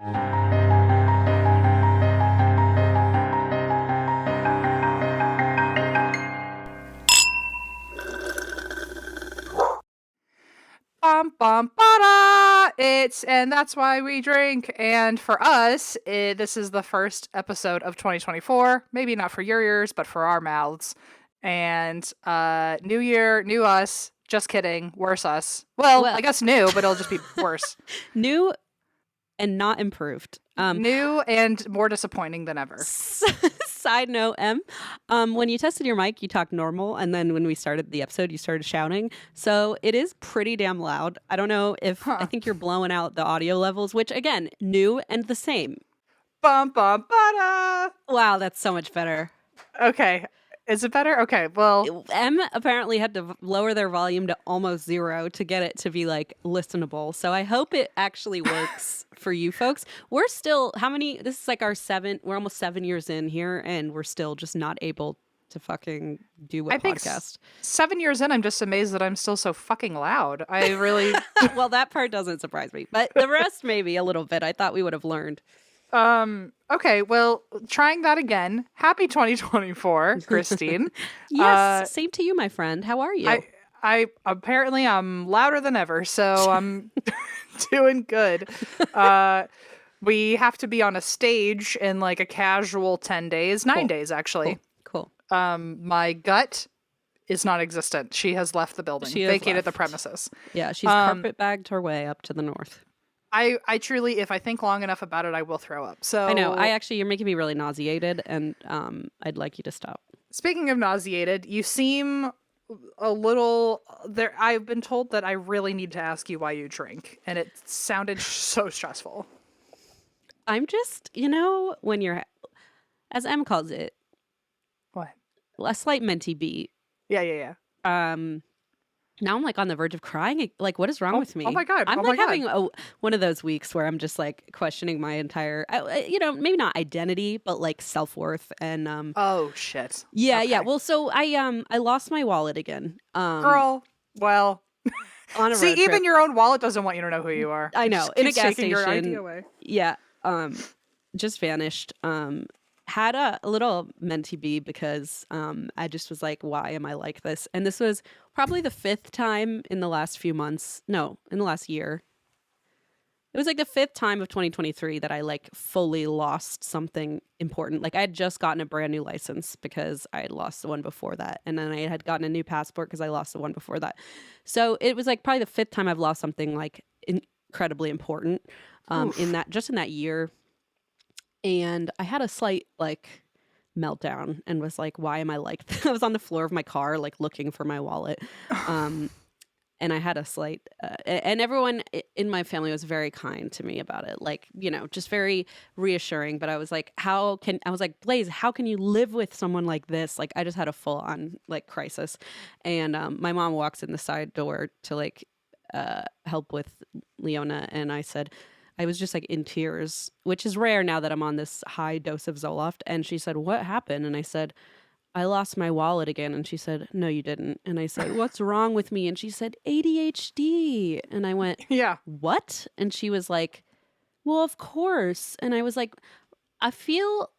Bum, bum, ba-da! And that's why we drink. And for us, this is the first episode of 2024. Maybe not for your ears, but for our mouths. And new year, new us. Just kidding. Worse us. Well, I guess new, but it'll just be worse. New and not improved. New and more disappointing than ever. Side note, when you tested your mic, you talked normal, and then when we started the episode, you started shouting. So it is pretty damn loud. I don't know if I think you're blowing out the audio levels, which again, new and the same. Bum bum ba-da! Wow, that's so much better. Okay. Is it better? Okay, well... M apparently had to lower their volume to almost 0 to get it to be, like, listenable. So I hope it actually works for you folks. We're still... This is, like, we're almost 7 years in here, and we're still just not able to fucking do a podcast. 7 years in, I'm just amazed that I'm still so fucking loud. I really... Well, that part doesn't surprise me. But the rest, maybe, a little bit. I thought we would have learned. Okay, well, trying that again. Happy 2024, Christine. Yes, same to you, my friend. How are you? I apparently I'm louder than ever, so I'm doing good. We have to be on a stage in like a casual 10 days, 9 days actually. Cool. My gut is non-existent. She has left the building, vacated the premises. Yeah, she's carpet bagged her way up to the north. I truly, if I think long enough about it, I will throw up. So I know. You're making me really nauseated, and I'd like you to stop. Speaking of nauseated, you seem a little there. I've been told that I really need to ask you why you drink, and it sounded so stressful. I'm just, when you're, as M calls it, what? A slight mentee beat. Yeah. Now I'm like on the verge of crying. Like, what is wrong with me? Oh my God. I'm having one of those weeks where I'm just like questioning my entire, maybe not identity, but like self-worth and, oh shit. Yeah. Okay. Yeah. Well, so I lost my wallet again. Girl. Well, on a see, road trip. Even your own wallet doesn't want you to know who you are. I know. Just in a gas station. Your ID away. Yeah. Just vanished. Had a little mentee bee because I just was like, why am I like this? And this was probably the 5th time in the last few months. No, in the last year. It was like the 5th time of 2023 that I like fully lost something important. Like I had just gotten a brand new license because I had lost the one before that. And then I had gotten a new passport because I lost the one before that. So it was like probably the 5th time I've lost something like incredibly important in that year. And I had a slight like meltdown and was like, why am I like this? I was on the floor of my car, like looking for my wallet. And I had a slight, and everyone in my family was very kind to me about it. Like, just very reassuring. But I was like, Blaze, how can you live with someone like this? Like, I just had a full on like crisis. And my mom walks in the side door to like help with Leona. And I said, I was just like in tears, which is rare now that I'm on this high dose of Zoloft. And she said, what happened? And I said, I lost my wallet again. And she said, no, you didn't. And I said, what's wrong with me? And she said, ADHD. And I went, yeah, what? And she was like, well, of course. And I was like, I feel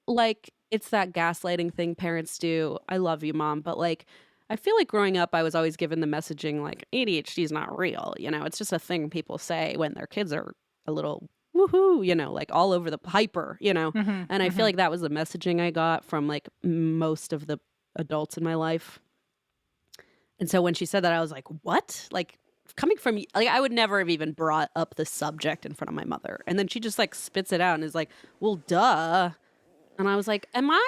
like it's that gaslighting thing parents do. I love you, Mom. But like, I feel like growing up, I was always given the messaging like ADHD is not real. It's just a thing people say when their kids are a little woohoo, like all over the hyper, and I feel like that was the messaging I got from like most of the adults in my life. And so when she said that, I was like, what? Like coming from, like, I would never have even brought up the subject in front of my mother. And then she just like spits it out and is like, well, duh. And I was like, am I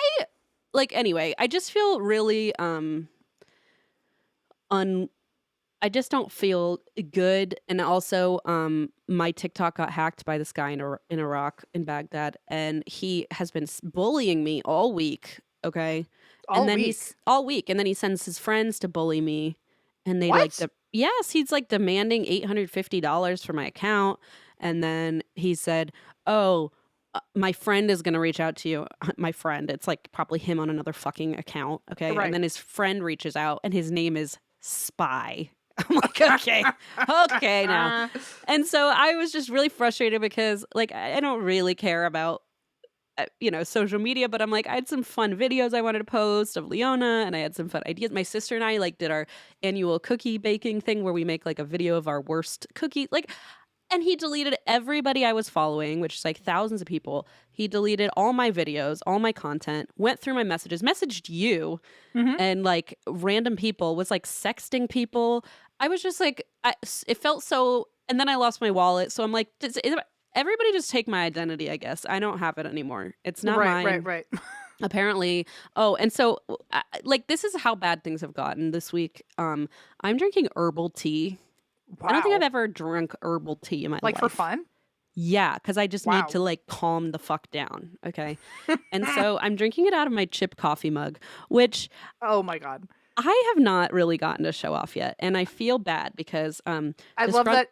like, anyway, I just feel really, I just don't feel good. And also, my TikTok got hacked by this guy in Iraq, in Baghdad, and he has been bullying me all week. Okay, all week, and then he sends his friends to bully me, and they yes, he's like demanding $850 for my account, and then he said, "Oh, my friend is gonna reach out to you." My friend, it's like probably him on another fucking account. Okay, right. And then his friend reaches out, and his name is Spy. I'm like, okay now. And so I was just really frustrated because like I don't really care about social media, but I'm like, I had some fun videos I wanted to post of Leona, and I had some fun ideas. My sister and I like did our annual cookie baking thing where we make like a video of our worst cookie, like, and he deleted everybody I was following, which is like thousands of people. He deleted all my videos, all my content, went through my messages, messaged you and like random people, was like sexting people. I was just like, it felt so, and then I lost my wallet. So I'm like, everybody just take my identity, I guess. I don't have it anymore. It's not mine. Right. Apparently. Oh, and so like this is how bad things have gotten this week. I'm drinking herbal tea. Wow. I don't think I've ever drunk herbal tea in my life. Like for fun? Yeah, because I just need to like calm the fuck down. Okay. And so I'm drinking it out of my chip coffee mug, which oh my God. I have not really gotten to show off yet. And I feel bad because I love that.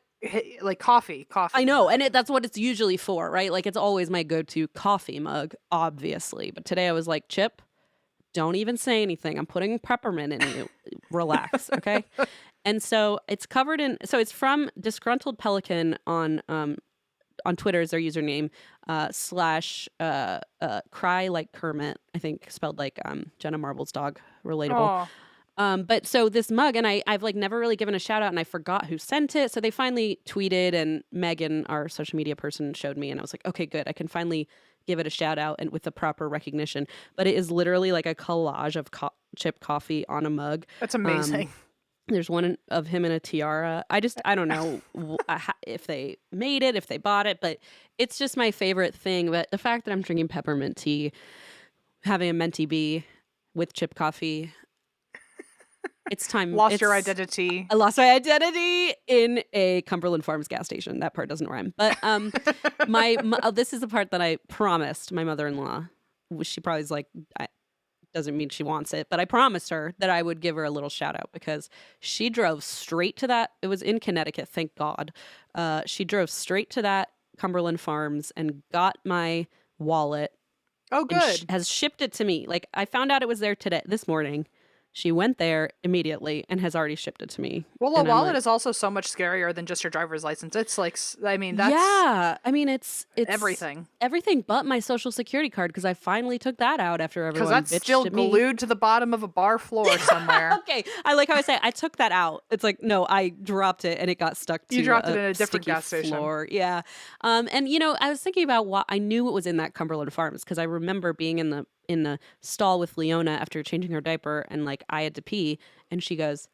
Like coffee. I know, and that's what it's usually for, right? Like it's always my go-to coffee mug, obviously. But today I was like, Chip, don't even say anything. I'm putting peppermint in you. Relax, okay? And so it's covered in. So it's from Disgruntled Pelican on Twitter is their username / cry like Kermit. I think spelled like Jenna Marbles' dog. Relatable. Aww. But so this mug, and I've like never really given a shout out, and I forgot who sent it. So they finally tweeted, and Megan, our social media person, showed me, and I was like, okay, good. I can finally give it a shout out and with the proper recognition. But it is literally like a collage of chip coffee on a mug. That's amazing. There's one of him in a tiara. I don't know if they made it, if they bought it, but it's just my favorite thing. But the fact that I'm drinking peppermint tea, having a mentee bee with chip coffee. It's time. Lost your identity. I lost my identity in a Cumberland Farms gas station. That part doesn't rhyme. But this is the part that I promised my mother-in-law. She probably is like, doesn't mean she wants it, but I promised her that I would give her a little shout out because she drove straight to that. It was in Connecticut, thank God. She drove straight to that Cumberland Farms and got my wallet. Oh, good. Has shipped it to me. Like I found out it was there this morning. She went there immediately and has already shipped it to me. Well, a wallet is also so much scarier than just your driver's license. It's like, I mean, that's... Yeah. I mean, it's everything. Everything but my social security card because I finally took that out after everyone bitched at me. Because that's still glued to the bottom of a bar floor somewhere. Okay. I like how I say I took that out. It's like, no, I dropped it and it got stuck to You dropped it in a different gas floor. station. Yeah. And, I was thinking about what I knew it was in that Cumberland Farms because I remember being in the stall with Leona after changing her diaper and like I had to pee and she goes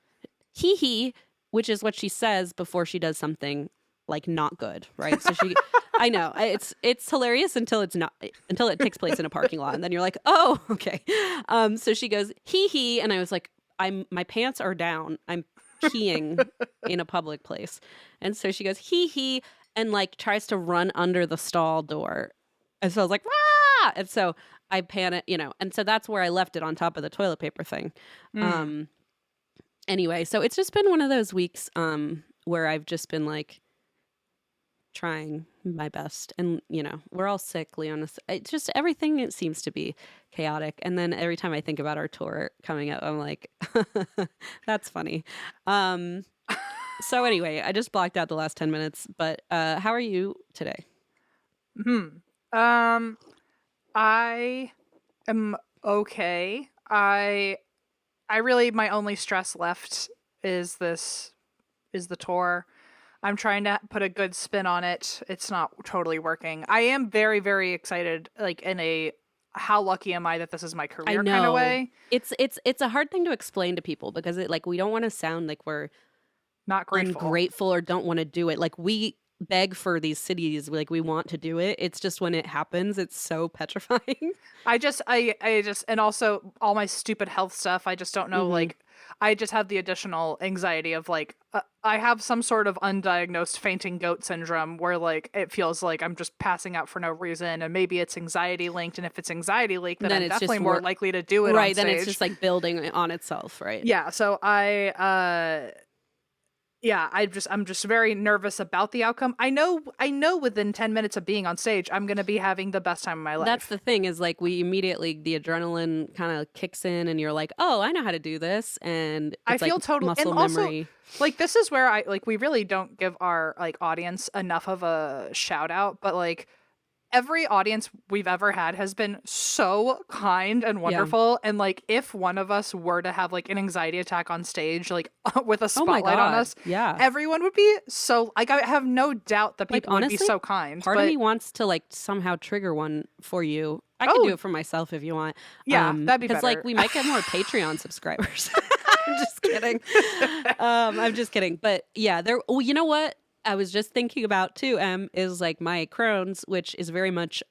hee hee, which is what she says before she does something like not good, right? So she I know it's hilarious until it takes place in a parking lot and then you're like, oh, okay. So she goes hee hee and I was like, my pants are down, I'm peeing in a public place. And so she goes hee hee and like tries to run under the stall door. And so I was like, ah! And so I panic, and so that's where I left it on top of the toilet paper thing. Anyway, so it's just been one of those weeks where I've just been like trying my best. And, we're all sick, Leona. It's just everything, it seems to be chaotic. And then every time I think about our tour coming up, I'm like, that's funny. So anyway, I just blocked out the last 10 minutes. But how are you today? I am okay. I really, my only stress left is the tour. I'm trying to put a good spin on it. It's not totally working. I am very, very excited, like in a how lucky am I that this is my career kind of way. It's a hard thing to explain to people because we don't want to sound like we're not grateful. Ungrateful or don't want to do it. Like we beg for these cities, like we want to do it. It's just when it happens, it's so petrifying. I just and also all my stupid health stuff, I just don't know, like I just have the additional anxiety of like I have some sort of undiagnosed fainting goat syndrome where like it feels like I'm just passing out for no reason, and maybe it's anxiety linked, and if it's anxiety linked then I'm definitely more likely to do it right on stage. Then it's just like building on itself, right? Yeah, so I Yeah, I'm just very nervous about the outcome. I know within 10 minutes of being on stage, I'm going to be having the best time of my That's life. the thing is like we immediately the adrenaline kind of kicks in and you're like, "Oh, I know how to do this." And I it's like feel totally, and muscle also memory. like this is where I like we really don't give our like audience enough of a shout out, but like every audience we've ever had has been so kind and Yeah. wonderful. And like if one of us were to have like an anxiety attack on stage, like with a Oh my spotlight on God. us, Yeah. everyone would be so like I have no doubt that Like people would be honestly, so kind. part of But me wants to like somehow trigger one for you. I could do oh it for myself if you want. yeah, that'd be Because like better. we might get more Patreon subscribers. I'm just kidding. I'm just kidding. But yeah, there. Well, you know what? I was just thinking about too. Is like my Crohn's, which is very much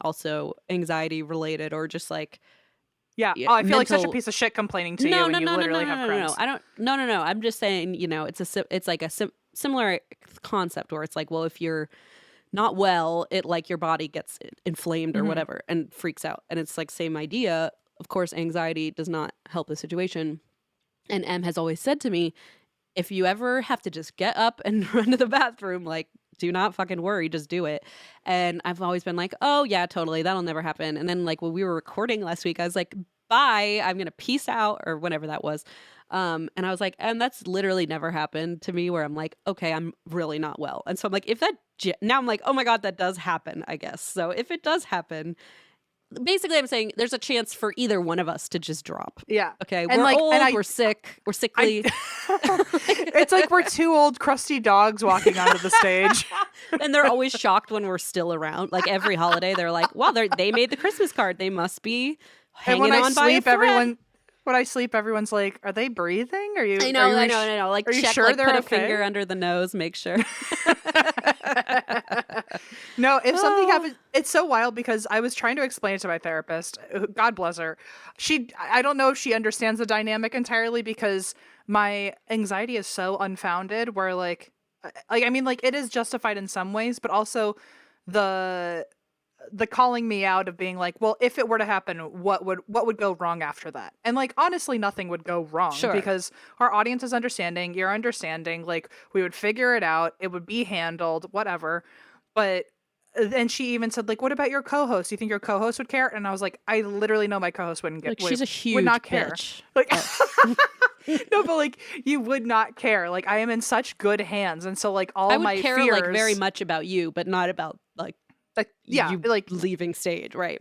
also anxiety related, or just like Yeah. yeah, Oh, I feel like such a mental. piece of shit complaining to you No, when no, you no, no, no, literally no, have no, no. Crohn's. I don't. No, no, no. I'm just saying. You know, it's like a similar concept where it's like, well, if you're not well, it like your body gets inflamed or Mhm. whatever and freaks out. And it's like same idea. Of course, anxiety does not help the situation. And M has always said to me, if you ever have to just get up and run to the bathroom, like do not fucking worry, just do it. And I've always been like, oh yeah, totally, that'll never happen. And then like when we were recording last week, I was like, bye, I'm gonna peace out or whenever that was. And I was like, and that's literally never happened to me where I'm like, okay, I'm really not well. And so I'm like, if that now I'm like, oh my God, that does happen, I guess. So if it does happen, basically I'm saying there's a chance for either one of us to just drop. Yeah. Okay, And we're like, old, and we're sick, we're I sickly. it's like we're two old crusty dogs walking onto the stage. And they're always shocked when we're still around. Like every holiday, they're like, "Wow, they made the Christmas card. They must be And hanging on by a thread." when I sleep, everyone's like, "Are they breathing? Are you? I know, I know, I know. Like Are you check, sure like they're put a okay?" finger under the nose, make sure. No, if something Oh. happens, it's so wild because I was trying to explain it to my therapist. God bless her. I don't know if she understands the dynamic entirely because my anxiety is so unfounded. Where I mean, like it is justified in some ways, but also the calling me out of being like, well, if it were to happen, what would go wrong after that? And like honestly, nothing would go wrong Sure. because our audience is understanding, you're understanding, like we would figure it out, it would be handled, whatever. But then she even said, like, what about your co-host? You think your co-host would care? And I was like, I literally know my co-host Like she's a huge would not care. bitch. Like no, but like you would not care. Like I am in such good hands. And so like all I would my care fears, like very much about you, but not about like yeah, you like leaving stage. Right.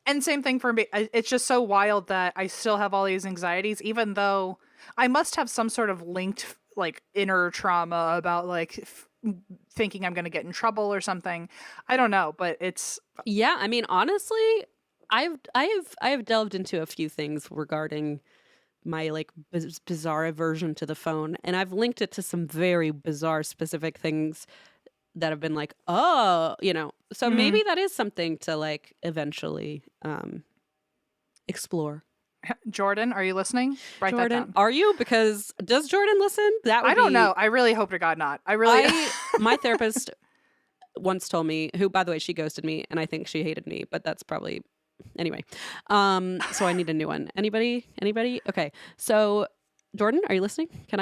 and same thing for me. It's just so wild that I still have all these anxieties, even though I must have some sort of linked like inner trauma about like thinking I'm going to get in trouble or something. I don't know, but it's Yeah, I mean, honestly, I have delved into a few things regarding my like bizarre aversion to the phone, and I've linked it to some very bizarre specific things that have been like, oh, you know, so maybe that is something to like eventually explore. Jordan, are you listening? Write that Jordan, down. are you? Because does Jordan listen? That would I don't be- know. I really hope to God not. I really. my therapist once told me, who by the way she ghosted me, and I think she hated me, but that's probably anyway. So I need a new one. Anybody? Okay. So Jordan, are you listening? Can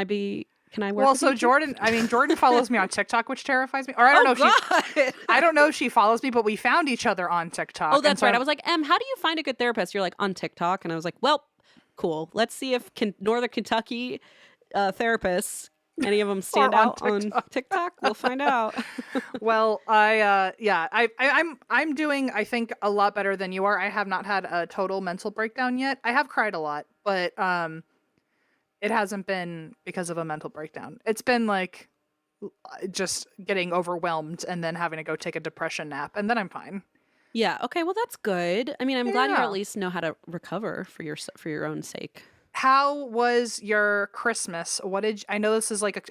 I work? Well, with so you? Jordan follows me on TikTok, which terrifies me. Or I don't know if I don't know if she follows me, but we found each other on TikTok. Oh, that's right. I was like, how do you find a good therapist? You're like on TikTok, and I was like, well, cool. Let's see if Northern Kentucky therapists, any of them stand out on TikTok. We'll find out. Well, I'm doing, I think, a lot better than you are. I have not had a total mental breakdown yet. I have cried a lot, but it hasn't been because of a mental breakdown. It's been like just getting overwhelmed and then having to go take a depression nap, and then I'm fine. Yeah. Okay. Well, that's good. I mean, I'm glad you Yeah. at least know how to recover for your own sake. How was your Christmas? I know this is like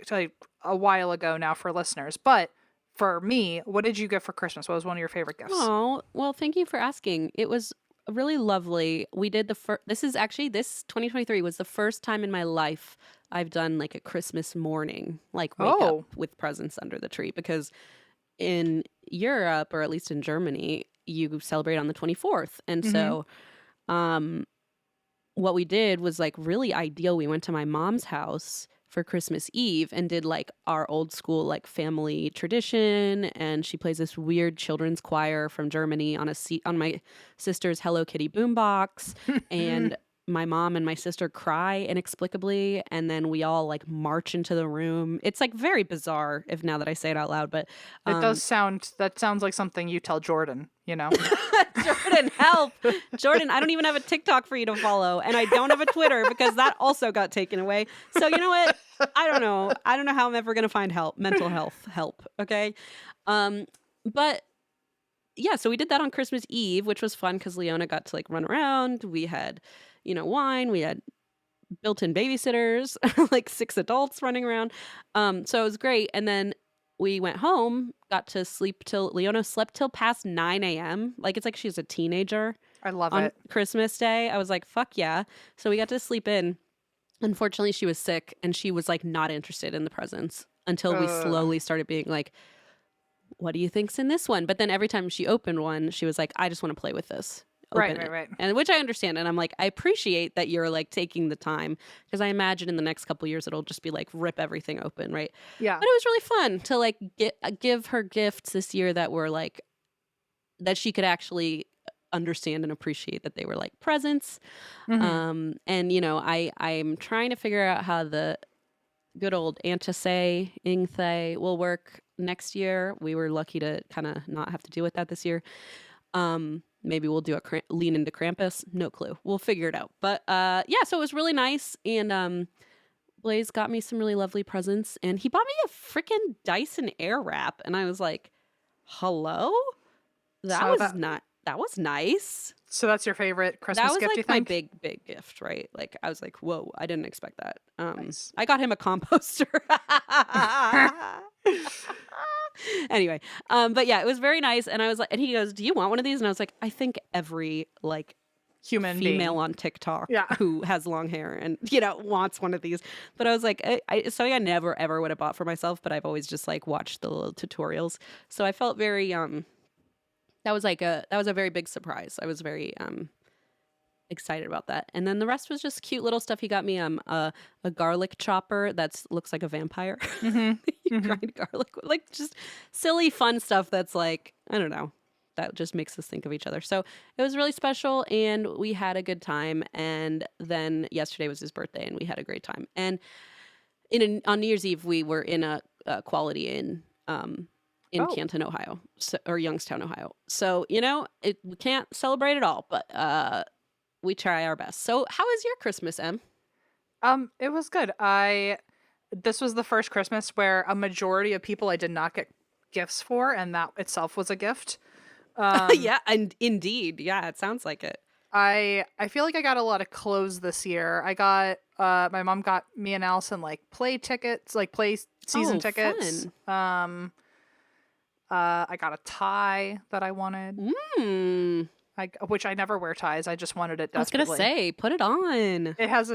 a while ago now for listeners, but for me, what did you get for Christmas? What was one of your favorite gifts? Oh, well, thank you for asking. It was really lovely. We did this 2023 was the first time in my life I've done like a Christmas morning, like wake up with presents under the tree, because in Europe, or at least in Germany, you celebrate on the 24th. And so what we did was like really ideal. We went to my mom's house for Christmas Eve and did like our old school like family tradition. And she plays this weird children's choir from Germany on a seat on my sister's Hello Kitty boombox. And my mom and my sister cry inexplicably, and then we all like march into the room. It's like very bizarre if now that I say it out loud, but It does sound, that sounds like something you tell Jordan, you know? Jordan, help. Jordan, I don't even have a TikTok for you to follow, and I don't have a Twitter because that also got taken away. So you know what? I don't know how I'm ever going to find mental health help, okay? But yeah, so we did that on Christmas Eve, which was fun because Leona got to like run around. We had, wine. We had built-in babysitters, like 6 adults running around. So it was great. And then we went home, got to sleep till Leona slept till past 9 a.m. Like it's like she's a teenager. I love on it. Christmas Day. I was like, fuck yeah. So we got to sleep in. Unfortunately, she was sick and she was like not interested in the presents until we slowly started being like, what do you think's in this one? But then every time she opened one, she was like, I just want to play with this. Right. And which I understand. And I'm like, I appreciate that you're like taking the time because I imagine in the next couple of years, it'll just be like rip everything open. Right. Yeah. But it was really fun to like give her gifts this year that were like, that she could actually understand and appreciate that they were like presents. And, I'm trying to figure out how the good old Antisay Ingthay will work next year. We were lucky to kind of not have to deal with that this year. Maybe we'll do a lean into Krampus. No clue. We'll figure it out. But so it was really nice. And Blaze got me some really lovely presents. And he bought me a freaking Dyson Airwrap. And I was like, hello? That was nice. So that's your favorite Christmas that was gift, like you think? my big gift, right? Like I was like, whoa, I didn't expect that. Nice. I got him a composter. Anyway, but yeah, it was very nice. And I was like, and he goes, do you want one of these? And I was like, I think every like Human female being on TikTok Yeah. who has long hair and wants one of these. But I was like, something I never ever would have bought for myself, but I've always just like watched the little tutorials. So I felt very that was a very big surprise. I was very excited about that. And then the rest was just cute little stuff. He got me a garlic chopper that looks like a vampire. You grind garlic, like just silly fun stuff that's like, I don't know, that just makes us think of each other. So it was really special and we had a good time. And then yesterday was his birthday and we had a great time. And on New Year's Eve we were in a Quality Inn Canton, Ohio, or Youngstown, Ohio. So we can't celebrate it all, but we try our best. So how was your Christmas, Em? It was good. This was the first Christmas where a majority of people I did not get gifts for, and that itself was a gift. Yeah, and indeed. Yeah, it sounds like it. I feel like I got a lot of clothes this year. I got my mom got me and Allison like play tickets, like play season tickets. Fun. I got a tie that I wanted. Which I never wear ties. I just wanted it desperately. I was gonna say, put it on. It has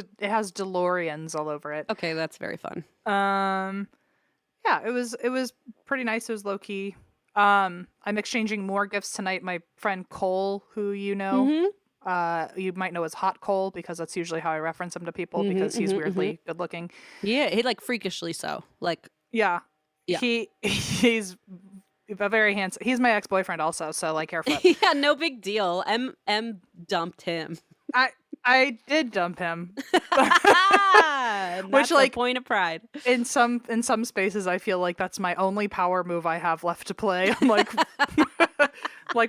DeLoreans all over it. Okay, that's very fun. Yeah, it was pretty nice. It was low key. I'm exchanging more gifts tonight. My friend Cole, who you know, you might know as Hot Cole because that's usually how I reference him to people because he's weirdly good looking. Yeah, he like freakishly so. Like yeah. He's a very handsome. He's my ex-boyfriend also, so like careful. Yeah, no big deal. M dumped him. I did dump him. Which like point of pride. In some spaces I feel like that's my only power move I have left to play. I'm like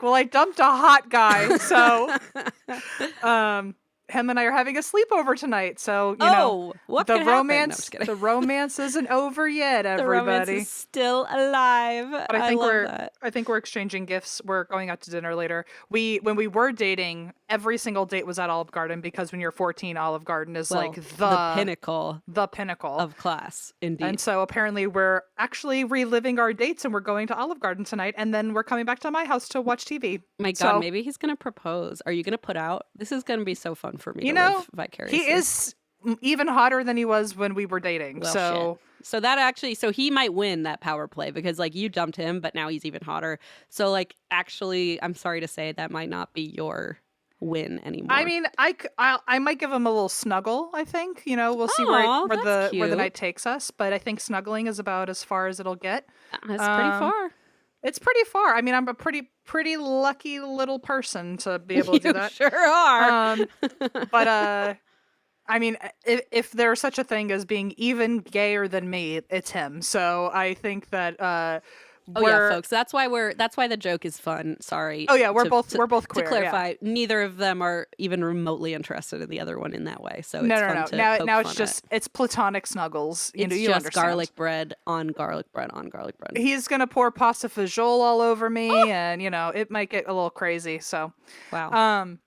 well, I dumped a hot guy, so him and I are having a sleepover tonight, so you know what the could romance. No, the romance isn't over yet, everybody. The romance is still alive. But I think we're exchanging gifts. We're going out to dinner later. When we were dating, every single date was at Olive Garden because when you're 14, Olive Garden is like the pinnacle of class, indeed. And so apparently we're actually reliving our dates, and we're going to Olive Garden tonight, and then we're coming back to my house to watch TV. My God, maybe he's gonna propose. Are you gonna put out? This is gonna be so fun for me to live vicariously. He is even hotter than he was when we were dating. Well, so that actually, so he might win that power play because like you dumped him, but now he's even hotter. So like actually, I'm sorry to say that might not be your win anymore. I mean, I might give him a little snuggle, I think. We'll see Aw, where that's the cute. night takes us, but I think snuggling is about as far as it'll get. That's pretty far. It's pretty far. I mean, I'm a pretty lucky little person to be able to do You that. sure are. But I mean, if there's such a thing as being even gayer than me, it's him. So I think that Oh yeah, folks. That's why the joke is fun. Sorry. Oh yeah, we're both queer. To clarify, yeah. neither of them are even remotely interested in the other one in that way. So it's no. fun to Now poke it's fun just it's platonic snuggles. It's you just understand. garlic bread on garlic bread on garlic bread. He's gonna pour pasta fagioli all over me, and it might get a little crazy. So, Wow.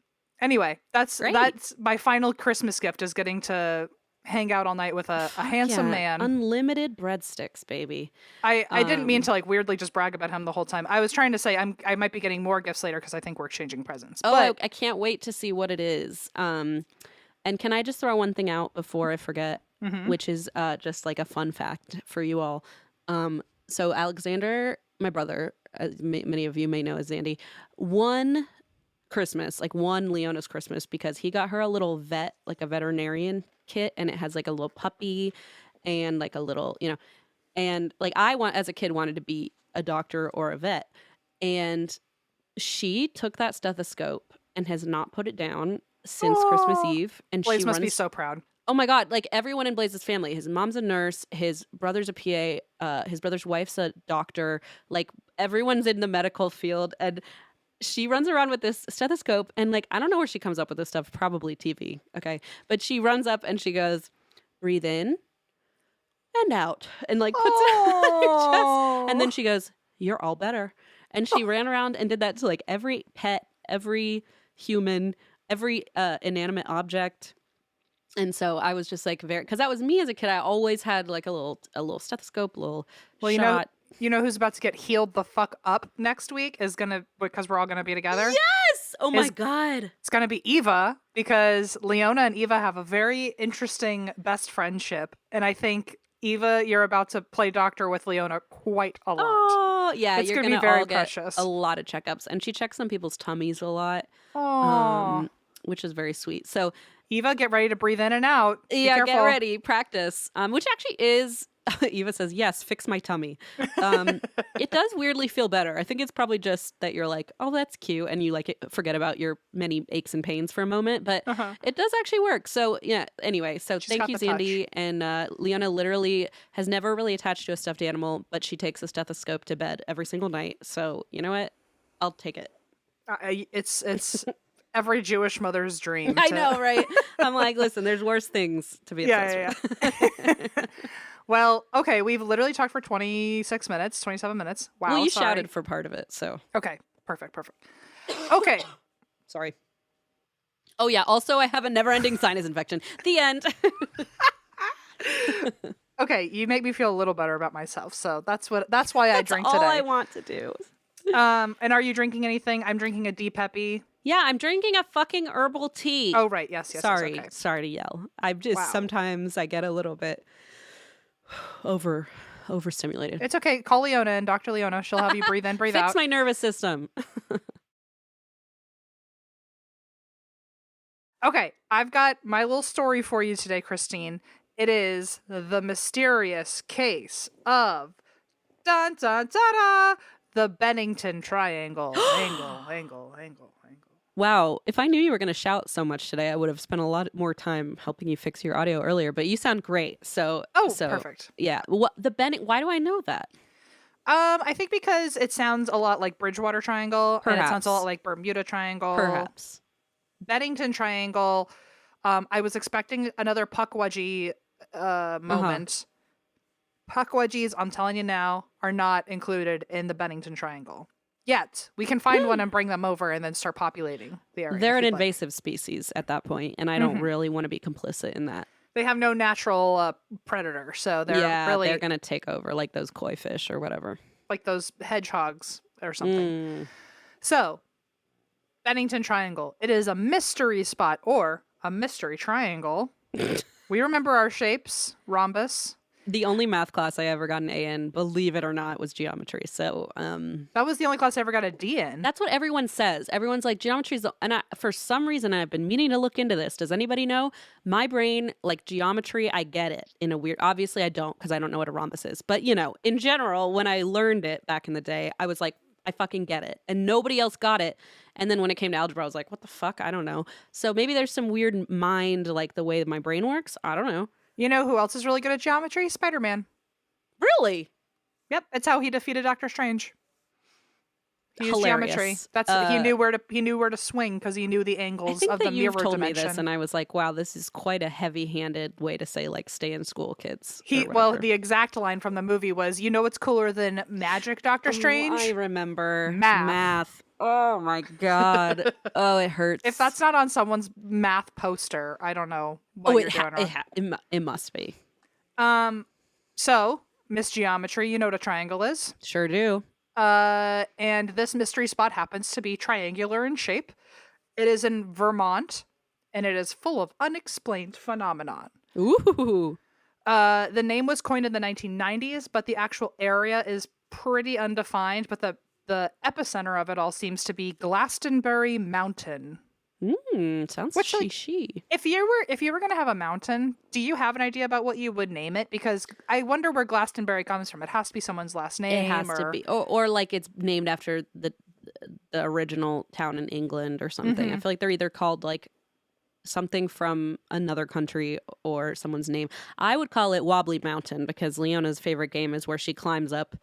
Anyway, that's Great. my final Christmas gift is getting to hang out all night with a handsome man. Unlimited breadsticks, baby. I didn't mean to weirdly just brag about him the whole time. I was trying to say I might be getting more gifts later because I think we're exchanging presents. Oh, but I can't wait to see what it is. And can I just throw one thing out before I forget, which is just like a fun fact for you all. So Alexander, my brother, as many of you may know as Zandy, won Christmas, won Leona's Christmas because he got her a little a veterinarian kit, and it has a little puppy and a little, and as a kid wanted to be a doctor or a vet, and she took that stethoscope and has not put it down since Christmas Eve, and Blaze she must be so proud. Oh my God, everyone in Blaze's family, his mom's a nurse, his brother's a PA, his brother's wife's a doctor, everyone's in the medical field, and she runs around with this stethoscope, and I don't know where she comes up with this stuff, probably TV, okay? But she runs up and she goes, breathe in and out, and puts it on her chest, and then she goes, you're all better. And she ran around and did that to every pet, every human, every inanimate object. And so I was just because that was me as a kid. I always had a little stethoscope, a little shot. You know who's about to get healed the fuck up next week because we're all gonna be together. Yes! Oh my God. It's gonna be Eva, because Leona and Eva have a very interesting best friendship, and I think Eva, you're about to play doctor with Leona quite a lot. Oh yeah, it's you're gonna be very precious. Get a lot of checkups, and she checks on people's tummies a lot, which is very sweet. So Eva, get ready to breathe in and out. Yeah, get ready, practice. Which actually is. Eva says, yes, fix my tummy. It does weirdly feel better. I think it's probably just that you're oh, that's cute. And you forget about your many aches and pains for a moment. But it does actually work. So, yeah, anyway. So thank you, Zandy. And Leona literally has never really attached to a stuffed animal, but she takes a stethoscope to bed every single night. So, you know what? I'll take it. It's every Jewish mother's dream. I know, right? I'm listen, there's worse things to be obsessed with. Well, okay, we've literally talked for 27 minutes. Wow. Well, you shouted for part of it, so. Okay, perfect. Okay. Sorry. Oh, yeah, also I have a never-ending sinus infection. The end. Okay, you make me feel a little better about myself, so that's why I drink today. That's all I want to do. And are you drinking anything? I'm drinking a D-Peppy. Yeah, I'm drinking a fucking herbal tea. Oh, right, yes. Sorry, okay. Sorry to yell. I'm just, sometimes I get a little bit overstimulated. It's okay. Call Leona and Dr. Leona. She'll have you breathe in, breathe out. Fix my nervous system. Okay, I've got my little story for you today, Christine. It is the mysterious case of dun dun da da the Bennington Triangle. Angle. Wow, if I knew you were going to shout so much today, I would have spent a lot more time helping you fix your audio earlier. But you sound great, so perfect. Yeah, why do I know that? I think because it sounds a lot like Bridgewater Triangle, Perhaps. and it sounds a lot like Bermuda Triangle. Perhaps. Bennington Triangle. I was expecting another Pukwudgie moment. Pukwudgies, I'm telling you now, are not included in the Bennington Triangle. Yet. We can find one and bring them over and then start populating the area. They're an invasive species at that point, and I don't really want to be complicit in that. They have no natural predator, so they're they're going to take over, like those koi fish or whatever. Like those hedgehogs or something. So, Bennington Triangle. It is a mystery spot, or a mystery triangle. We remember our shapes. Rhombus. The only math class I ever got an A in, believe it or not, was geometry. So That was the only class I ever got a D in. that's what everyone says. Everyone's like, geometry's for some reason, I've been meaning to look into this. Does anybody know? My brain, like geometry, I get it in a weird, obviously I don't, because I don't know what a rhombus is. But in general, when I learned it back in the day, I was like, I fucking get it. And nobody else got it. And then when it came to algebra, I was like, what the fuck? I don't know. So maybe there's some weird mind, like the way my brain works. I don't know. You know who else is really good at geometry? Spider-Man. Really? Yep, it's how he defeated Doctor Strange. He used Hilarious. geometry. That's he knew where to swing because he knew the I angles think of that the you've mirror told dimension. me this, and I was like, wow, this is quite a heavy-handed way to say, like, stay in school, kids. The exact line from the movie was, "You know what's cooler than magic, Doctor Strange?" I remember. Math. Oh my god. Oh, it hurts. If that's not on someone's math poster, I don't know what you're doing wrong. It must be. So, Miss Geometry, you know what a triangle is. Sure do. And this mystery spot happens to be triangular in shape. It is in Vermont, and it is full of unexplained phenomenon. Ooh. The name was coined in the 1990s, but the actual area is pretty undefined. But the epicenter of it all seems to be Glastenbury Mountain. Sounds Which, like, she. If you were gonna have a mountain, do you have an idea about what you would name it? Because I wonder where Glastenbury comes from. It has to be someone's last name. It has to be, or like it's named after the original town in England or something. I feel like they're either called like something from another country or someone's name. I would call it Wobbly Mountain because Leona's favorite game is where she climbs up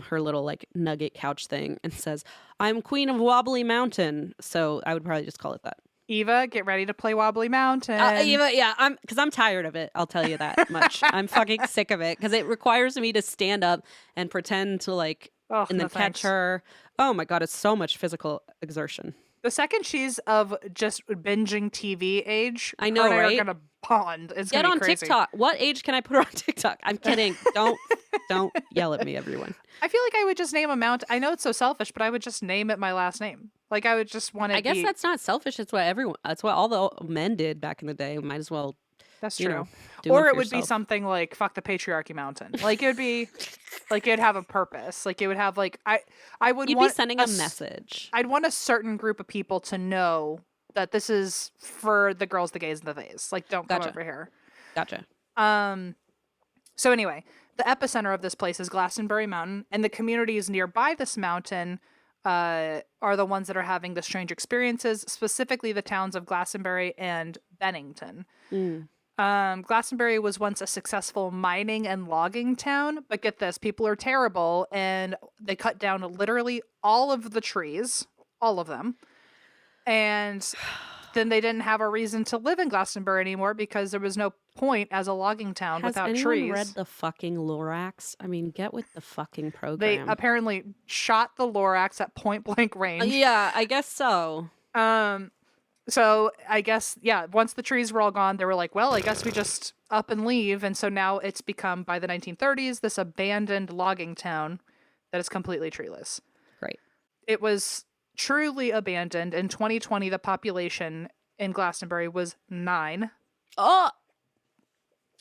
her little like nugget couch thing and says, "I'm Queen of Wobbly Mountain." So I would probably just call it that. Eva, get ready to play Wobbly Mountain. Eva, yeah, I'm tired of it. I'll tell you that much. I'm fucking sick of it because it requires me to stand up and pretend to like, and then catch her. Oh my god, it's so much physical exertion. The second she's of just binging TV age, I know, her and I right? are gonna bond. It's Get gonna on be crazy. TikTok. What age can I put her on TikTok? I'm kidding. Don't yell at me, everyone. I feel like I would just name a mountain. I know it's so selfish, but I would just name it my last name. Like I would just want to. I guess that's not selfish. It's what all the men did back in the day. Might as well. That's you true. know, do Or one it for would be yourself. something like "fuck the patriarchy mountain." Like it would be, like it'd have a purpose. Like it would have like I would. You'd want be sending a message. I'd want a certain group of people to know that this is for the girls, the gays, and the theys. Like don't come over here. Gotcha. So anyway, the epicenter of this place is Glastenbury Mountain, and the communities nearby this mountain are the ones that are having the strange experiences, specifically the towns of Glastenbury and Bennington. Glastenbury was once a successful mining and logging town, but get this, people are terrible, and they cut down literally all of the trees, all of them, and then they didn't have a reason to live in Glastenbury anymore because there was no point as a logging town without trees. Has anyone read the fucking Lorax? I mean, get with the fucking program. They apparently shot the Lorax at point blank range. Yeah, I guess so. So I guess, yeah, once the trees were all gone, they were like, well, I guess we just up and leave. And so now it's become, by the 1930s, this abandoned logging town that is completely treeless. Great. It was truly abandoned. In 2020, the population in Glastenbury was 9. Oh!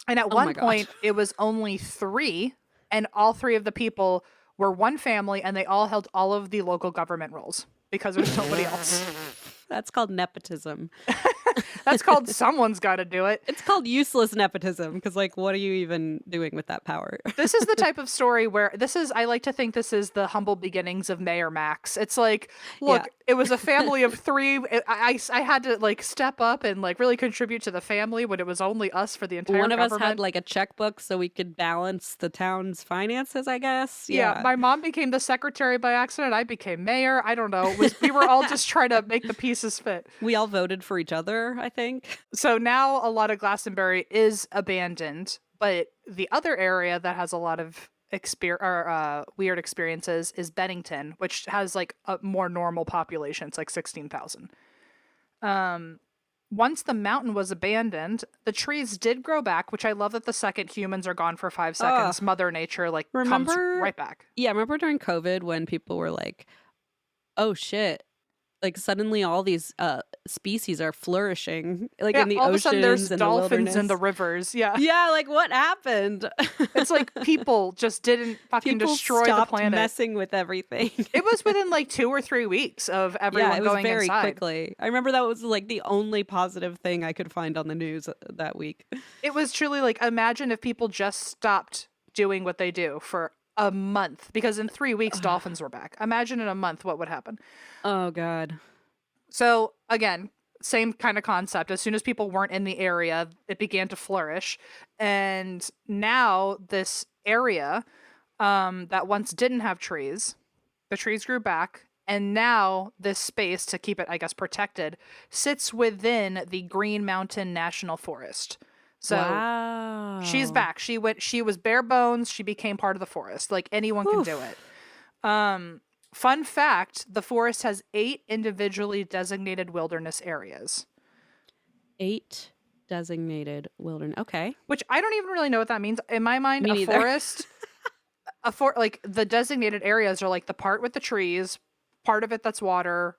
And at one point, it was only 3. And all 3 of the people were one family, and they all held all of the local government roles because there's nobody else. That's called nepotism. That's called someone's got to do it. It's called useless nepotism because, like, what are you even doing with that power? This is the type of story where I like to think this is the humble beginnings of Mayor Max. It's like, look, It was a family of 3. I had to like step up and like really contribute to the family when it was only us for the entire One of government. us had like a checkbook so we could balance the town's finances, I guess. Yeah, my mom became the secretary by accident. I became mayor. I don't know. We were all just trying to make the pieces fit. We all voted for each other, I think. So now a lot of Glastenbury is abandoned, but the other area that has a lot of weird experiences is Bennington, which has like a more normal population. It's like 16,000. Once the mountain was abandoned, the trees did grow back, which I love that the second humans are gone for 5 seconds, Mother Nature comes right back. Yeah, remember during COVID when people were like, oh shit, Like suddenly all these species are flourishing, like Yeah, in the all of a sudden there's oceans and the dolphins in the wilderness. rivers. Yeah. Yeah, like what happened? It's like people just didn't fucking People destroy the stopped planet. messing with everything. It was within like 2 or 3 weeks of Yeah, everyone it was going very inside. quickly. I remember that was like the only positive thing I could find on the news that week. It was truly like, imagine if people just stopped doing what they do for a month, because in 3 weeks dolphins were back. Imagine in a month what would happen. Oh God. So again, same kind of concept. As soon as people weren't in the area, it began to flourish. And now this area that once didn't have trees, the trees grew back. And now this space, to keep it, I guess, protected, sits within the Green Mountain National Forest. So wow. she's back. She was bare bones. She became part of the forest. Like anyone can do it. Fun fact, the forest has 8 individually designated wilderness areas. 8 designated wilderness. Okay. Which I don't even really know what that means. In my mind, Me a neither. forest, like the designated areas are like the part with the trees, part of it that's water.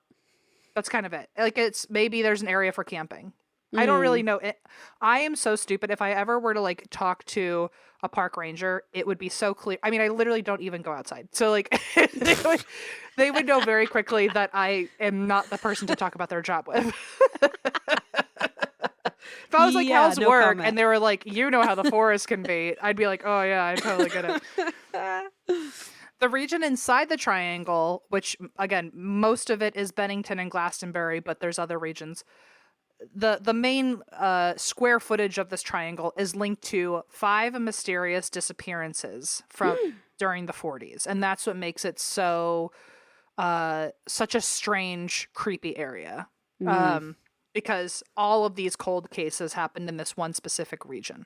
That's kind of it. Like it's maybe there's an area for camping. I don't really know it. I am so stupid. If I ever were to like talk to a park ranger, it would be so clear. I mean, I literally don't even go outside. So like they would know very quickly that I am not the person to talk about their job with. If I was like, Yeah, how's no work? comment. And they were like, you know how the forest can be. I'd be like, oh yeah, I totally get it. The region inside the triangle, which again, most of it is Bennington and Glastenbury, but there's other regions. The main square footage of this triangle is linked to 5 mysterious disappearances from during the 40s, and that's what makes it so such a strange, creepy area. Because all of these cold cases happened in this one specific region.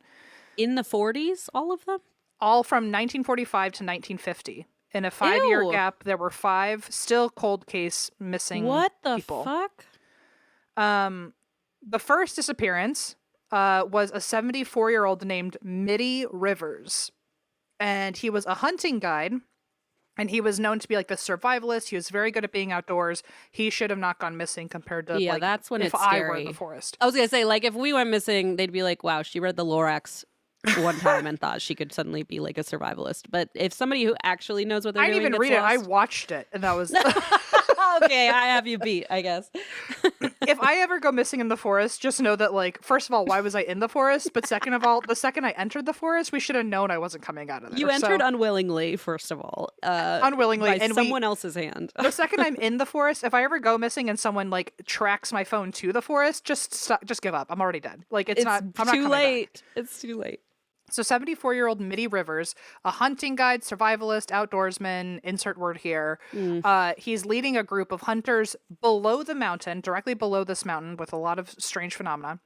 In the 40s, all of them? All from 1945 to 1950. In a 5-year Ew. gap, there were 5 still cold case missing What the people. fuck? The first disappearance was a 74-year-old named Midi Rivers. And he was a hunting guide. And he was known to be like the survivalist. He was very good at being outdoors. He should have not gone missing compared to Yeah, like, that's when if it's I were scary. in the forest. I was going to say, like, if we went missing, they'd be like, wow, she read the Lorax one time and thought she could suddenly be like a survivalist. But if somebody who actually knows what they're I doing didn't even read gets it. I lost- watched it. And that was... Okay, I have you beat, I guess. If I ever go missing in the forest, just know that, like, first of all, why was I in the forest? But second of all, the second I entered the forest, we should have known I wasn't coming out of there. You entered So, unwillingly, first of all. unwillingly. By And someone else's hand. the second I'm in the forest, if I ever go missing and someone, like, tracks my phone to the forest, just give up. I'm already dead. Like, I'm not too coming back. late. It's too late. So 74-year-old Midi Rivers, a hunting guide, survivalist, outdoorsman, insert word here. He's leading a group of hunters below the mountain, directly below this mountain with a lot of strange phenomena.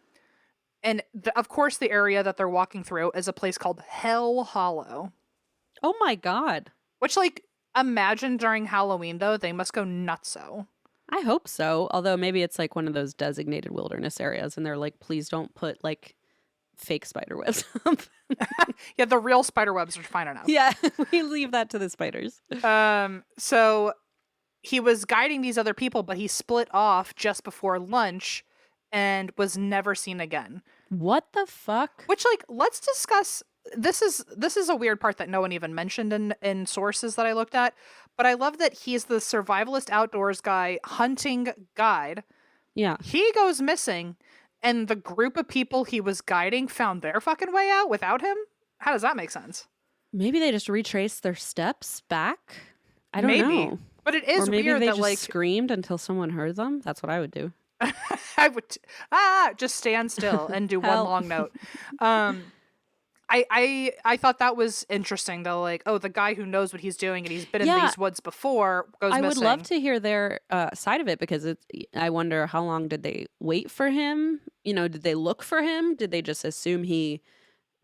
And of course, the area that they're walking through is a place called Hell Hollow. Oh my God. Which, like, imagine during Halloween, though, they must go nutso. I hope so. Although maybe it's like one of those designated wilderness areas and they're like, please don't put like fake spider webs up. Yeah, the real spider webs are fine enough. Yeah, we leave that to the spiders. So he was guiding these other people, but he split off just before lunch and was never seen again. What the fuck? Which, like, let's discuss. This is a weird part that no one even mentioned in sources that I looked at. But I love that he's the survivalist outdoors guy, hunting guide. Yeah. He goes missing, and the group of people he was guiding found their fucking way out without him? How does that make sense? Maybe they just retraced their steps back. I don't know. But it is Or maybe weird they that, just like, screamed until someone heard them. That's what I would do. I would just stand still and do one Help. long note. I thought that was interesting though. Like, oh, the guy who knows what he's doing and he's been in Yeah. these woods before goes I missing. would love to hear their side of it because I wonder how long did they wait for him? You know, did they look for him? Did they just assume he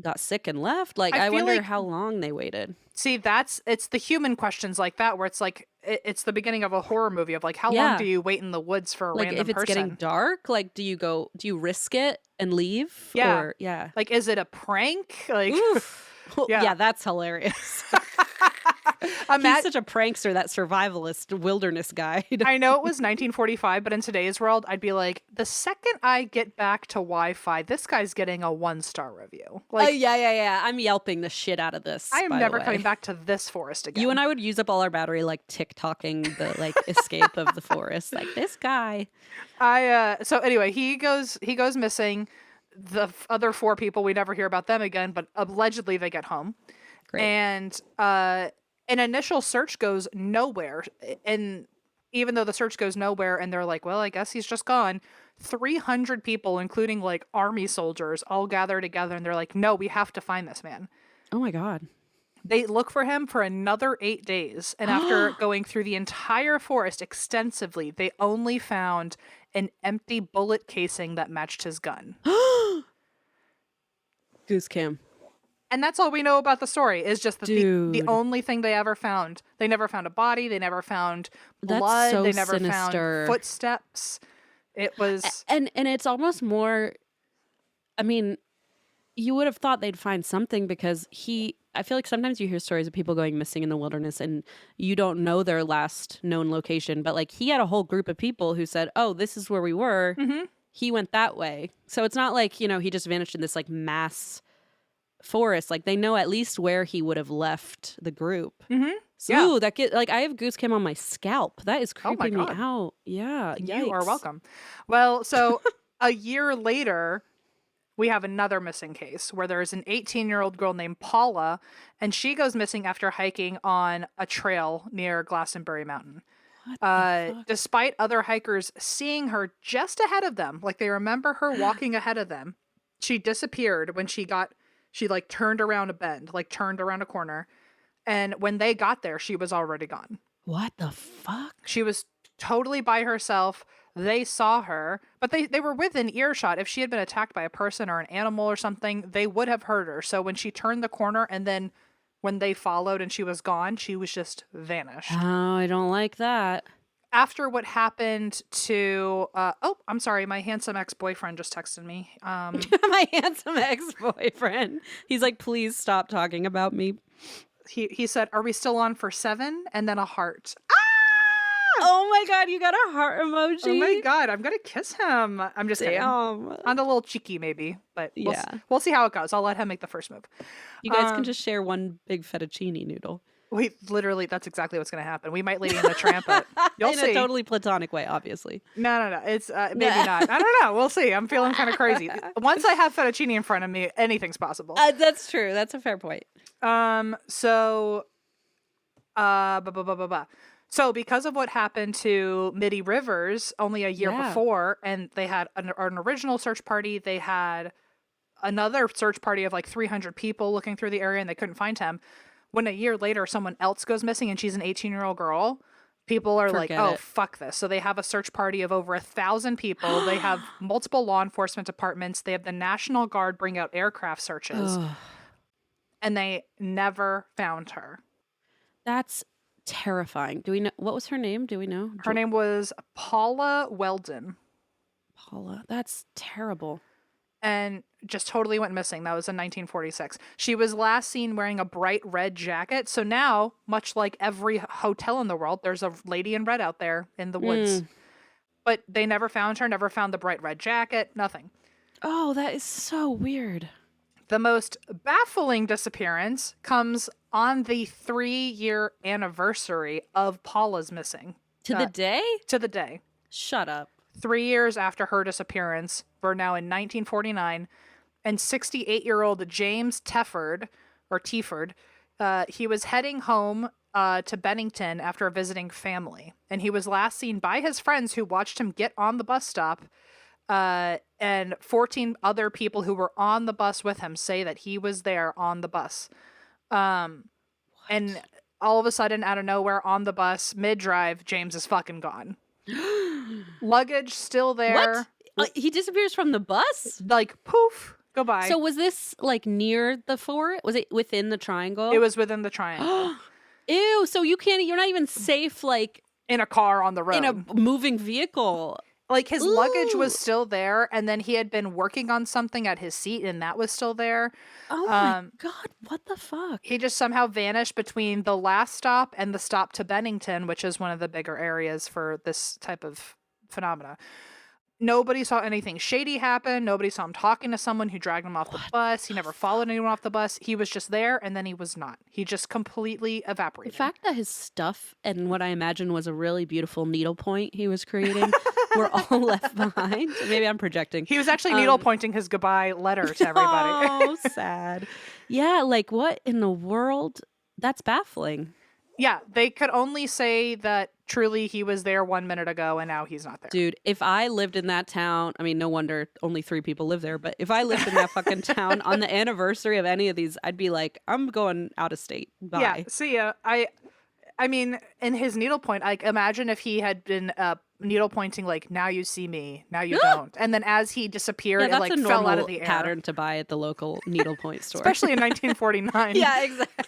got sick and left? Like, I I feel wonder like- how long they waited. See, it's the human questions like that where it's like it's the beginning of a horror movie of like how Yeah. long do you wait in the woods for a Like, random if it's person? getting dark, like, do you risk it and leave? Yeah. Or, yeah. Like, is it a prank? Like, Oof. Yeah. Yeah, that's hilarious. He's such a prankster, that survivalist wilderness guide. I know it was 1945, but in today's world, I'd be like, the second I get back to Wi-Fi, this guy's getting a 1-star review. Like, yeah. I'm yelping the shit out of this. I am never coming back to this forest again. You and I would use up all our battery, like TikToking the like escape of the forest. Like this guy. So anyway, he goes missing. The other 4 people, we never hear about them again, but allegedly they get home. Great. And an initial search goes nowhere. And even though the search goes nowhere and they're like, well, I guess he's just gone, 300 people, including like army soldiers, all gather together and they're like, no, we have to find this man. Oh my God. They look for him for another 8 days. And after going through the entire forest extensively, they only found an empty bullet casing that matched his gun. Goose cam. And that's all we know about the story, is just that the only thing they ever found. They never found a body. They never found blood. So they never sinister. found footsteps. It was... And it's almost more... I mean, you would have thought they'd find something because I feel like sometimes you hear stories of people going missing in the wilderness and you don't know their last known location. But like he had a whole group of people who said, oh, this is where we were. Mm-hmm. He went that way. So it's not like, he just vanished in this like mass forest. Like they know at least where he would have left the group. Mm-hmm. So, yeah. Ooh, I have goose cam on my scalp. That is creeping me out. Yeah. You yikes. are welcome. Well, so a year later, we have another missing case where there's an 18-year-old girl named Paula, and she goes missing after hiking on a trail near Glastenbury Mountain. Despite other hikers seeing her just ahead of them, like they remember her walking ahead of them, she disappeared when she like turned around a bend, like turned around a corner. And when they got there, she was already gone. What the fuck? She was totally by herself. They saw her, but they were within earshot. If she had been attacked by a person or an animal or something, they would have heard her. So when she turned the corner and then when they followed and she was gone, she was just vanished. Oh, I don't like that. After what happened to, I'm sorry, my handsome ex-boyfriend just texted me. My handsome ex-boyfriend. He's like, please stop talking about me. He said, are we still on for 7? And then a heart. Oh my God, you got a heart emoji. Oh my God, I'm going to kiss him. I'm just kidding. Damn. On the little cheeky maybe, but yeah. We'll see how it goes. I'll let him make the first move. You guys can just share one big fettuccine noodle. That's exactly what's going to happen. We might Lady in the Tramp it. You'll see. In a totally platonic way, obviously. No. It's maybe not. I don't know. We'll see. I'm feeling kind of crazy. Once I have fettuccine in front of me, anything's possible. That's true. That's a fair point. So because of what happened to Midi Rivers only a year before, and they had an original search party, they had another search party of like 300 people looking through the area and they couldn't find him. When a year later someone else goes missing and she's an 18-year-old girl, people are like, oh, fuck this. So they have a search party of over 1,000 people. They have multiple law enforcement departments. They have the National Guard bring out aircraft searches. And they never found her. That's terrifying. Do we know what was her name? Do we know? Her name was Paula Welden. Paula, that's terrible. And just totally went missing. That was in 1946. She was last seen wearing a bright red jacket. So now, much like every hotel in the world, there's a lady in red out there in the woods. But they never found her, never found the bright red jacket, nothing. Oh, that is so weird. The most baffling disappearance comes on the 3-year anniversary of Paula's missing. To the day? To the day. Shut up. 3 years after her disappearance, we're now in 1949, and 68-year-old James Tedford, he was heading home to Bennington after visiting family, and he was last seen by his friends who watched him get on the bus stop, and 14 other people who were on the bus with him say that he was there on the bus. And all of a sudden, out of nowhere, on the bus, mid-drive, James is fucking gone. Luggage still there. What? He disappears from the bus? Like, poof, goodbye. So was this like near the fort? Was it within the triangle? It was within the triangle. Ew, so you're not even safe like in a car on the road. In a moving vehicle. Like, his luggage Ooh. was still there, and then he had been working on something at his seat, and that was still there. Oh my God, what the fuck? He just somehow vanished between the last stop and the stop to Bennington, which is one of the bigger areas for this type of phenomena. Nobody saw anything shady happen. Nobody saw him talking to someone who dragged him off the bus. He never followed anyone off the bus. He was just there, and then he was not. He just completely The evaporated. fact that his stuff and what I imagine was a really beautiful needlepoint he was creating were all left behind. Maybe I'm projecting. He was actually needle pointing his goodbye letter to everybody. Oh, sad. Yeah, like what in the world? That's baffling. Yeah, they could only say that truly he was there 1 minute ago and now he's not there. Dude, if I lived in that town, I mean, no wonder only 3 people live there, but if I lived in that fucking town on the anniversary of any of these, I'd be like, I'm going out of state. Bye. Yeah, see ya. I mean, in his needlepoint, like, imagine if he had been needle pointing like, now you see me, now you don't. And then as he disappeared, it that's like a fell out normal of the air. pattern to buy at the local needlepoint store. Especially in 1949. Yeah, exactly.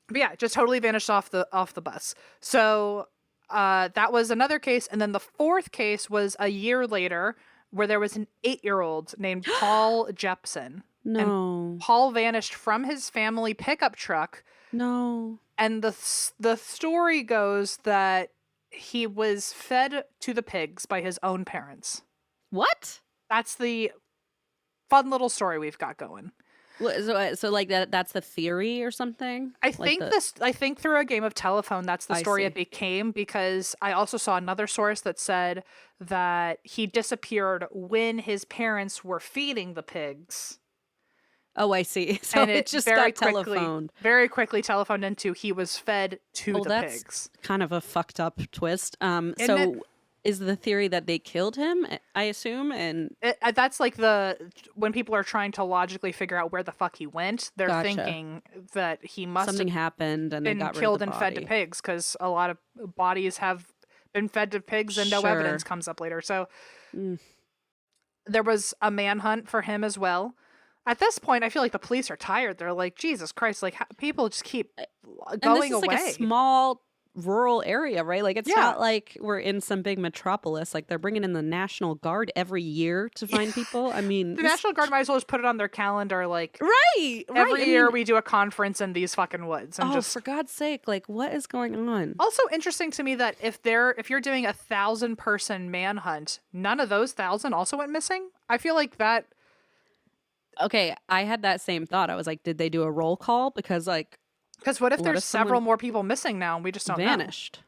But yeah, just totally vanished off the bus. So that was another case. And then the fourth case was a year later where there was an 8-year-old named Paul Jepson. No. And Paul vanished from his family pickup truck. No. And the story goes that he was fed to the pigs by his own parents. What? That's the fun little story we've got going. So like that's the theory or something? I think through a game of telephone, that's the story it became, because I also saw another source that said that he disappeared when his parents were feeding the pigs. Oh, I see. So And it just got telephoned. Very quickly telephoned into he was fed to the that's pigs. Kind of a fucked up twist. Isn't So it? is the theory that they killed him, I assume? And That's like when people are trying to logically figure out where the fuck he went, they're Gotcha. thinking that he must something have happened and they been got rid killed of and the fed to body. pigs, because a lot of bodies have been fed to pigs and no Sure. evidence comes up later. So Mm. there was a manhunt for him as well. At this point, I feel like the police are tired. They're like, Jesus Christ, like people just keep And going this is away. like a small rural area, right? Like it's Yeah. not like we're in some big metropolis. Like they're bringing in the National Guard every year to find people. I mean, The National Guard might as well just put it on their calendar, like right? every I year mean, we do a conference in these fucking woods. And oh, just for God's sake! Like, what is going on? also interesting to me that if you're doing 1,000-person manhunt, none of those 1,000 also went missing. I feel like that. Okay, I had that same thought. I was like, did they do a roll call? Because like, Because what if What there's if someone several more people missing now and we just don't know? vanished.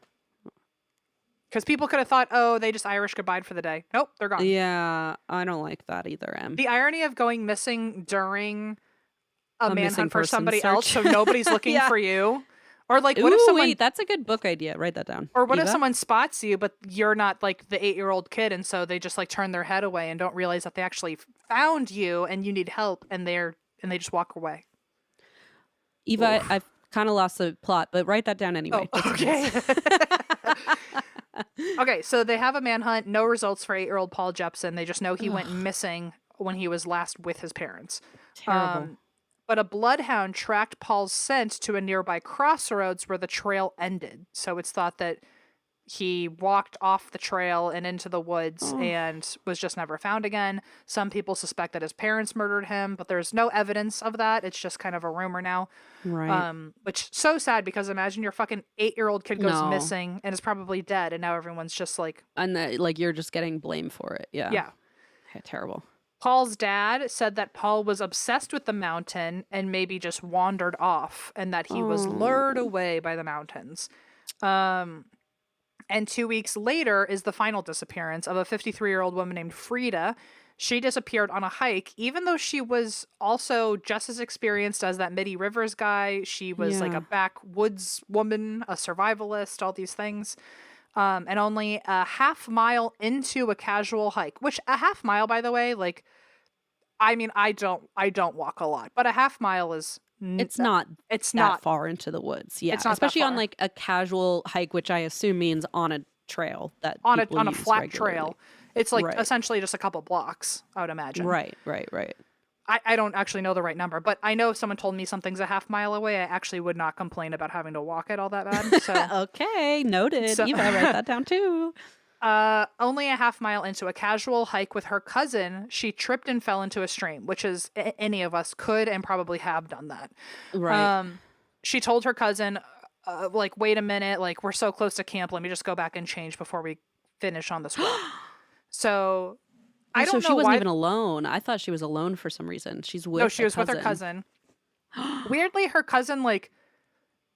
Because people could have thought, oh, they just Irish goodbye for the day. Nope, they're gone. Yeah, I don't like that either, Em. The irony of going missing during a A missing manhunt for person somebody else, so search. nobody's looking Yeah. for you. Or like, what Ooh, if someone, wait, that's a good book idea. Write that down. or what if Eva? someone spots you, but you're not like the 8-year-old kid, and so they just like turn their head away and don't realize that they actually found you and you need help, and they just walk away. Eva, Oof. I've kind of lost the plot, but write that down anyway. Oh, okay. Okay, so they have a manhunt. No results for 8-year-old Paul Jepson. They just know he went missing when he was last with his parents. Terrible. But a bloodhound tracked Paul's scent to a nearby crossroads where the trail ended. So it's thought that he walked off the trail and into the woods and was just never found again. Some people suspect that his parents murdered him, but there's no evidence of that. It's just kind of a rumor now. Right. Which so sad, because imagine your fucking 8-year-old kid goes No. missing and is probably dead, and now everyone's just like, And like you're just getting blamed for it. Yeah. yeah. Terrible. Paul's dad said that Paul was obsessed with the mountain and maybe just wandered off, and that he was lured away by the mountains. And 2 weeks later is the final disappearance of a 53-year-old woman named Freda. She disappeared on a hike, even though she was also just as experienced as that Midi Rivers guy. She was like Yeah. a backwoods woman, a survivalist, all these things. And only a half mile into a casual hike, which a half mile, by the way, like, I mean, I don't walk a lot, but a half mile is It's not it's that not far into the woods. Yeah. It's not that Especially on far. like a casual hike, which I assume means on a trail that on people a use flat regularly. trail. It's like Right. essentially just a couple blocks, I would imagine. Right. I don't actually know the right number, but I know if someone told me something's a half mile away, I actually would not complain about having to walk it all that bad. So Okay, noted. So- Eva, write that down too. Only a half mile into a casual hike with her cousin, she tripped and fell into a stream, which is any of us could and probably have done that. Right. She told her cousin, like, wait a minute, like, we're so close to camp. Let me just go back and change before we finish on this walk. So I So don't she know wasn't why. even alone. I thought she was alone for some reason. She's with No, she a was with her cousin. cousin. Weirdly, her cousin, like,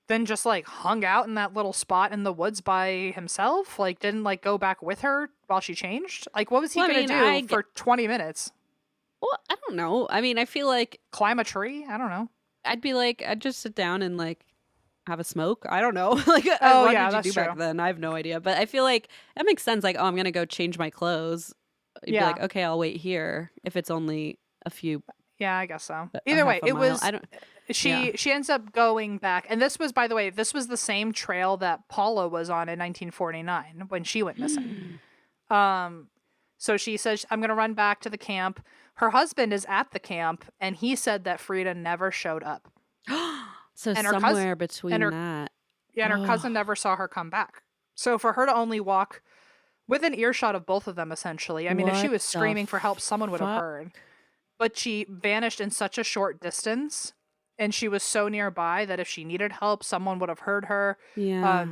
then just, like, hung out in that little spot in the woods by himself. Like, didn't, like, go back with her while she changed. Like, what was he Well, I going to mean, do for 20 minutes? Well, I don't know. I mean, I feel like Climb a tree? I don't know. I'd be like, I'd just sit down and like have a smoke. I don't know. Like, Oh, what yeah, did you that's do back true. then? I have no idea. But I feel like that makes sense. Like, oh, I'm gonna go change my clothes. You'd be Yeah. like, okay, I'll wait here if it's only a few, Yeah, I guess so. a Either way, half a it mile. was I don't. Yeah. she ends up going back, and this was, by the way, this was the same trail that Paula was on in 1949 when she went missing. So she says, I'm going to run back to the camp. Her husband is at the camp, and he said that Freda never showed up. So And her somewhere cousin, between her that. yeah, and her Oh, cousin never saw her come back. So for her to only walk within earshot of both of them, essentially, I mean, if she what was the screaming for help, someone would have fuck? heard. But she vanished in such a short distance, and she was so nearby that if she needed help, someone would have heard her. Yeah.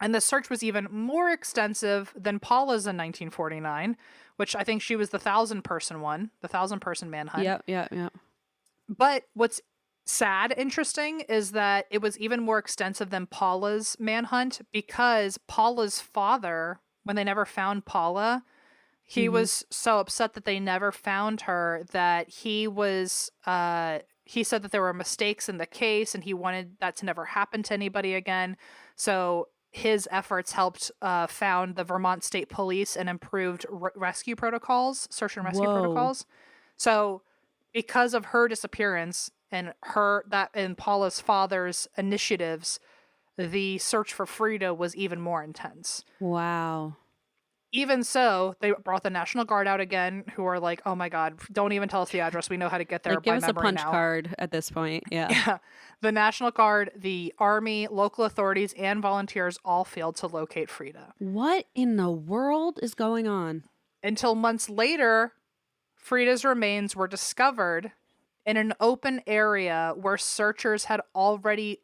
And the search was even more extensive than Paula's in 1949, which I think she was the 1,000-person one, the 1,000-person manhunt. Yep. Yep. Yep. But what's sad, interesting, is that it was even more extensive than Paula's manhunt because Paula's father, when they never found Paula, he Mm-hmm. was so upset that they never found her that he said that there were mistakes in the case and he wanted that to never happen to anybody again. So his efforts helped found the Vermont State Police and improved rescue protocols, search and rescue Whoa. protocols. So because of her disappearance and Paula's father's initiatives, the search for Freda was even more intense. Wow. Even so, they brought the National Guard out again, who are like, "Oh my God, don't even tell us the address. We know how to get there Like, give by us a memory punch now." card at this point. Yeah. Yeah, the National Guard, the Army, local authorities, and volunteers all failed to locate Freda. What in the world is going on? Until months later, Freda's remains were discovered in an open area where searchers had already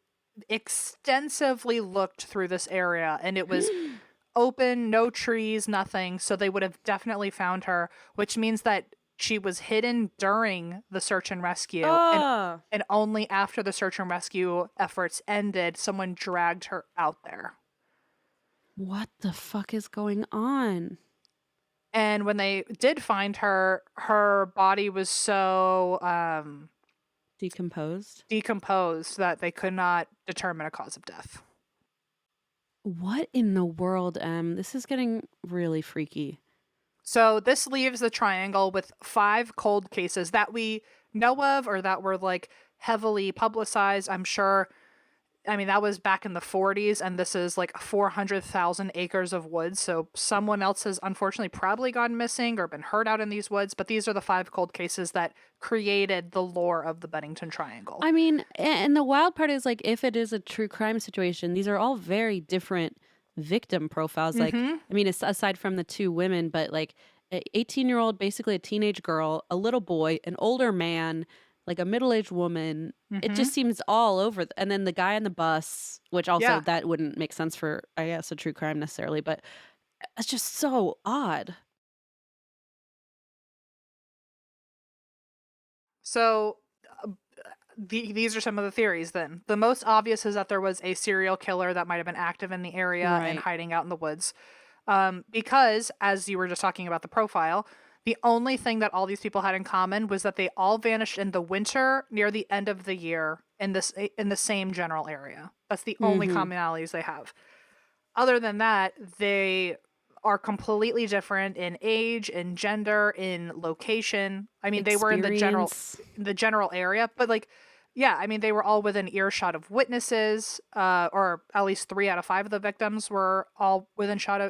extensively looked through this area, and it was open, no trees, nothing. So they would have definitely found her, which means that she was hidden during the search and rescue. Oh, And only after the search and rescue efforts ended, someone dragged her out there. what the fuck is going on? And when they did find her, her body was so Decomposed? decomposed that they could not determine a cause of death. What in the world, Em? This is getting really freaky. So this leaves the triangle with 5 cold cases that we know of or that were like heavily publicized. I'm sure. I mean, that was back in the 40s, and this is like 400,000 acres of woods. So someone else has unfortunately probably gone missing or been hurt out in these woods. But these are the 5 cold cases that created the lore of the Bennington Triangle. I mean, and the wild part is like, if it is a true crime situation, these are all very different victim profiles. Like, I mean, aside from the 2 women, but like an 18-year-old, basically a teenage girl, a little boy, an older man, like a middle-aged woman. It just seems all over. And then the guy on the bus, which also Yeah. that wouldn't make sense for, I guess, a true crime necessarily, but it's just so odd. So these are some of the theories then. The most obvious is that there was a serial killer that might have been active in the area and Right. hiding out in the woods. Because, as you were just talking about the profile, the only thing that all these people had in common was that they all vanished in the winter near the end of the year in the same general area. That's the only commonalities they have. Other than that, they are completely different in age, in gender, in location. I mean, they were in Experience. the general area, but like, yeah, I mean, they were all within earshot of witnesses, or at least 3 out of 5 of the victims were all within earshot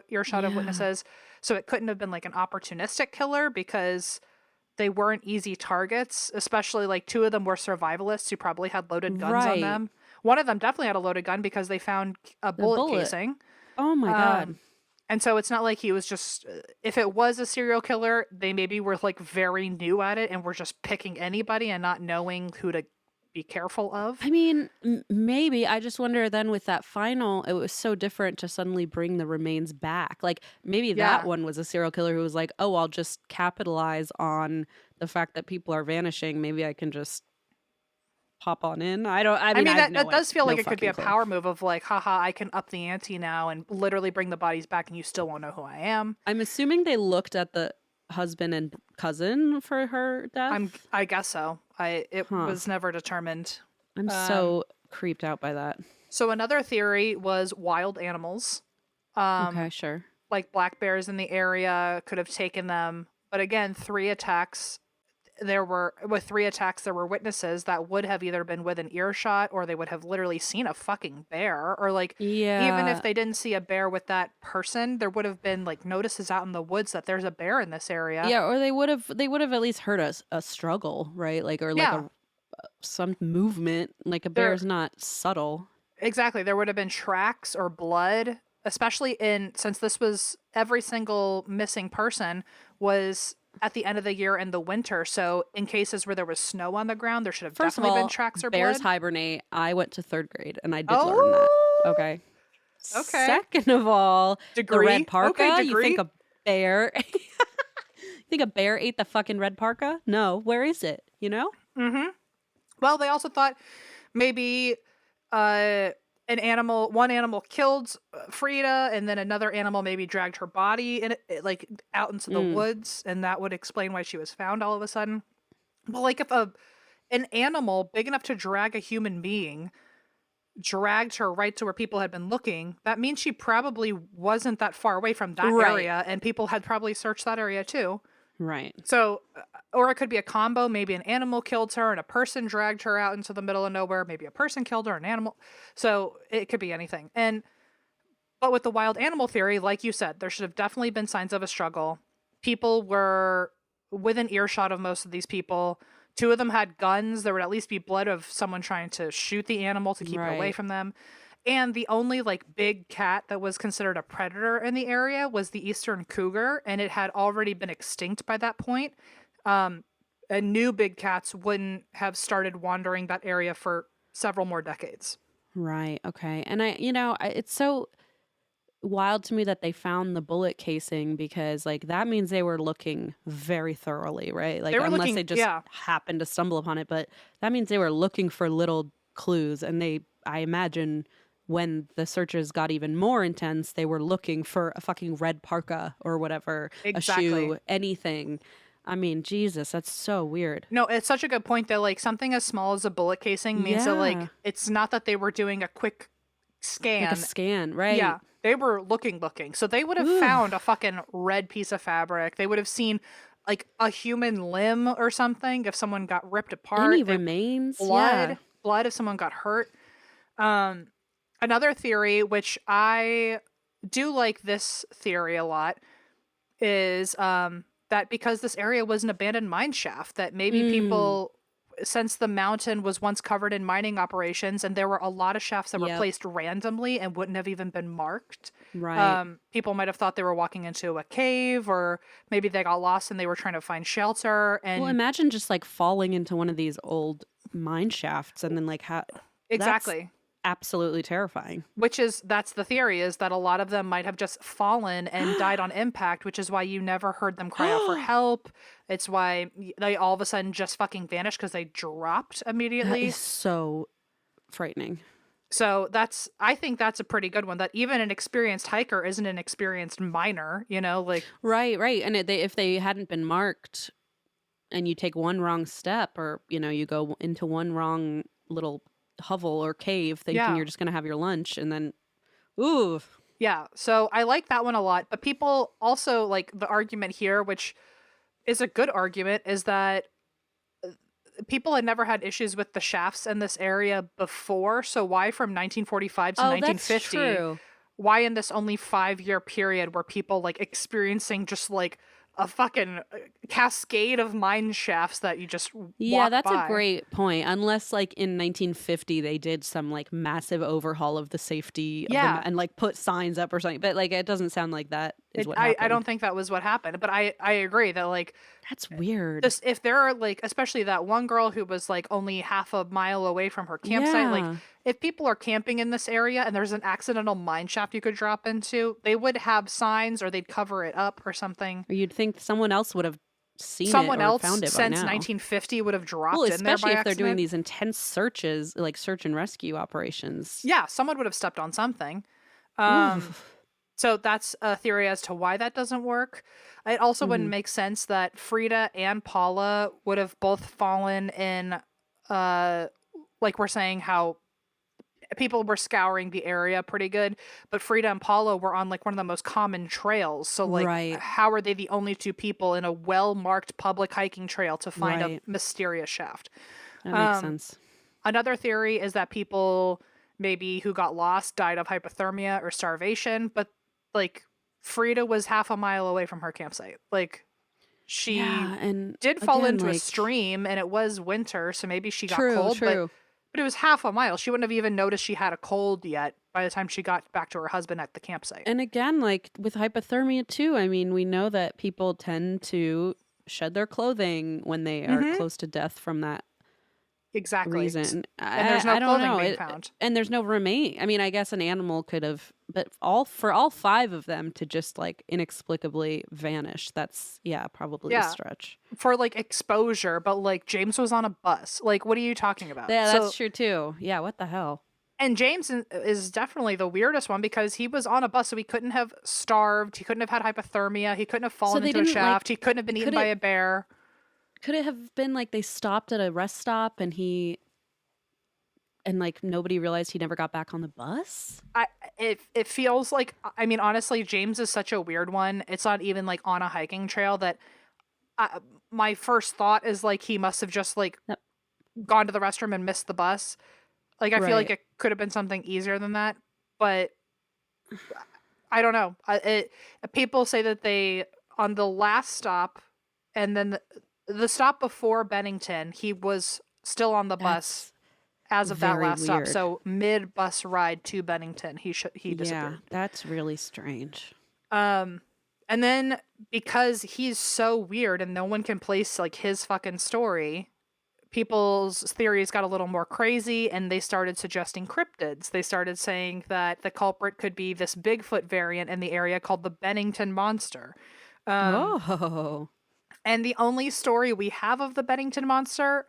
of Yeah. witnesses. So it couldn't have been like an opportunistic killer because they weren't easy targets, especially like 2 of them were survivalists who probably had loaded guns on Right. them. One of them definitely had a loaded gun because they found a bullet bullet. casing. Oh my God. And so it's not like he was just, if it was a serial killer, they maybe were like very new at it and were just picking anybody and not knowing who to be careful of. I mean, maybe. I just wonder then with that final, it was so different to suddenly bring the remains back. Like maybe that one was a serial killer who was like, oh, I'll just capitalize on the fact that people are vanishing. Maybe I can just pop on in. I mean, that does feel like it could be a clue. power move of like, haha, I can up the ante now and literally bring the bodies back and you still won't know who I am. I'm assuming they looked at the husband and cousin for her death. I guess so. It was never determined. I'm so creeped out by that. So another theory was wild animals. Okay, sure. Like black bears in the area could have taken them. But again, 3 attacks. There were witnesses that would have either been within earshot or they would have literally seen a fucking bear or like even if they didn't see a bear with that person, there would have been like notices out in the woods that there's a bear in this area. Yeah, or they would have at least heard a struggle, right? Like or like some movement. Like a bear's not subtle. Exactly. There would have been tracks or blood, especially since this was every single missing person was at the end of the year in the winter. So in cases where there was snow on the ground, there should have definitely been tracks or bears blood. hibernate. I went to 3rd grade and I did learn that. Okay. Second of all, the red parka. You think a bear? You think a bear ate the fucking red parka? No. Where is it? You know? Mm-hmm. Well, they also thought maybe one animal killed Freda, and then another animal maybe dragged her body like out into the woods, and that would explain why she was found all of a sudden. But like if an animal big enough to drag a human being dragged her right to where people had been looking, that means she probably wasn't that far away from that area, and people had probably searched that area too. Right. So, or it could be a combo. Maybe an animal killed her and a person dragged her out into the middle of nowhere. Maybe a person killed her, an animal. So it could be anything. But with the wild animal theory, like you said, there should have definitely been signs of a struggle. People were within earshot of most of these people. 2 of them had guns. There would at least be blood of someone trying to shoot the animal to keep it away from them. And the only like big cat that was considered a predator in the area was the eastern cougar, and it had already been extinct by that point. New big cats wouldn't have started wandering that area for several more decades. Right. Okay. And it's so wild to me that they found the bullet casing because like that means they were looking very thoroughly, right? Like unless they just happened to stumble upon it, but that means they were looking for little clues, and I imagine when the searches got even more intense, they were looking for a fucking red parka or whatever, a shoe, anything. I mean, Jesus, that's so weird. No, it's such a good point that like something as small as a bullet casing means that like it's not that they were doing a quick scan. Like a scan, right? Yeah. They were looking. So they would have found a fucking red piece of fabric. They would have seen like a human limb or something if someone got ripped apart. Any remains? Blood if someone got hurt. Another theory, which I do like this theory a lot, is that because this area was an abandoned mine shaft, that maybe people, since the mountain was once covered in mining operations and there were a lot of shafts that were placed randomly and wouldn't have even been marked. Right. People might have thought they were walking into a cave, or maybe they got lost and they were trying to find shelter. And well, imagine just like falling into one of these old mine shafts and then like exactly. Absolutely terrifying. That's the theory, is that a lot of them might have just fallen and died on impact, which is why you never heard them cry out for help. It's why they all of a sudden just fucking vanished because they dropped immediately. That is so frightening. So I think that's a pretty good one, that even an experienced hiker isn't an experienced miner, like. Right. And if they hadn't been marked and you take one wrong step, or, you go into one wrong little hovel or cave thinking you're just going to have your lunch, and then yeah, so I like that one a lot. But people also like the argument here, which is a good argument, is that people had never had issues with the shafts in this area before, so why from 1945 to 1950 that's true. Why in this only 5-year period were people like experiencing just like a fucking cascade of mine shafts that you just Yeah, walk that's by. a great point. Unless like in 1950 they did some like massive overhaul of the safety of Yeah. and like put signs up or something. But like it doesn't sound like that is what I happened. don't think that was what happened, but I agree that like That's weird. this, if there are like, especially that one girl who was like only half a mile away from her campsite, like Yeah. if people are camping in this area and there's an accidental mine shaft you could drop into, they would have signs or they'd cover it up or something. Or you'd think someone else would have seen Someone it or else found it by since now. 1950 would have dropped Well, in there by especially if they're doing accident. these intense searches, like search and rescue operations. Yeah, someone would have stepped on something. Um, Oof. So that's a theory as to why that doesn't work. It also wouldn't Mhm. make sense that Freda and Paula would have both fallen in, like we're saying, how people were scouring the area pretty good, but Freda and Paula were on like one of the most common trails. So like, Right. how are they the only two people in a well-marked public hiking trail to find a Right. mysterious shaft? That makes Um, sense. Another theory is that people maybe who got lost died of hypothermia or starvation, but like Freda was half a mile away from her campsite. Like she Yeah, and did fall again, into a like, stream and it was winter, so maybe she got true, cold, true. but it was half a mile. She wouldn't have even noticed she had a cold yet by the time she got back to her husband at the campsite. And again, like with hypothermia too, I mean, we know that people tend to shed their clothing when they are Mhm. close to death from that Exactly. reason. And there's no I don't clothing know. being found. And there's no remain. I mean, I guess an animal could have, but for all five of them to just like inexplicably vanish, that's probably a Yeah. stretch. For like exposure, but like James was on a bus. Like, what are you talking about? Yeah, So- that's true too. Yeah, what the hell? And James is definitely the weirdest one because he was on a bus, so he couldn't have starved. He couldn't have had hypothermia. He couldn't have fallen they into a didn't, like, shaft. He couldn't have been eaten could by it- a bear. Could it have been like they stopped at a rest stop and like nobody realized he never got back on the bus? It feels like, I mean, honestly, James is such a weird one. It's not even like on a hiking trail that my first thought is like he must have just like Yep. gone to the restroom and missed the bus. Like I feel like Right. it could have been something easier than that, but I don't know. People say that they on the last stop, and then the stop before Bennington, he was still on the bus as of that very last stop. weird. So mid bus ride to Bennington, he Yeah, disappeared. that's really strange. And then because he's so weird and no one can place like his fucking story, people's theories got a little more crazy and they started suggesting cryptids. They started saying that the culprit could be this Bigfoot variant in the area called the Bennington Monster. Oh. And the only story we have of the Bennington Monster,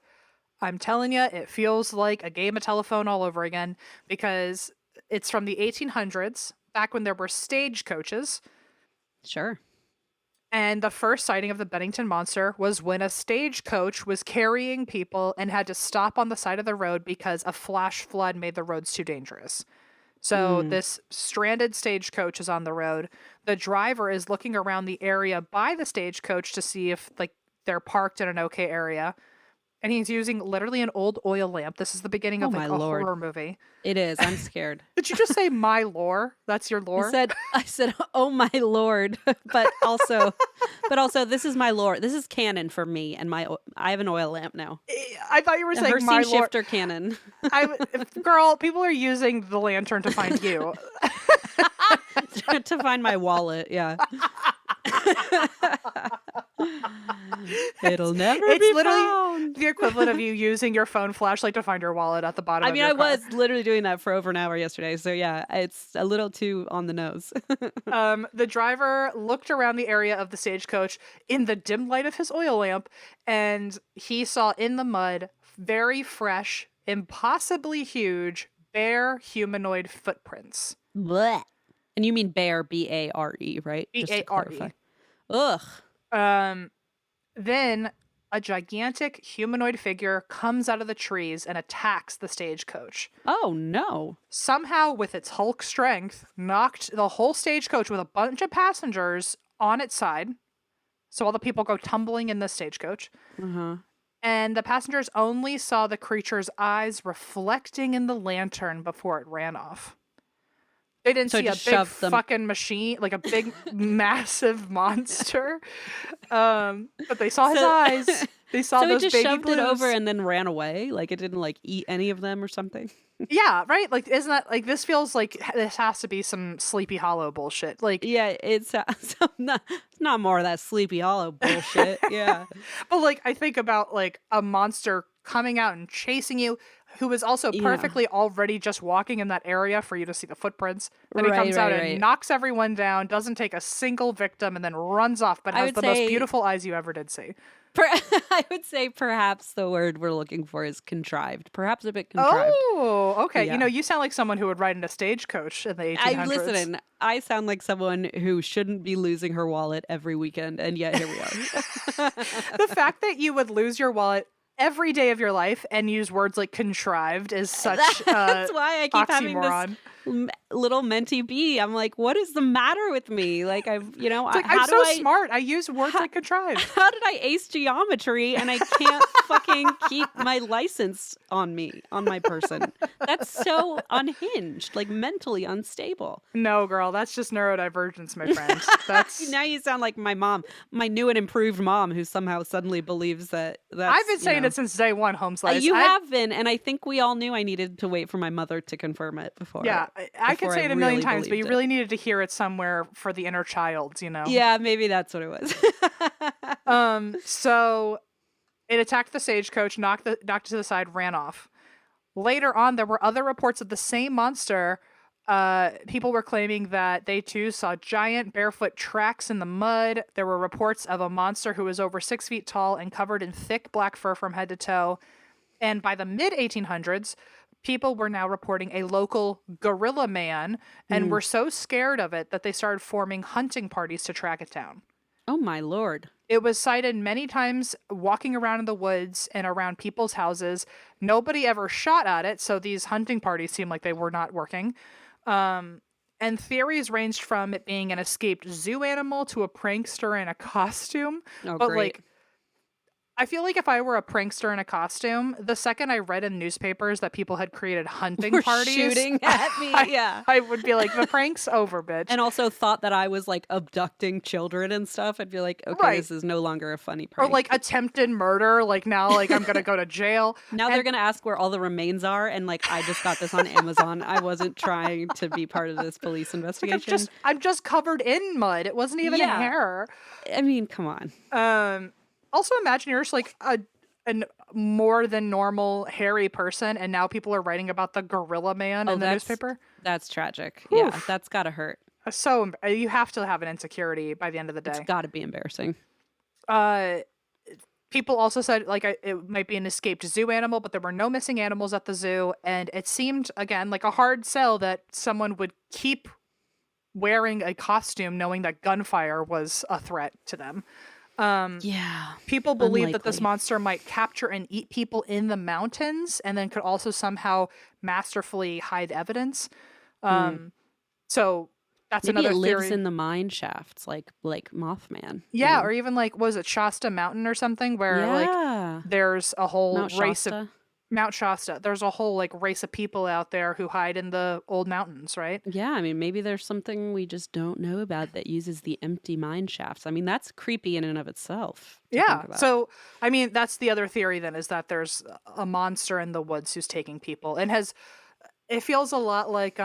I'm telling you, it feels like a game of telephone all over again because it's from the 1800s, back when there were stagecoaches. Sure. And the first sighting of the Bennington Monster was when a stagecoach was carrying people and had to stop on the side of the road because a flash flood made the roads too dangerous. So this stranded stagecoach is on the road. The driver is looking around the area by the stagecoach to see if like they're parked in an okay area. And he's using literally an old oil lamp. This is the beginning Oh of my like a Lord. horror movie. It is. I'm scared. Did you just say my lore? That's your lore? I said, oh my Lord. but also, this is my lore. This is canon for me and I have an oil lamp now. I thought you were A saying my Herstein lore. shifter canon. Girl, people are using the lantern to find you. To find my wallet, yeah. It'll never It's be literally found. the equivalent of you using your phone flashlight to find your wallet at the bottom of your car. I was literally doing that for over an hour yesterday. So yeah, it's a little too on the nose. The driver looked around the area of the stagecoach in the dim light of his oil lamp, and he saw in the mud very fresh, impossibly huge, bare humanoid footprints. Blech. And you mean bear, Bare, right? Just to Bare. clarify. Ugh. Then a gigantic humanoid figure comes out of the trees and attacks the stagecoach. Oh no. Somehow, with its Hulk strength, knocked the whole stagecoach with a bunch of passengers on its side. So all the people go tumbling in the stagecoach. Uh-huh. And the passengers only saw the creature's eyes reflecting in the lantern before it ran off. They didn't So see a just big shoved them. fucking machine, like a big massive monster. But they saw his So- eyes. They saw So it those just baby shoved blues. it over and then ran away. Like it didn't like eat any of them or something. Yeah, right? Like, isn't that like this feels like this has to be some Sleepy Hollow bullshit. Like, Yeah, it's not more of that Sleepy Hollow bullshit. Yeah. but like I think about like a monster coming out and chasing you, who is also Yeah. perfectly already just walking in that area for you to see the footprints. Then he Right, comes out right, and right. knocks everyone down, doesn't take a single victim, and then runs off, but I has would the most say- beautiful eyes you ever did see. I would say perhaps the word we're looking for is contrived. Perhaps a bit contrived. Oh, okay. Yeah. You know, you sound like someone who would ride in a stagecoach in the 1800s. Listen, I sound like someone who shouldn't be losing her wallet every weekend, and yet here we are. The fact that you would lose your wallet every day of your life and use words like contrived is such That's why I keep having oxymoron. this little mentee bee. I'm like, what is the matter with me? Like It's Like, I'm so smart. I use words like contrived. How did I ace geometry and I can't fucking keep my license on my person? That's so unhinged, like mentally unstable. No, girl, that's just neurodivergence, my friend. That's Now you sound like my mom, my new and improved mom, who somehow suddenly believes that's, I've been saying it since day one, home slice. You have been, and I think we all knew I needed to wait for my mother to confirm it before. Yeah, I could before say it a million really times, but you believed it. really needed to hear it somewhere for the inner child, you know? Yeah, maybe that's what it was. So it attacked the stagecoach, knocked it to the side, ran off. Later on, there were other reports of the same monster. People were claiming that they too saw giant barefoot tracks in the mud. There were reports of a monster who was over 6 feet tall and covered in thick black fur from head to toe. And by the mid 1800s, people were now reporting a local gorilla man and were so scared of it that they started forming hunting parties to track it down. Oh my lord. It was sighted many times walking around in the woods and around people's houses. Nobody ever shot at it, so these hunting parties seemed like they were not working. And theories ranged from it being an escaped zoo animal to a prankster in a costume. Oh, but great. like, I feel like if I were a prankster in a costume, the second I read in newspapers that people had created hunting We're parties, shooting at me. Yeah. I would be like, the prank's over, bitch. And also thought that I was like abducting children and stuff. I'd be like, okay, Right. this is no longer a funny or prank. like attempted murder. Like now, like I'm gonna go to jail. Now they're going to ask where all the remains are. And like, I just got this on Amazon. I wasn't trying to be part of this police investigation. I'm just covered in mud. It wasn't even Yeah. hair. I mean, come on. Also, imagine you're just like a more than normal hairy person, and now people are writing about the gorilla man in the newspaper. That's tragic. Yeah, that's got to hurt. So you have to have an insecurity by the end of the It's day. got to be embarrassing. People also said like it might be an escaped zoo animal, but there were no missing animals at the zoo, and it seemed again like a hard sell that someone would keep wearing a costume knowing that gunfire was a threat to them. Yeah. People believe that this Unlikely. monster might capture and eat people in the mountains and then could also somehow masterfully hide evidence. So that's Maybe another it lives theory. in the mine shafts, like Mothman. Yeah, or even like, was it Shasta Mountain or something where like there's a whole Mount race of Shasta. Mount Shasta. There's a whole like race of people out there who hide in the old mountains, right? Yeah, I mean, maybe there's something we just don't know about that uses the empty mine shafts. I mean, that's creepy in and of itself. to Yeah. think about. So, I mean, that's the other theory then is that there's a monster in the woods who's taking people and it feels a lot like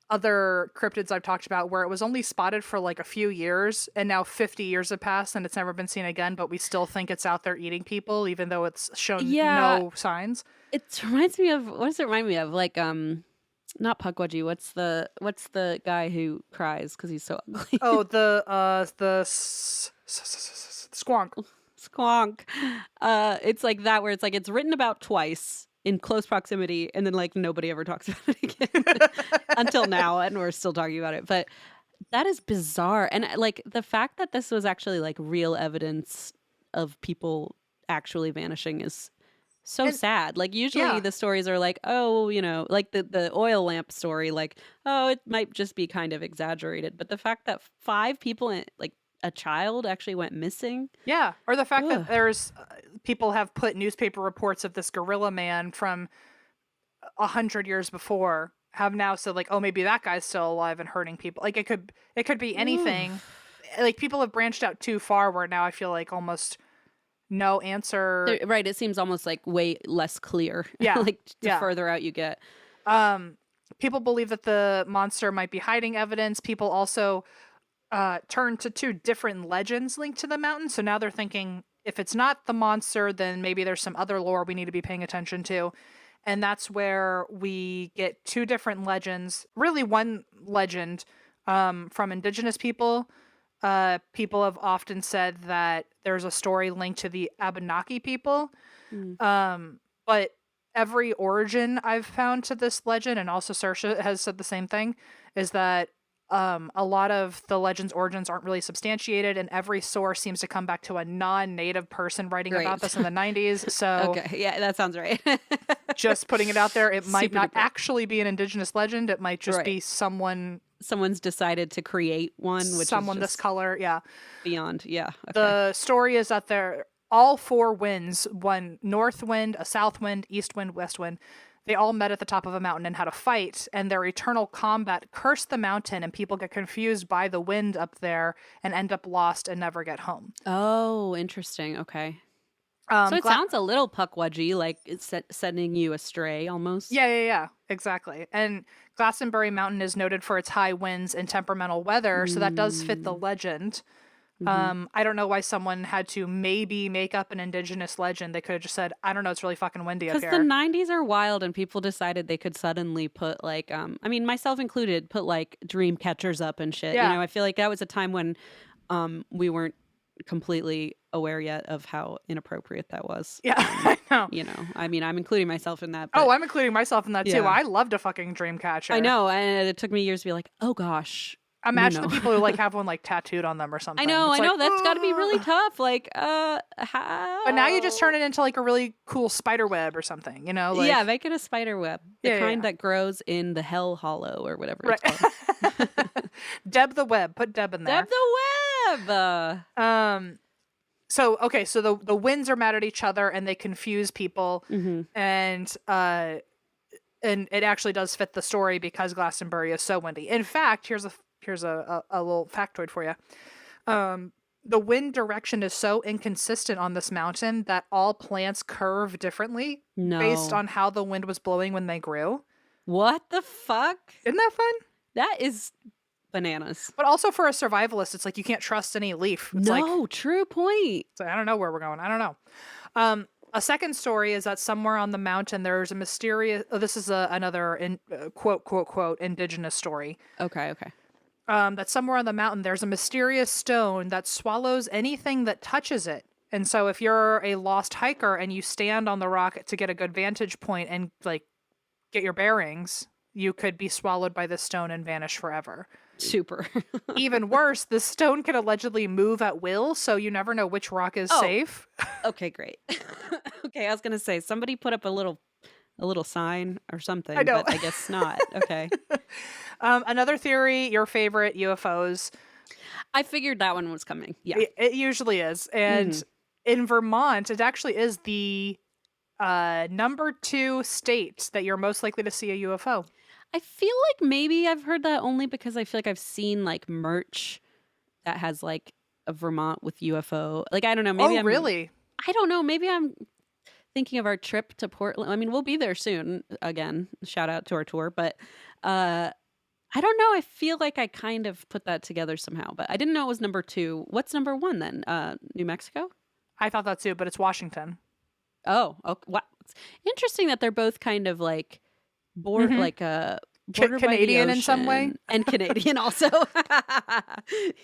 other cryptids I've talked about where it was only spotted for like a few years and now 50 years have passed and it's never been seen again, but we still think it's out there eating people even though it's shown no signs. It reminds me of, what does it remind me of? Like, not Pukwudgie. What's the guy who cries because he's so ugly? Oh, the squonk. Squonk. It's like that where it's like it's written about twice in close proximity and then like nobody ever talks about it again until now, and we're still talking about it. But that is bizarre. And like the fact that this was actually like real evidence of people actually vanishing is so sad. Like usually the stories are like, oh, you know, like the oil lamp story, like, oh, it might just be kind of exaggerated. But the fact that 5 people, like a child, actually went missing. Yeah, or the fact that there's people have put newspaper reports of this gorilla man from 100 years before have now said like, oh, maybe that guy's still alive and hurting people. Like it could be anything. Oof. Like people have branched out too far where now I feel like almost no answer. Right. It seems almost like way less clear. Yeah. Like the further out you get. People believe that the monster might be hiding evidence. People also turn to 2 different legends linked to the mountain. So now they're thinking if it's not the monster, then maybe there's some other lore we need to be paying attention to. And that's where we get 2 different legends, really one legend from indigenous people. People have often said that there's a story linked to the Abenaki people. But every origin I've found to this legend, and also Saoirse has said the same thing, is that a lot of the legend's origins aren't really substantiated, and every source seems to come back to a non-native person writing about this in the 90s. So okay, yeah, that sounds right. Just putting it out there, it might not actually be an indigenous legend. It might just be someone's decided to create one, which someone is this color. Yeah. Beyond. Yeah. Okay. The story is that they're all 4 winds, one north wind, a south wind, east wind, west wind. They all met at the top of a mountain and had a fight, and their eternal combat cursed the mountain, and people get confused by the wind up there and end up lost and never get home. Oh, interesting. Okay. So it sounds a little puckwudgy, like it's sending you astray almost. Yeah, exactly. And Glastenbury Mountain is noted for its high winds and temperamental weather, so that does fit the legend. I don't know why someone had to maybe make up an indigenous legend. They could have just said, I don't know, it's really fucking windy up here. Because the 90s are wild, and people decided they could suddenly put like, I mean, myself included, put like dream catchers up and shit. Yeah. You know, I feel like that was a time when we weren't completely aware yet of how inappropriate that was. Yeah, I know. You know, I mean, I'm including myself in that. But, oh, I'm including myself in that too. Yeah. I loved a fucking dream catcher. I know, and it took me years to be like, oh gosh. Imagine the people who like have one like tattooed on them or something. I know, It's I know. like, That's got to be really "Ugh." tough. Like, how? But now you just turn it into like a really cool spider web or something, you know? Like, yeah, make it a spider web. The Yeah, kind yeah. that grows in the hell hollow or whatever Right. it's called. Deb the web. Put Deb in there. Deb the web! So the winds are mad at each other and they confuse people, and it actually does fit the story because Glastonbury is so windy. In fact, here's a little factoid for you. The wind direction is so inconsistent on this mountain that all plants curve differently based on how the wind was blowing when they grew. What the fuck? Isn't that fun? That is bananas. But also for a survivalist, it's like you can't trust any leaf. It's true point. so I don't know where we're going. I don't know. A second story is that somewhere on the mountain there's a mysterious. Oh, this is another quote indigenous story. Okay. That somewhere on the mountain there's a mysterious stone that swallows anything that touches it. And so if you're a lost hiker and you stand on the rock to get a good vantage point and like get your bearings, you could be swallowed by this stone and vanish forever. Super. Even worse, the stone can allegedly move at will, so you never know which rock is safe. Okay, great. Okay, I was gonna say somebody put up a little sign or something, I know. but I guess not. Okay. Another theory, your favorite, UFOs. I figured that one was coming. Yeah. It usually is. And in Vermont, it actually is the number 2 state that you're most likely to see a UFO. I feel like maybe I've heard that only because I feel like I've seen like merch that has like a Vermont with UFO. Like, I don't know. Maybe Really? I don't know. Maybe I'm thinking of our trip to Portland. I mean, we'll be there soon again. Shout out to our tour. But I don't know. I feel like I kind of put that together somehow, but I didn't know it was number 2. What's number 1 then? New Mexico? I thought that too, but it's Washington. Oh, okay. Wow. It's interesting that they're both kind of like border by Canadian the in some way, and Canadian also.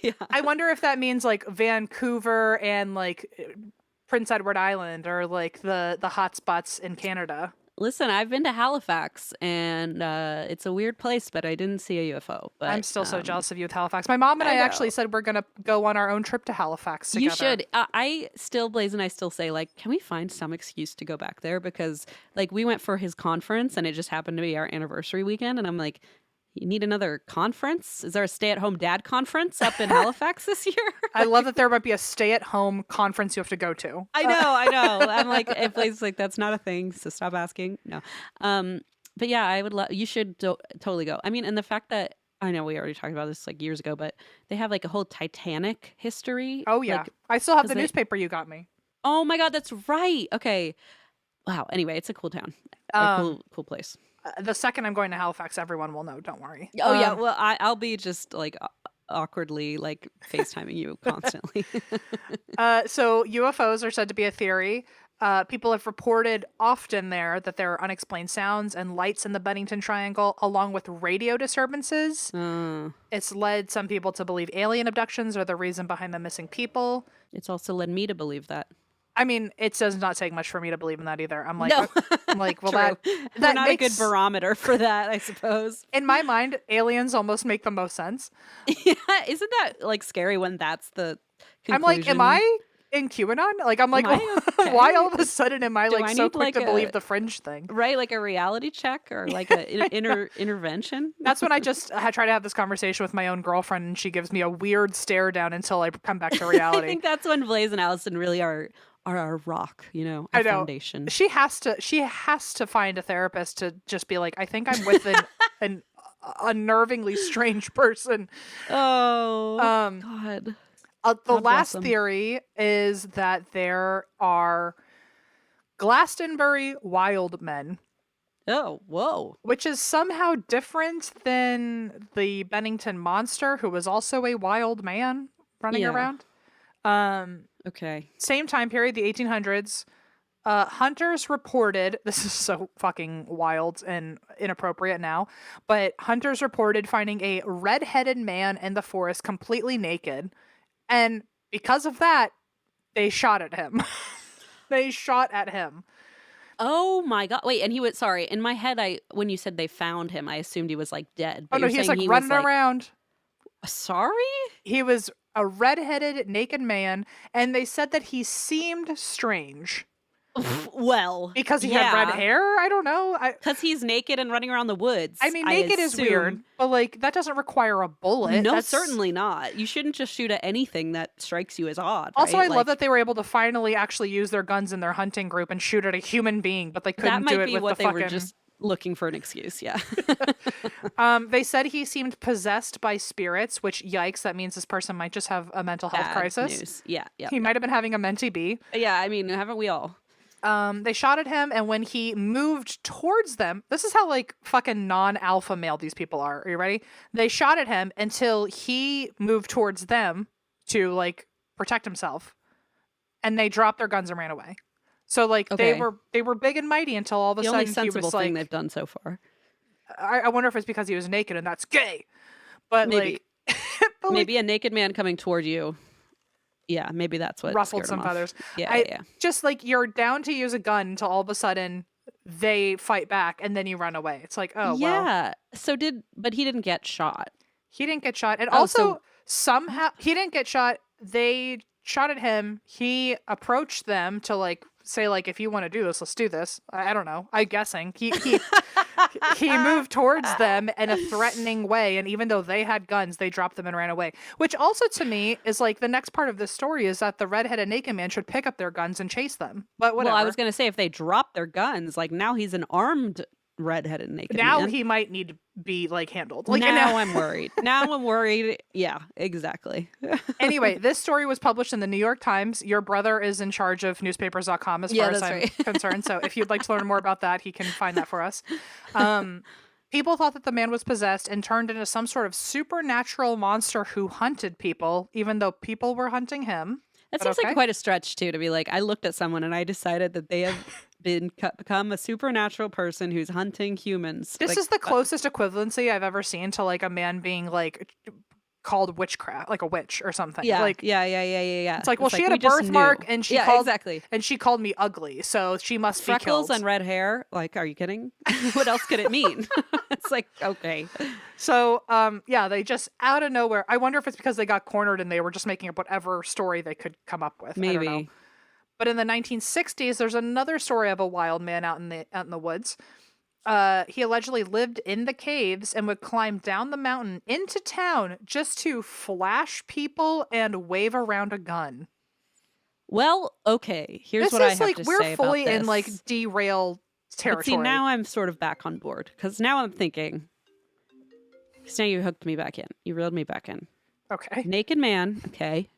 Yeah, I wonder if that means like Vancouver and like Prince Edward Island or like the hot spots in Canada. Listen, I've been to Halifax and it's a weird place, but I didn't see a UFO. But I'm still so jealous of you with Halifax. My mom and I actually said we're gonna go on our own trip to Halifax together. You should. I still say like, can we find some excuse to go back there? Because like we went for his conference and it just happened to be our anniversary weekend, and I'm like, you need another conference? Is there a stay-at-home dad conference up in Halifax this year? I love that there might be a stay-at-home conference you have to go to. I know. I'm like, a place like that's not a thing, so stop asking. No. But yeah, I would love. You should totally go. I mean, and the fact that I know we already talked about this like years ago, but they have like a whole Titanic history. Oh yeah, like, I still have 'cause the they- newspaper you got me. Oh my god, that's right. Okay. Wow. Anyway, it's a cool town, a cool place. The second I'm going to Halifax, everyone will know. Don't worry. Oh yeah. Well, I'll be just like awkwardly like FaceTiming you constantly. So UFOs are said to be a theory. People have reported often there that there are unexplained sounds and lights in the Bennington Triangle, along with radio disturbances. It's led some people to believe alien abductions are the reason behind the missing people. It's also led me to believe that. I mean, it does not take much for me to believe in that either. I'm like, No. I'm like, well, True. that We're not makes, a good barometer for that, I suppose. in my mind, aliens almost make the most sense. Yeah, isn't that like scary when that's the conclusion? I'm like, am I in QAnon? Like, I'm like, okay? why all of a sudden am I Do like I so need, quick like, to believe the fringe thing? Right, like a reality check or like an intervention? That's when I try to have this conversation with my own girlfriend, and she gives me a weird stare down until I come back to reality. I think that's when Blaze and Allison really are our rock, you know, our foundation. She has to find a therapist to just be like, I think I'm with an unnervingly strange person. Oh, God. The last theory is that there are Glastenbury Wildmen. Oh, whoa. Which is somehow different than the Bennington Monster, who was also a wild man running around. Okay. Same time period, the 1800s. Hunters reported, this is so fucking wild and inappropriate now, but hunters reported finding a red-headed man in the forest completely naked. And because of that, they shot at him. They shot at him. Oh my God. Wait, and he was, sorry, in my head, when you said they found him, I assumed he was like dead. But no, he was like running around. Sorry? He was a red-headed naked man, and they said that he seemed strange. Well, because he had red hair? I don't know. Because he's naked and running around the woods. I mean, naked is weird, but like that doesn't require a bullet. No, certainly not. You shouldn't just shoot at anything that strikes you as odd. Also, right? I love that they were able to finally actually use their guns in their hunting group and shoot at a human being, but they couldn't do it with the fucking... That might be what they were just looking for an excuse, yeah. They said he seemed possessed by spirits, which, yikes, that means this person might just have a mental health crisis. News. Yeah. He might have been having a mentee bee. Yeah, I mean, haven't we all? They shot at him, and when he moved towards them, this is how like fucking non-alpha male these people are. Are you ready? They shot at him until he moved towards them to like protect himself, and they dropped their guns and ran away. So like they were big and mighty until all of a sudden he was like, thing they've done so far. I wonder if it's because he was naked and that's gay, but maybe. like maybe a naked man coming toward you. Yeah, maybe that's what ruffled some feathers. Yeah. Just like you're down to use a gun until all of a sudden they fight back and then you run away. It's like, oh, yeah. So but he didn't get shot. He didn't get shot. And also somehow he didn't get shot. They shot at him. He approached them to like say like, if you want to do this, let's do this. I don't know. I'm guessing he moved towards them in a threatening way, and even though they had guns, they dropped them and ran away. Which also to me is like the next part of this story is that the redheaded naked man should pick up their guns and chase them. But whatever. Well, I was gonna say if they drop their guns, like now he's an armed redheaded naked man. Now he might need to be like handled. Like now I'm worried. Now I'm worried. Yeah, exactly. Anyway, this story was published in the New York Times. Your brother is in charge of newspapers.com as far as I'm concerned. So if you'd like to learn more about that, he can find that for us. People thought that the man was possessed and turned into some sort of supernatural monster who hunted people, even though people were hunting him. That seems like quite a stretch, too, to be like, I looked at someone and I decided that they have become a supernatural person who's hunting humans. This is the closest equivalency I've ever seen to like a man being like called witchcraft, like a witch or something. Yeah, like, yeah. It's like, well, she had a birthmark and she called me ugly, so she must be killed. Freckles and red hair. Like, are you kidding? What else could it mean? It's like, okay. So, they just out of nowhere. I wonder if it's because they got cornered and they were just making up whatever story they could come up with. Maybe. I don't know. But in the 1960s, there's another story of a wild man out in the woods. He allegedly lived in the caves and would climb down the mountain into town just to flash people and wave around a gun. Well, okay. Here's what I have to say about this. We're fully in like derail territory. But see, now I'm sort of back on board because now I'm thinking. Because now you hooked me back in. You reeled me back in. Okay. Naked man. Okay.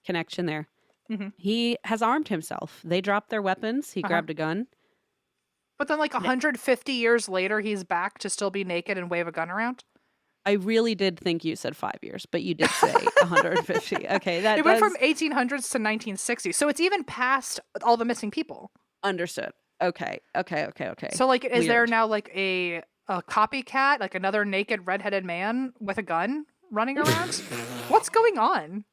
Connection there. Mm-hmm. He has armed himself. They dropped their weapons. He grabbed a gun. But then, like 150 years later, he's back to still be naked and wave a gun around. I really did think you said 5 years, but you did say 150. Okay, that it went from 1800s to 1960s, so it's even past all the missing people. Understood. Okay. So, like, is Weird. there now like a copycat, like another naked redheaded man with a gun running around? What's going on?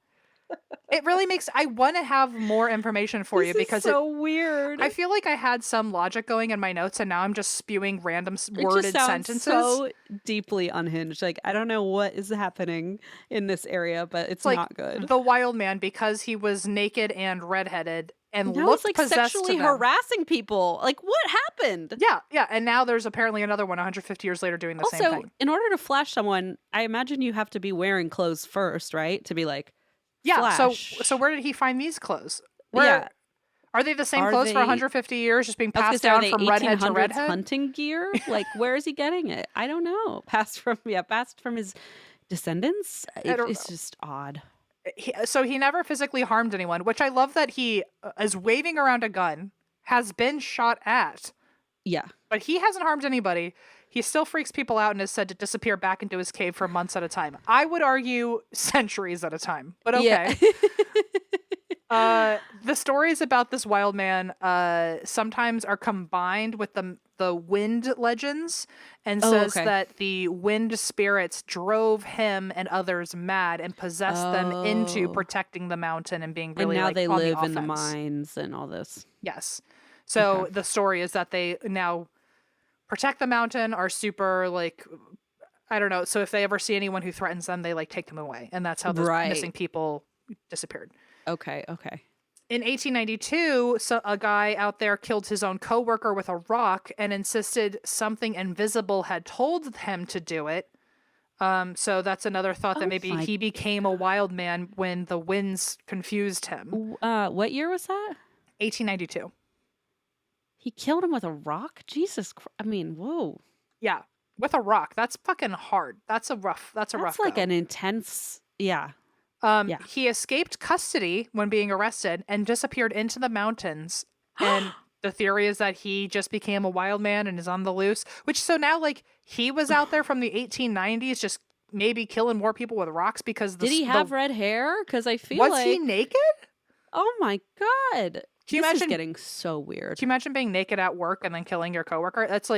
It really makes. I want to have more information for you because it's so weird. I feel like I had some logic going in my notes, and now I'm just spewing random It worded just sounds sentences. so deeply unhinged. Like I don't know what is happening in this area, but it's like not good. The wild man, because he was naked and redheaded and now looked he's like possessed sexually to them. harassing people. Like what happened? Yeah, and now there's apparently another one 150 years later doing the same Also, thing. in order to flash someone, I imagine you have to be wearing clothes first, right? To be like. Yeah, Flash. so where did he find these clothes? Are they the same Are clothes for they- 150 years, just being I was passed gonna down say, are from they redhead to 1800s redhead? hunting gear? Like, where is he getting it? I don't know. Passed from his descendants. don't It's just odd. So he never physically harmed anyone, which I love that he is waving around a gun, has been shot at, Yeah. but he hasn't harmed anybody. He still freaks people out and is said to disappear back into his cave for months at a time. I would argue centuries at a time, but okay. Yeah. The stories about this wild man sometimes are combined with the wind legends, and says that the wind spirits drove him and others mad and possessed them into protecting the mountain and being really and now like they on live the in the offense. mines and all this. Yes. So the story is that they now protect the mountain, are super like, I don't know. So if they ever see anyone who threatens them, they like take them away, and that's how those missing people disappeared. Okay. In 1892, a guy out there killed his own coworker with a rock and insisted something invisible had told him to do it. So that's another thought that maybe he became a wild man when the winds confused him. What year was that? 1892. He killed him with a rock? Jesus Christ. I mean, whoa. Yeah, with a rock. That's fucking hard. That's a rough That's rough like go. an intense, yeah. He escaped custody when being arrested and disappeared into the mountains. And the theory is that he just became a wild man and is on the loose. So now, like, he was out there from the 1890s just maybe killing more people with rocks because... Did he have red hair? Because I feel Was he naked? Oh my God. Can you this imagine is getting so weird. Can you imagine being naked at work and then killing your coworker? That's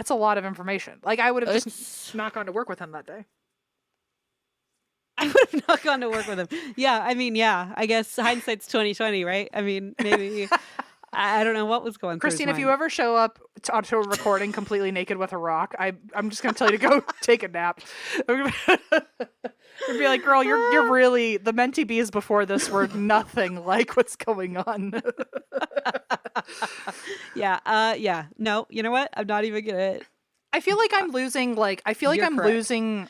a lot of information. Like, I would have just not gone to work with him that day. I would have not gone to work with him. Yeah, I mean, yeah. I guess hindsight's 2020, right? I mean, maybe I don't know what was going Christine, through if his you mind. ever show up to a recording completely naked with a rock, I'm just gonna tell you to go take a nap. I'd be like, girl, you're really, the mentee bees before this were nothing like what's going on. Yeah. No, you know what? I'm not even gonna. I feel like I'm losing. You're correct. Losing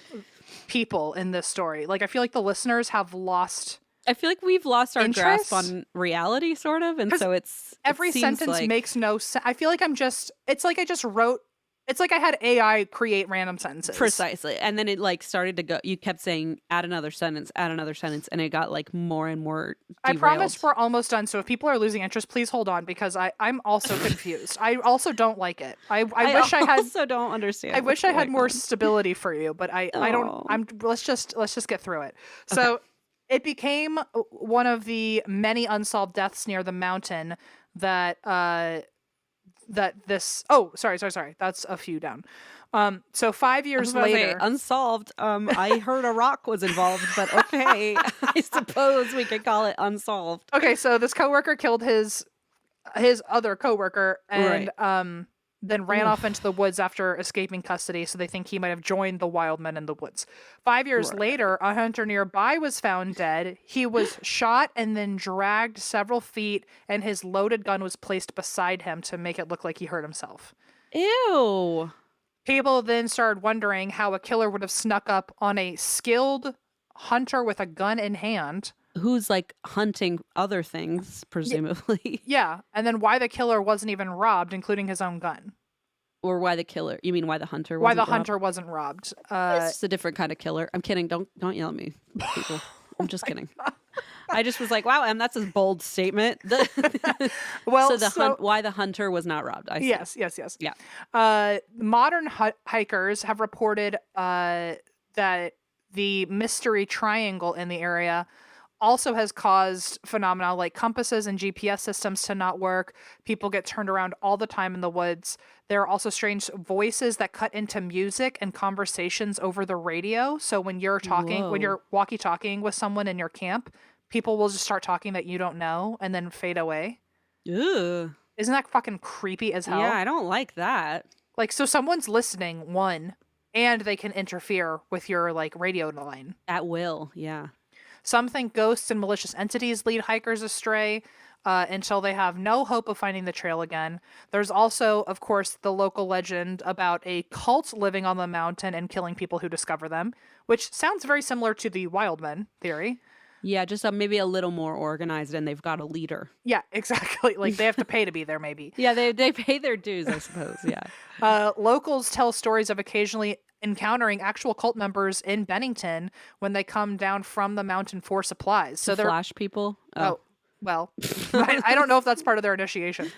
people in this story. Like, I feel like the listeners have lost. I feel like we've lost our interest? grasp on reality, sort of, and so Every sentence makes no sense. I feel like it's like I just wrote. It's like I had AI create random sentences. Precisely. And then it like started to go, you kept saying, add another sentence, and it got like more and more derailed. I promise we're almost done. So if people are losing interest, please hold on because I'm also confused. I also don't like it. I wish I had. Also don't understand. I wish I had more on. stability for you, but I don't. Let's just get through it. So it became one of the many unsolved deaths near the mountain that sorry. That's a few down. So 5 years later, unsolved. I heard a rock was involved, but okay, I suppose we could call it unsolved. Okay, so this coworker killed his other coworker and then ran off into the woods after escaping custody. So they think he might have joined the wild men in the woods. 5 years later, a hunter nearby was found dead. He was shot and then dragged several feet, and his loaded gun was placed beside him to make it look like he hurt himself. Ew. People then started wondering how a killer would have snuck up on a skilled hunter with a gun in hand who's like hunting other things, presumably. Yeah, and then why the killer wasn't even robbed, including his own gun. Or why the killer? You mean why the hunter Why wasn't the robbed? hunter wasn't robbed. It's just a different kind of killer. I'm kidding. Don't yell at me, people. I'm just kidding. I just was like, wow, Em, that's a bold statement. Well, why the hunter was not robbed. I see. Yes. Yeah. Modern hikers have reported that the mystery triangle in the area also has caused phenomena like compasses and GPS systems to not work. People get turned around all the time in the woods. There are also strange voices that cut into music and conversations over the radio. So when you're talking, when Whoa. you're walkie-talkieing with someone in your camp, people will just start talking that you don't know and then fade away. Ugh. Isn't that fucking creepy as hell? Yeah, I don't like that. Like, so someone's listening, one, and they can interfere with your, like, radio line. At will, yeah. Some think ghosts and malicious entities lead hikers astray until they have no hope of finding the trail again. There's also, of course, the local legend about a cult living on the mountain and killing people who discover them, which sounds very similar to the Wildmen theory. Yeah, just maybe a little more organized, and they've got a leader. Yeah, exactly. Like, they have to pay to be there, maybe. Yeah, they pay their dues, I suppose, yeah. Locals tell stories of occasionally encountering actual cult members in Bennington when they come down from the mountain for supplies. So they're Flash people? Oh, well, I don't know if that's part of their initiation.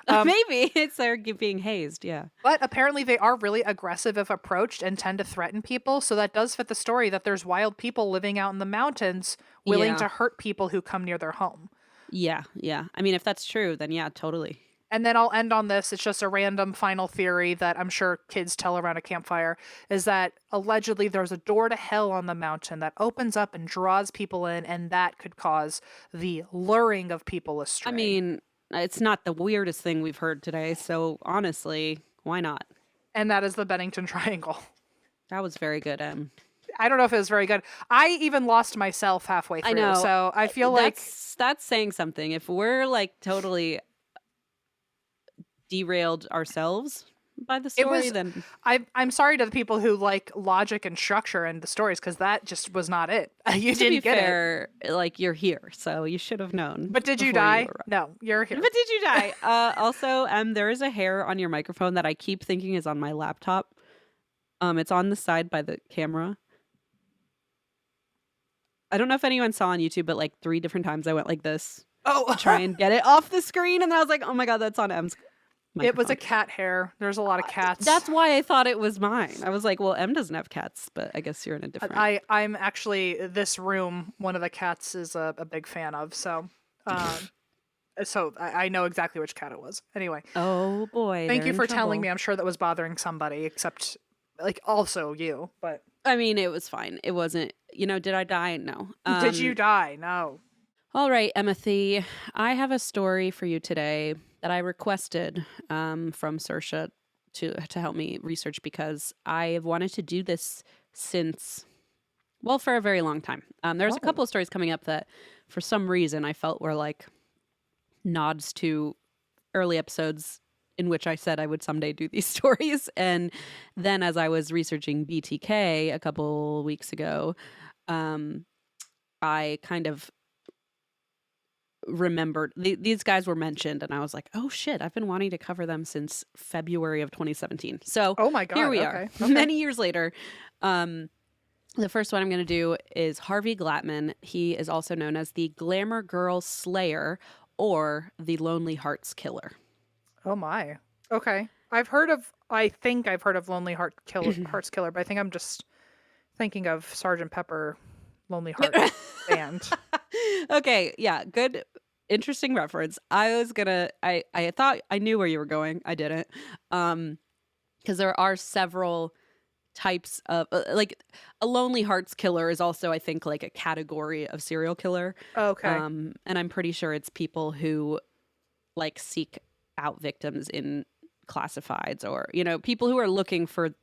Maybe it's they're being hazed, yeah. But apparently they are really aggressive if approached and tend to threaten people. So that does fit the story that there's wild people living out in the mountains willing Yeah. to hurt people who come near their home. Yeah. I mean, if that's true, then yeah, totally. And then I'll end on this. It's just a random final theory that I'm sure kids tell around a campfire, is that allegedly there's a door to hell on the mountain that opens up and draws people in, and that could cause the luring of people astray. I mean, it's not the weirdest thing we've heard today, so honestly, why not? And that is the Bennington Triangle. That was very good, Em. I don't know if it was very good. I even lost myself halfway through. I know. So I feel like that's saying something. If we're like totally derailed ourselves by the story, then I'm sorry to the people who like logic and structure in the stories, because that just was not it. You to didn't be get fair, like you're here, so you should have known. But did you before die? arrived. No, you're here. But did you die? Also, there is a hair on your microphone that I keep thinking is on my laptop. It's on the side by the camera. I don't know if anyone saw on YouTube, but like 3 different times I went like this to try and get it off the screen, and then I was like, oh my god, that's on M's microphone. It was a cat hair. There's a lot of cats. That's why I thought it was mine. I was like, well, M doesn't have cats, but I guess you're in a different... I'm actually, this room, one of the cats is a big fan of, so I know exactly which cat it was. Anyway. Oh boy. Thank you for telling me. I'm sure that was bothering somebody, except like also you, but I mean, it was fine. It wasn't, did I die? No. Did you die? No. All right, Emmethy, I have a story for you today that I requested from Saoirse to help me research, because I have wanted to do this since, well, for a very long time. There's a couple of stories coming up that for some reason I felt were like nods to early episodes in which I said I would someday do these stories. And then as I was researching BTK a couple weeks ago, I kind of remembered these guys were mentioned, and I was like, oh shit, I've been wanting to cover them since February of 2017. So oh my god, here we are. Many years later. The first one I'm going to do is Harvey Glatman. He is also known as the Glamour Girl Slayer or the Lonely Hearts Killer. Oh my. Okay. I think I've heard of Lonely Hearts Killer, but I think I'm just thinking of Sgt. Pepper Lonely Heart Band. Okay, yeah, good, interesting reference. I thought I knew where you were going. I didn't. Because there are several types of, like, a Lonely Hearts Killer is also, I think, like a category of serial killer. Okay. And I'm pretty sure it's people who, like, seek out victims in classifieds, or people who are looking for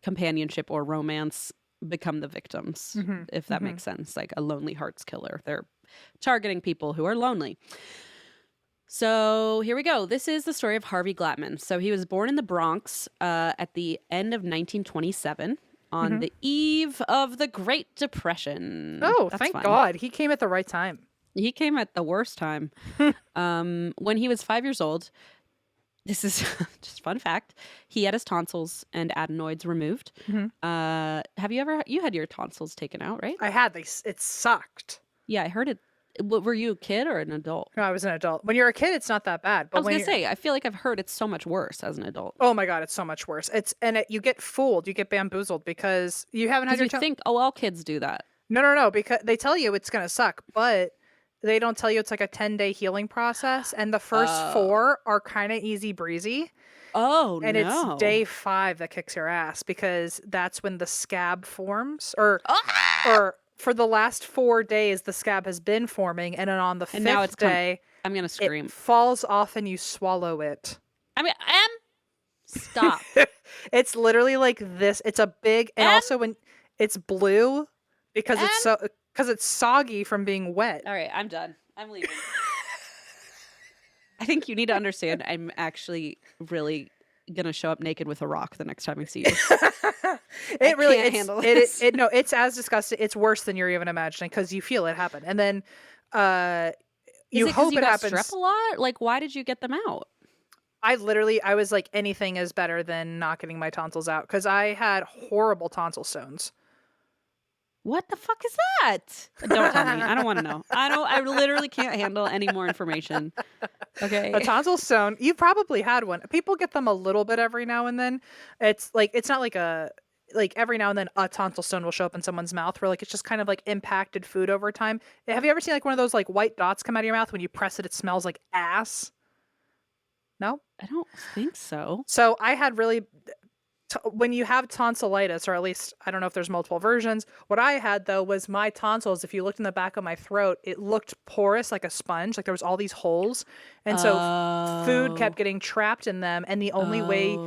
companionship or romance become the victims, if that makes sense. Like a Lonely Hearts Killer, they're targeting people who are lonely. So here we go. This is the story of Harvey Glatman. So he was born in the Bronx at the end of 1927. on the eve of the Great Depression. Oh, That's thank fun. God. He came at the right time. He came at the worst time. When he was 5 years old, this is just fun fact, he had his tonsils and adenoids removed. Have you had your tonsils taken out, right? I had these. It sucked. Yeah, I heard it. Were you a kid or an adult? No, I was an adult. When you're a kid, it's not that bad. But I was going to say, I feel like I've heard it's so much worse as an adult. Oh my God, it's so much worse. You get fooled, you get bamboozled because you haven't had your think, oh, all kids do that. No, because they tell you it's gonna suck, but they don't tell you it's like a 10-day healing process, and the first 4 are kind of easy breezy. Oh, and no. it's day 5 that kicks your ass because that's when the scab forms, or for the last 4 days the scab has been forming, and then on the 5th day, I'm gonna scream. It falls off and you swallow it. Stop. It's literally like this. It's a big, and also when it's blue because it's soggy from being wet. All right, I'm done. I'm leaving. I think you need to understand I'm actually really gonna show up naked with a rock the next time I see you. It's as disgusting. It's worse than you're even imagining because you feel it happen, and then you hope it happens. Strep a lot? Like, why did you get them out? I was like, anything is better than not getting my tonsils out because I had horrible tonsil stones. What the fuck is that? Don't tell me. I don't want to know. I literally can't handle any more information. Okay. A tonsil stone. You probably had one. People get them a little bit every now and then. It's not like every now and then a tonsil stone will show up in someone's mouth where like it's just kind of like impacted food over time. Have you ever seen like one of those like white dots come out of your mouth when you press it? It smells like ass. No? I don't think so. So I had really... when you have tonsillitis, or at least I don't know if there's multiple versions, what I had though was my tonsils, if you looked in the back of my throat, it looked porous like a sponge, like there was all these holes, and so food kept getting trapped in them, and the only way,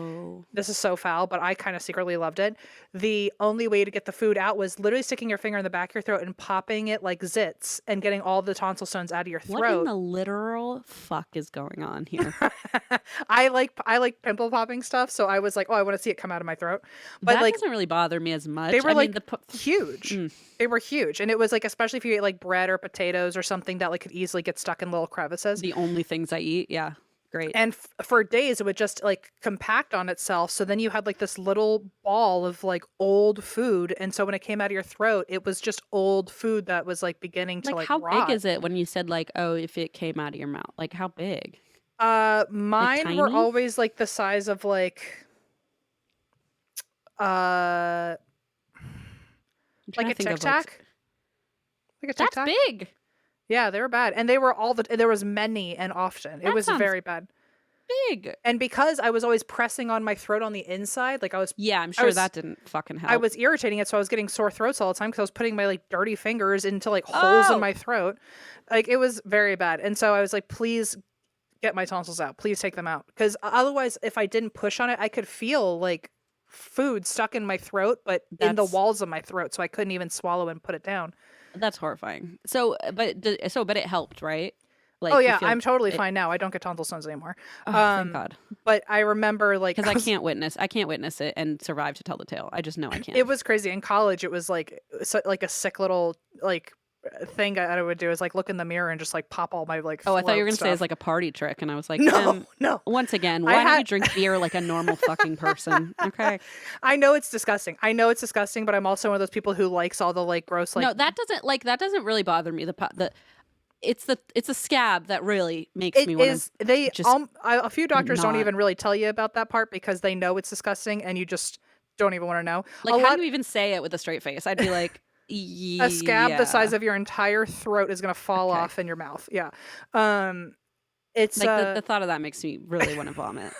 this is so foul, but I kind of secretly loved it, the only way to get the food out was literally sticking your finger in the back of your throat and popping it like zits and getting all the tonsil stones out of your throat. What in the literal fuck is going on here? I like pimple popping stuff, so I was like, oh, I want to see it come out of my throat. But that like, doesn't really bother me as much. They were huge. They were huge, and it was like, especially if you ate like bread or potatoes or something that like could easily get stuck in little crevices. The only things I eat, yeah, great. And for days it would just like compact on itself. So then you had like this little ball of like old food, and so when it came out of your throat, it was just old food that was like beginning to like how rot. big is it when you said like, oh, if it came out of your mouth? Like how big? Mine were always like the size of like like a Tic Tac. Like a Tic Tac. That's big. Yeah, they were bad, and they were there was many and often. It was very bad. Big. And because I was always pressing on my throat on the inside, like I'm sure that didn't fucking help. I was irritating it, so I was getting sore throats all the time because I was putting my like dirty fingers into like holes in my throat. Like it was very bad, and so I was like, please get my tonsils out. Please take them out, because otherwise, if I didn't push on it, I could feel like food stuck in my throat, but in the walls of my throat, so I couldn't even swallow and put it down. That's horrifying. So, but it helped, right? Like, oh yeah, I'm totally fine now. I don't get tonsil stones anymore. Oh, thank God. But I remember like, because I can't witness it and survive to tell the tale. I just know I can't. It was crazy. In college, it was like a sick little like thing I would do is like look in the mirror and just like pop all my like. Oh, I thought you were gonna say it's like a party trick, and I was like, no. Once again, why don't you drink beer like a normal fucking person? Okay. I know it's disgusting. But I'm also one of those people who likes all the like gross like. No, that doesn't really bother me. It's a scab that really makes me want to. A few doctors don't even really tell you about that part because they know it's disgusting, and you just don't even want to know. Like, how do you even say it with a straight face? I'd be like. A scab the size of your entire throat is going to fall off in your mouth. Yeah. It's like the thought of that makes me really want to vomit.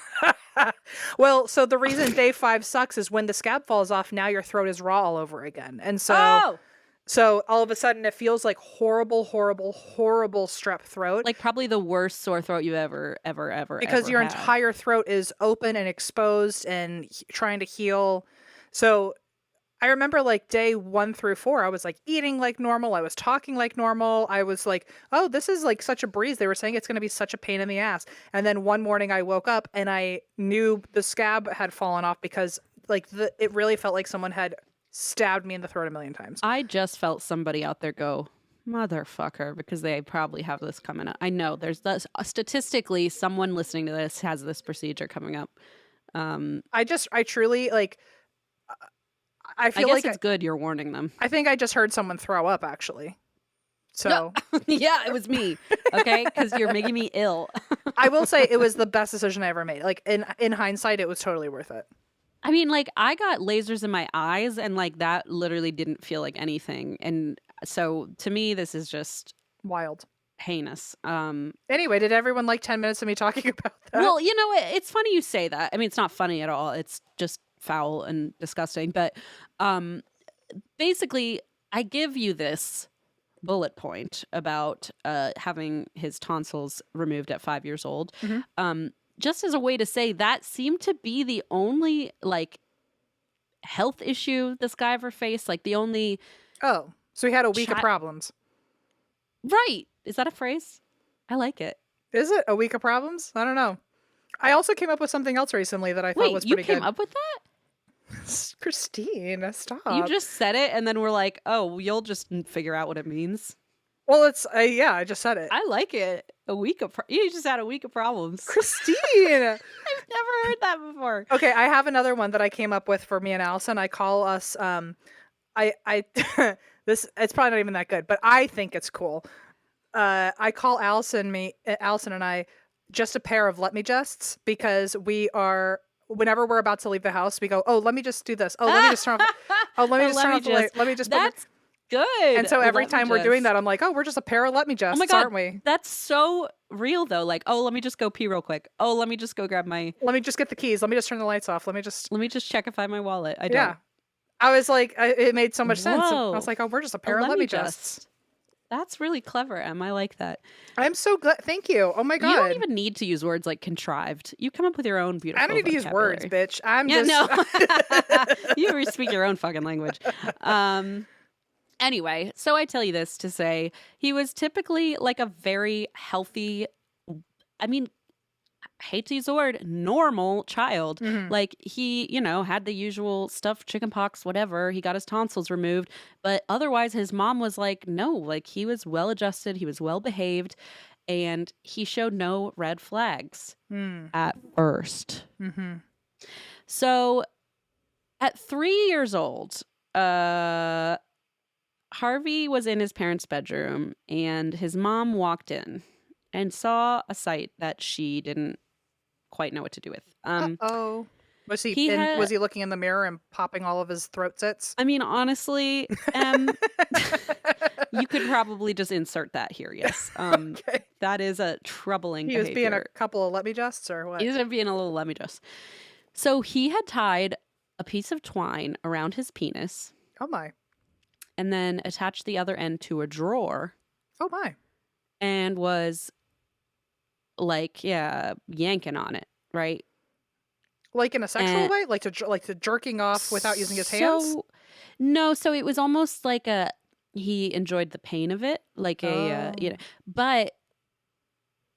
Well, so the reason day 5 sucks is when the scab falls off, now your throat is raw all over again. And so all of a sudden it feels like horrible, horrible, horrible strep throat. Like probably the worst sore throat you ever because your had. entire throat is open and exposed and trying to heal. So I remember like day 1 through 4, I was like eating like normal. I was talking like normal. I was like, oh, this is like such a breeze. They were saying it's going to be such a pain in the ass. And then one morning I woke up and I knew the scab had fallen off because like it really felt like someone had stabbed me in the throat a million times. I just felt somebody out there go, motherfucker, because they probably have this coming up. I know there's this, statistically, someone listening to this has this procedure coming up. I truly like. I feel guess like it's good you're warning them. I think I just heard someone throw up, actually. So yeah, it was me. Okay, because you're making me ill. I will say it was the best decision I ever made. Like in hindsight, it was totally worth it. I mean, like, I got lasers in my eyes, and like that literally didn't feel like anything. And so to me, this is just Wild. heinous. Anyway, did everyone like 10 minutes of me talking about that? Well, you know, it's funny you say that. I mean, it's not funny at all. It's just foul and disgusting. But basically, I give you this bullet point about having his tonsils removed at 5 years old. Just as a way to say that seemed to be the only like health issue this guy ever faced. Like the only. Oh, so he had a week of problems. Right. Is that a phrase? I like it. Is it a week of problems? I don't know. I also came up with something else recently that I thought was pretty good. You came up with that? Christine, stop. You just said it and then we're like, oh, you'll just figure out what it means. Well, it's, yeah, I just said it. I like it. You just had a week of problems. Christine! I've never heard that before. Okay, I have another one that I came up with for me and Allison. I call us, this, it's probably not even that good, but I think it's cool. I call Allison and I just a pair of let me justs, because whenever we're about to leave the house, we go, oh, let me just do this. Oh, let me just turn off. Oh, let me just turn off the light. Let me just. That's good. And so every time we're doing that, I'm like, oh, we're just a pair of let me justs, oh my God, aren't we? That's so real though. Like, oh, let me just go pee real quick. Oh, let me just go grab my. Let me just get the keys. Let me just turn the lights off. Let me just check if I have my wallet. I don't. Yeah. I was like, it made so much sense. I Whoa. was like, oh, we're just a pair of let me justs. That's really clever, Em. I like that. I'm so glad. Thank you. Oh my God. You don't even need to use words like contrived. You come up with your own beautiful I don't need to use words, bitch. No. You speak your own fucking language. Anyway, so I tell you this to say he was typically like a very healthy, I mean, I hate to use the word, normal child. Mm-hmm. Like he, had the usual stuff, chickenpox, whatever. He got his tonsils removed. But otherwise, his mom was like, no, like he was well adjusted. He was well behaved. And he showed no red flags at first. Mm-hmm. So at 3 years old, Harvey was in his parents' bedroom and his mom walked in and saw a sight that she didn't quite know what to do with. Oh, was he looking in the mirror and popping all of his throat zits? I mean, honestly, you could probably just insert that here. Yes. Okay. That is a troubling He behavior. was being a couple of let me justs or what? He was being a little let me just. So he had tied a piece of twine around his penis. Oh my. And then attached the other end to a drawer. Oh my. And was like, yanking on it, right? Like in a sexual way? Like to jerking off without using his hands? No, so it was almost like he enjoyed the pain of it, like but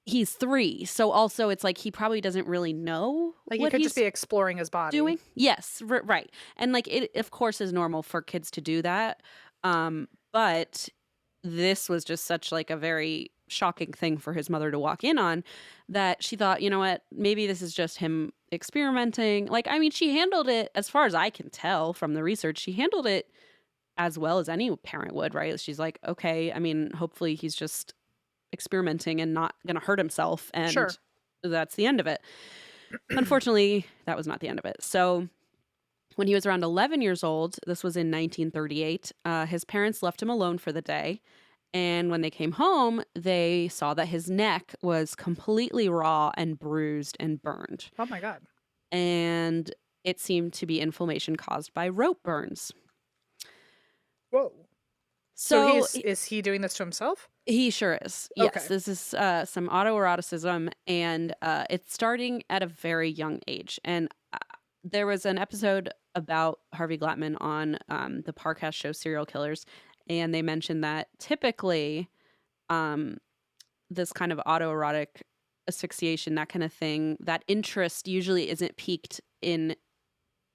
he's 3, so also it's like he probably doesn't really know like what he could just be exploring his body. Doing. Yes, right. And like it of course is normal for kids to do that. But this was just such like a very shocking thing for his mother to walk in on that she thought, you know what, maybe this is just him experimenting. Like, I mean, she handled it, as far as I can tell from the research, she handled it as well as any parent would, right? She's like, okay, I mean, hopefully he's just experimenting and not going to hurt himself. And sure. That's the end of it. Unfortunately, that was not the end of it. So when he was around 11 years old, this was in 1938, his parents left him alone for the day. And when they came home, they saw that his neck was completely raw and bruised and burned. Oh my God. And it seemed to be inflammation caused by rope burns. Whoa. So is he doing this to himself? He sure is. Okay. Yes, this is some autoeroticism, and it's starting at a very young age. And there was an episode about Harvey Glatman on the Parcast show Serial Killers, and they mentioned that typically this kind of autoerotic asphyxiation, that kind of thing, that interest usually isn't piqued in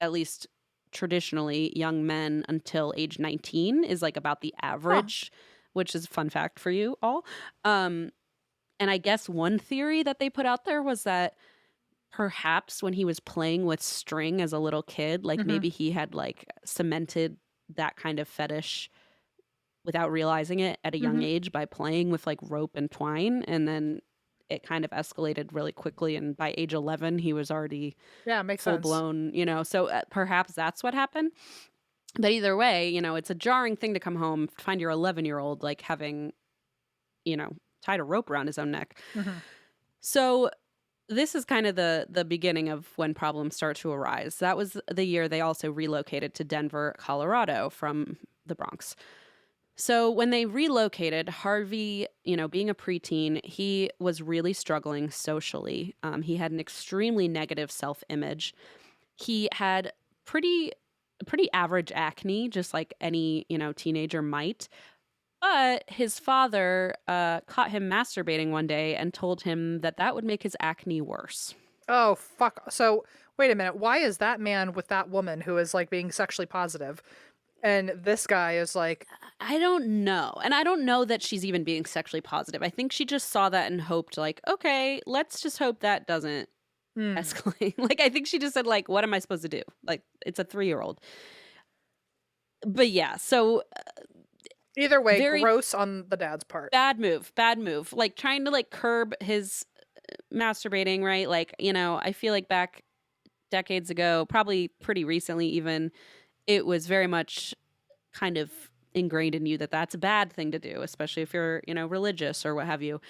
at least traditionally young men until age 19 is like about the average, which is a fun fact for you all. And I guess one theory that they put out there was that perhaps when he was playing with string as a little kid, like maybe he had like cemented that kind of fetish without realizing it at a young age by playing with like rope and twine, and then it kind of escalated really quickly, and by age 11 he was already makes full sense. blown, you know, so perhaps that's what happened. But either way, you know, it's a jarring thing to come home, find your 11-year-old like having, you know, tied a rope around his own neck. So this is kind of the beginning of when problems start to arise. That was the year they also relocated to Denver, Colorado from the Bronx. So when they relocated, Harvey, you know, being a preteen, he was really struggling socially. He had an extremely negative self-image. He had pretty average acne, just like any, you know, teenager might. But his father caught him masturbating one day and told him that that would make his acne worse. Oh, fuck. So, wait a minute. Why is that man with that woman who is like being sexually positive? And this guy is like... I don't know. And I don't know that she's even being sexually positive. I think she just saw that and hoped like, okay, let's just hope that doesn't escalate. Like, I think she just said like, what am I supposed to do? Like, it's a 3-year-old. But yeah, so... either way, gross on the dad's part. Bad move. Like, trying to like curb his masturbating, right? Like, you know, I feel like back decades ago, probably pretty recently even, it was very much kind of ingrained in you that that's a bad thing to do, especially if you're, you know, religious or what have you.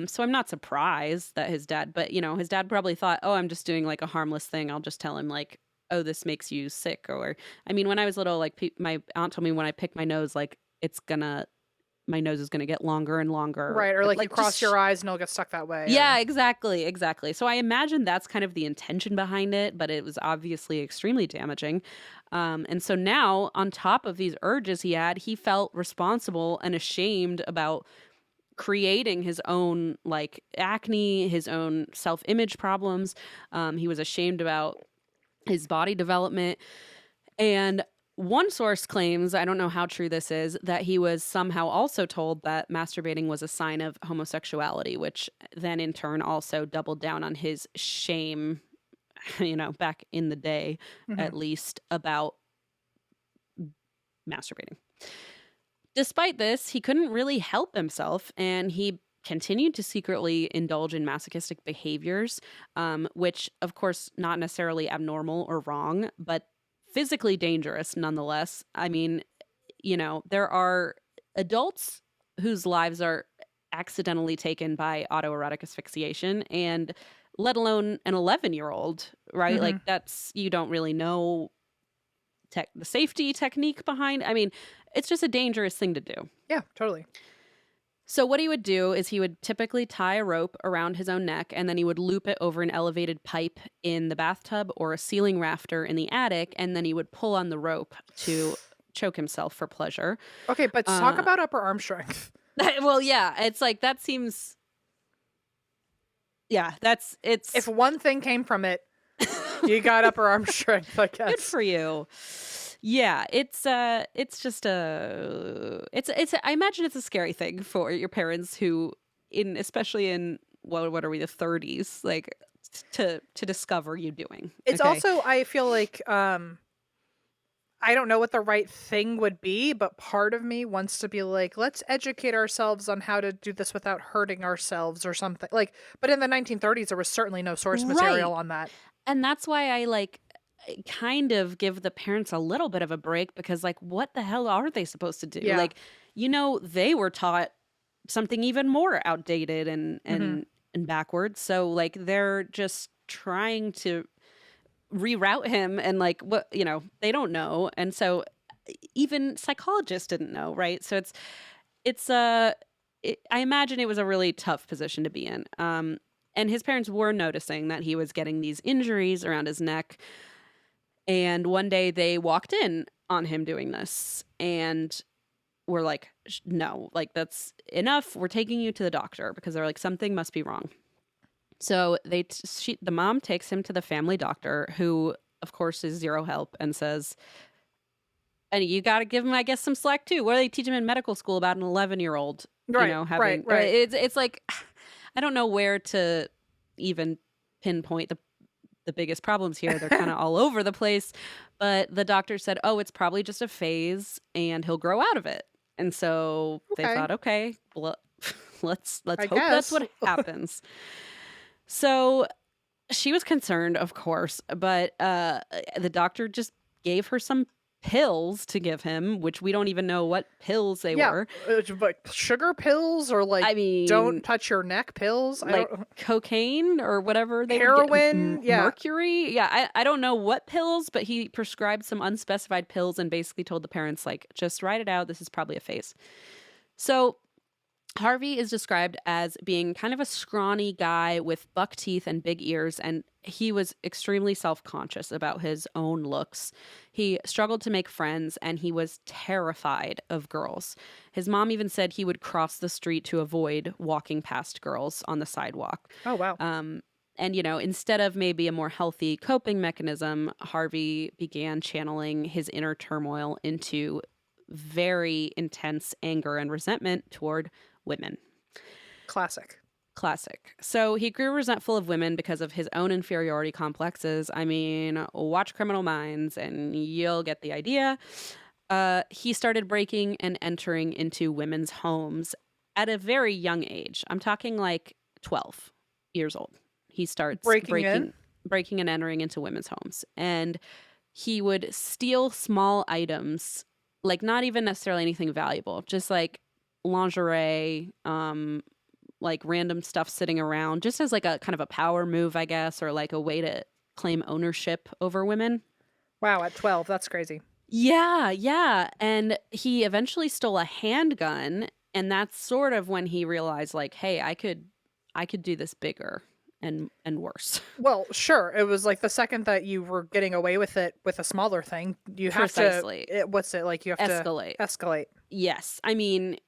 So I'm not surprised that his dad, but, you know, his dad probably thought, oh, I'm just doing like a harmless thing. I'll just tell him like, oh, this makes you sick. Or, I mean, when I was little, like my aunt told me when I pick my nose, like my nose is gonna get longer and longer. Right, or like you cross your eyes and it'll get stuck that way. Yeah, exactly. So I imagine that's kind of the intention behind it, but it was obviously extremely damaging. And so now, on top of these urges he had, he felt responsible and ashamed about creating his own like acne, his own self-image problems. He was ashamed about his body development. And one source claims, I don't know how true this is, that he was somehow also told that masturbating was a sign of homosexuality, which then in turn also doubled down on his shame, you know, back in the day, at least, about masturbating. Despite this, he couldn't really help himself, and he continued to secretly indulge in masochistic behaviors, which, of course, not necessarily abnormal or wrong, but physically dangerous nonetheless. I mean, you know, there are adults whose lives are accidentally taken by autoerotic asphyxiation, and let alone an 11-year-old, right? Like, that's, you don't really know the safety technique behind. I mean, it's just a dangerous thing to do. Yeah, totally. So what he would do is he would typically tie a rope around his own neck, and then he would loop it over an elevated pipe in the bathtub or a ceiling rafter in the attic, and then he would pull on the rope to choke himself for pleasure. Okay, but talk about upper arm strength. Well, yeah, it's like that seems... Yeah, it's... If one thing came from it, you got upper arm strength, I guess. Good for you. Yeah, it's just I imagine it's a scary thing for your parents who, especially in what are we, the 30s, like to discover you doing. It's also, I feel like I don't know what the right thing would be, but part of me wants to be like, let's educate ourselves on how to do this without hurting ourselves or something. Like, but in the 1930s, there was certainly no source material on that. And that's why I like kind of give the parents a little bit of a break, because like, what the hell are they supposed to do? Yeah. Like, you know, they were taught something even more outdated and backwards. So like, they're just trying to reroute him, and like, what, you know, they don't know. And so even psychologists didn't know. Right. So I imagine it was a really tough position to be in. And his parents were noticing that he was getting these injuries around his neck. And one day they walked in on him doing this and were like, no, like, that's enough. We're taking you to the doctor, because they're like, something must be wrong. So the mom takes him to the family doctor, who of course, is zero help and says, and you got to give him, I guess, some slack too. What do they teach him in medical school about an 11-year-old, Right, having, right. it's like, I don't know where to even pinpoint the biggest problems here. They're kind of all over the place. But the doctor said, oh, it's probably just a phase and he'll grow out of it. And so they Okay. thought, okay, well, let's I hope that's guess. what happens. So she was concerned, of course, but the doctor just gave her some pills to give him, which we don't even know what pills they were. Like sugar pills or like I mean, don't touch your neck pills. like cocaine or whatever they Heroin, would get. Mercury. Yeah, I don't know what pills, but he prescribed some unspecified pills and basically told the parents, like, just write it out. This is probably a phase. So Harvey is described as being kind of a scrawny guy with buck teeth and big ears, and he was extremely self-conscious about his own looks. He struggled to make friends, and he was terrified of girls. His mom even said he would cross the street to avoid walking past girls on the sidewalk. Oh, wow. And, instead of maybe a more healthy coping mechanism, Harvey began channeling his inner turmoil into very intense anger and resentment toward women. Classic. So he grew resentful of women because of his own inferiority complexes. I mean, watch Criminal Minds and you'll get the idea. He started breaking and entering into women's homes at a very young age. I'm talking like 12 years old. He starts breaking and entering into women's homes. And he would steal small items, like not even necessarily anything valuable, just like lingerie, like random stuff sitting around, just as like a kind of a power move, I guess, or like a way to claim ownership over women. Wow, at 12, that's crazy. Yeah. And he eventually stole a handgun, and that's sort of when he realized, like, hey, I could do this bigger and worse. Well, sure. It was like the second that you were getting away with it with a smaller thing, you have Precisely. to what's it like? You have Escalate. to escalate. Yes. I mean,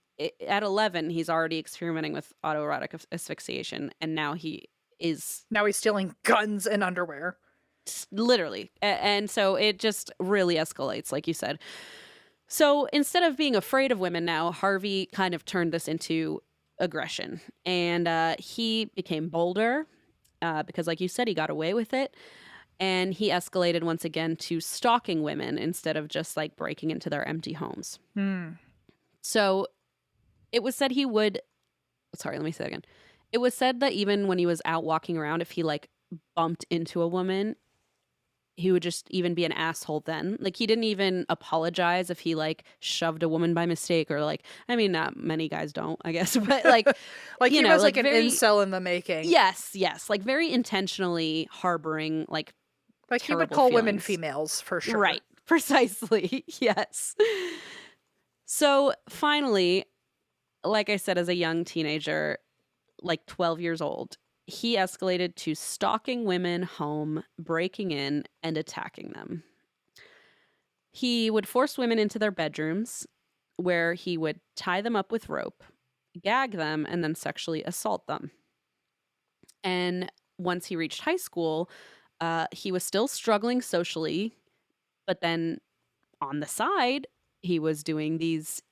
at 11, he's already experimenting with autoerotic asphyxiation, and now he's stealing guns and underwear. Literally. And so it just really escalates, like you said. So instead of being afraid of women now, Harvey kind of turned this into aggression, and he became bolder because, like you said, he got away with it. And he escalated once again to stalking women instead of just like breaking into their empty homes. So it was said he would, sorry, let me say that again. It was said that even when he was out walking around, if he like bumped into a woman, he would just even be an asshole then. Like, he didn't even apologize if he like shoved a woman by mistake, or like, I mean, not many guys don't, I guess, but like, like he was like an incel in the making. Yes. Like very intentionally harboring like he would call women females for sure. Right. Precisely. Yes. So finally, like I said, as a young teenager, like 12 years old, he escalated to stalking women home, breaking in, and attacking them. He would force women into their bedrooms, where he would tie them up with rope, gag them, and then sexually assault them. And once he reached high school, he was still struggling socially, but then on the side, he was doing these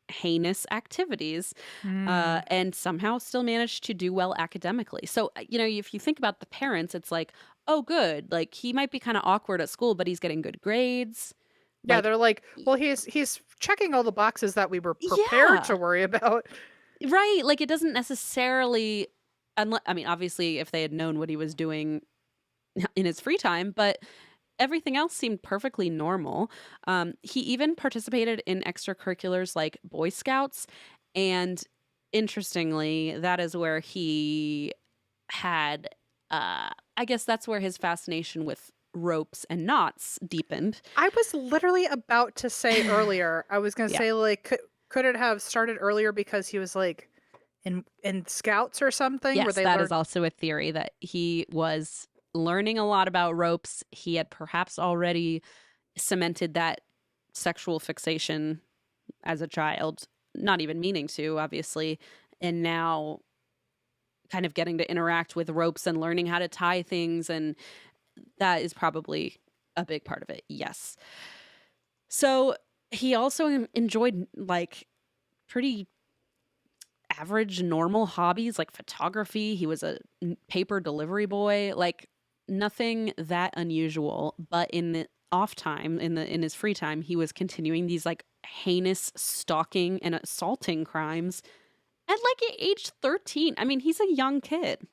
heinous activities and somehow still managed to do well academically. So, if you think about the parents, it's like, oh, good. Like, he might be kind of awkward at school, but he's getting good grades. Yeah, like, they're like, well, he's checking all the boxes that we were prepared to worry about. Right. Like, it doesn't necessarily, I mean, obviously, if they had known what he was doing in his free time, but everything else seemed perfectly normal. He even participated in extracurriculars like Boy Scouts. And interestingly, that is where he had, I guess that's where his fascination with ropes and knots deepened. I was literally about to say earlier, I was going to say, like, could it have started earlier because he was like in Scouts or something? Yes, where they that is also a theory, that he was learning a lot about ropes. He had perhaps already cemented that sexual fixation as a child, not even meaning to, obviously, and now kind of getting to interact with ropes and learning how to tie things. And that is probably a big part of it. Yes. So he also enjoyed like pretty average, normal hobbies like photography. He was a paper delivery boy, like nothing that unusual. But in the off time, in his free time, he was continuing these like heinous stalking and assaulting crimes at like age 13. I mean, he's a young kid.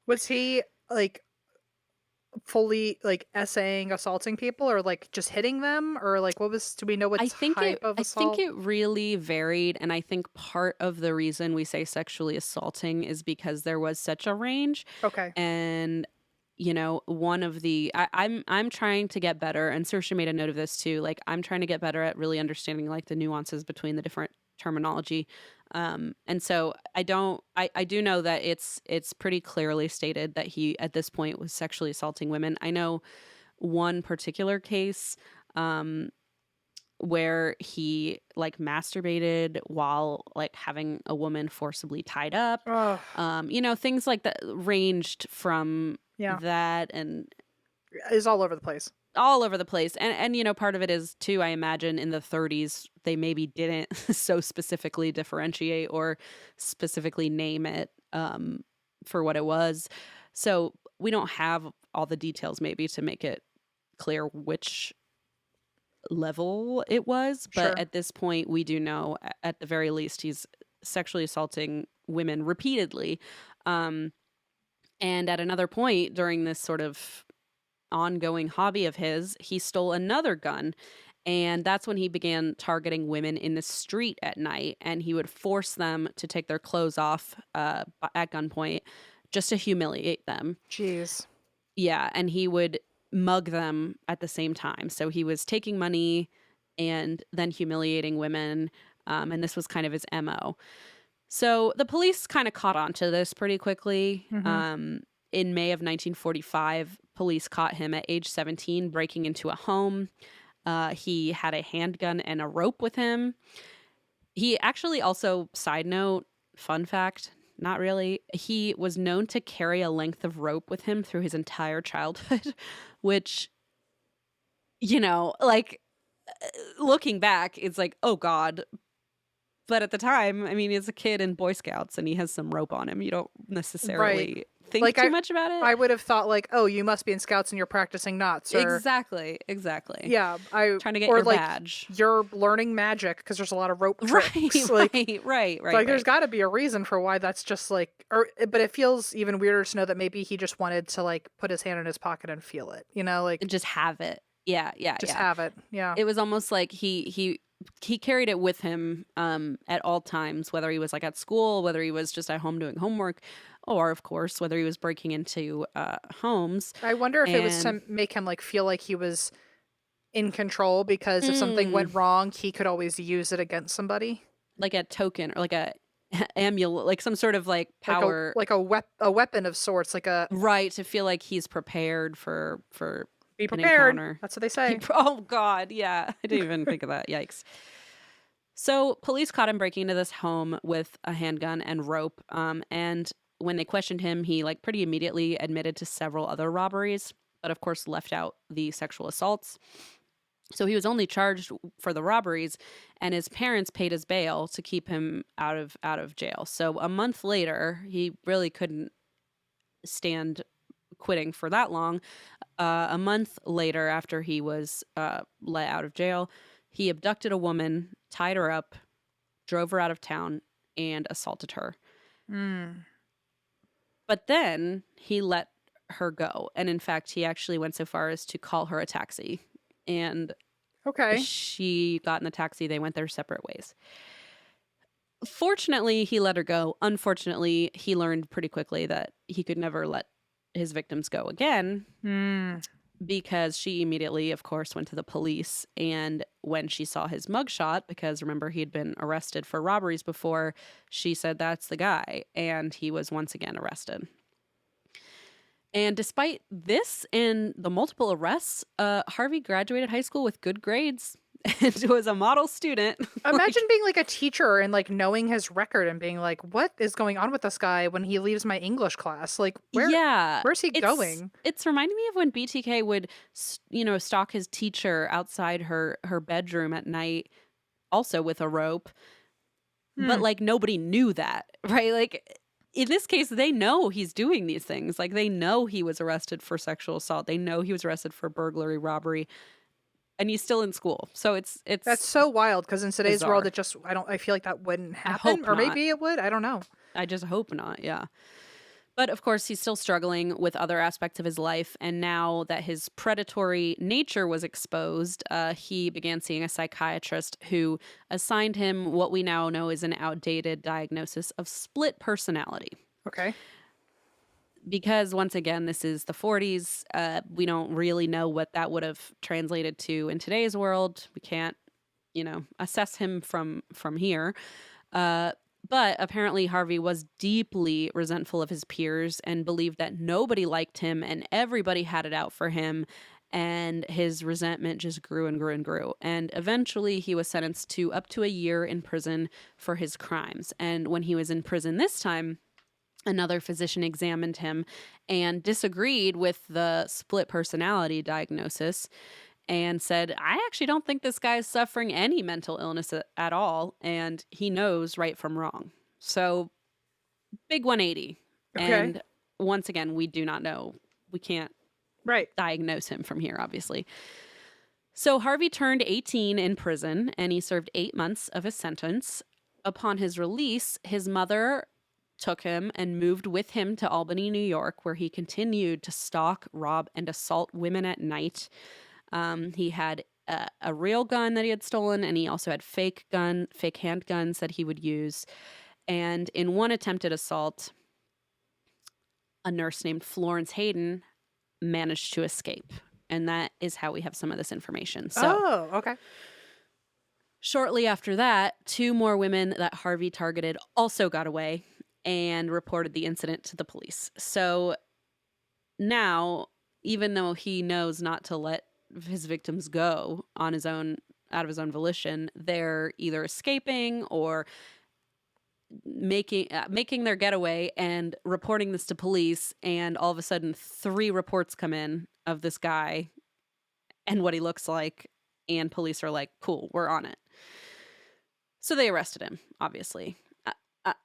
Was he like fully like essaying assaulting people, or like just hitting them, or like what was? Do we know what type of I think assault? it really varied, and I think part of the reason we say sexually assaulting is because there was such a range. Okay. And you know, one of the I'm trying to get better, and Saoirse made a note of this too. Like I'm trying to get better at really understanding like the nuances between the different terminology. And so I do know that it's pretty clearly stated that he at this point was sexually assaulting women. I know one particular case where he like masturbated while like having a woman forcibly tied up. Oh, You know, things like that ranged from yeah. that and Is all over the place. all over the place. And you know, part of it is too, I imagine in the 30s they maybe didn't so specifically differentiate or specifically name it for what it was. So we don't have all the details maybe to make it clear which level it was, but Sure. at this point we do know at the very least he's sexually assaulting women repeatedly. um and at another point during this sort of ongoing hobby of his, he stole another gun. And that's when he began targeting women in the street at night. And he would force them to take their clothes off at gunpoint just to humiliate them. Jeez. Yeah. And he would mug them at the same time. So he was taking money and then humiliating women. And this was kind of his MO. So the police kind of caught on to this pretty quickly. Mm-hmm. In May of 1945, police caught him at age 17 breaking into a home. He had a handgun and a rope with him. He actually also, side note, fun fact, not really, he was known to carry a length of rope with him through his entire childhood, which, you know, like looking back, it's like, oh God. But at the time, I mean, he's a kid in Boy Scouts and he has some rope on him. You don't necessarily think Like too much about it. I would have thought like, oh, you must be in Scouts and you're practicing knots, or Exactly. yeah, Trying to get or your like badge. you're learning magic because there's a lot of rope Right, tricks. Like, right. there's got to be a reason for why that's just like, or but it feels even weirder to know that maybe he just wanted to like put his hand in his pocket and feel it, you know, like Just have it. Yeah. just have it. Yeah. It was almost like he carried it with him at all times, whether he was like at school, whether he was just at home doing homework, or of course whether he was breaking into homes. I wonder if it was to And make him like feel like he was in control, because if something went wrong, he could always use it against somebody. like a token or like a amulet, like some sort of like power, Like a weapon of sorts, like a right, to feel like he's prepared for be an prepared. encounter. That's what they say. Oh God, yeah, I didn't even think of that. Yikes. So police caught him breaking into this home with a handgun and rope. And when they questioned him, he like pretty immediately admitted to several other robberies, but of course left out the sexual assaults. So he was only charged for the robberies, and his parents paid his bail to keep him out of jail. So a month later, he really couldn't stand quitting for that long. A month later, after he was let out of jail, he abducted a woman, tied her up, drove her out of town, and assaulted her. But then he let her go. And in fact, he actually went so far as to call her a taxi. And Okay. she got in the taxi. They went their separate ways. Fortunately, he let her go. Unfortunately, he learned pretty quickly that he could never let his victims go again, because she immediately, of course, went to the police. And when she saw his mugshot, because remember, he had been arrested for robberies before, she said, that's the guy. And he was once again arrested. And despite this and the multiple arrests, Harvey graduated high school with good grades and was a model student. Imagine being like a teacher and like knowing his record and being like, what is going on with this guy when he leaves my English class? Like, Yeah, where's he going? it's reminding me of when BTK would, stalk his teacher outside her bedroom at night, also with a rope. But like nobody knew that, right? Like in this case, they know he's doing these things. Like they know he was arrested for sexual assault. They know he was arrested for burglary, robbery, and he's still in school. So it's That's so wild because in today's bizarre. world, I feel like that wouldn't I happen, hope or not. maybe it would. I don't know. I just hope not. Yeah. But of course, he's still struggling with other aspects of his life. And now that his predatory nature was exposed, he began seeing a psychiatrist who assigned him what we now know is an outdated diagnosis of split personality. Okay. Because once again, this is the 40s. We don't really know what that would have translated to in today's world. We can't, assess him from here. But apparently Harvey was deeply resentful of his peers and believed that nobody liked him and everybody had it out for him. And his resentment just grew and grew and grew. And eventually he was sentenced to up to a year in prison for his crimes. And when he was in prison this time, another physician examined him and disagreed with the split personality diagnosis and said, I actually don't think this guy's suffering any mental illness at all, and he knows right from wrong. So, big 180. Okay. And once again, we do not know. We can't Right. diagnose him from here, obviously. So, Harvey turned 18 in prison, and he served 8 months of his sentence. Upon his release, his mother took him and moved with him to Albany, New York, where he continued to stalk, rob, and assault women at night. He had a real gun that he had stolen, and he also had fake handguns that he would use. And in one attempted assault, a nurse named Florence Hayden managed to escape. And that is how we have some of this information. So, okay. shortly after that, 2 more women that Harvey targeted also got away and reported the incident to the police. So now, even though he knows not to let his victims go on his own, out of his own volition, they're either escaping or making their getaway and reporting this to police. And all of a sudden 3 reports come in of this guy and what he looks like, and police are like, cool, we're on it. So they arrested him, obviously.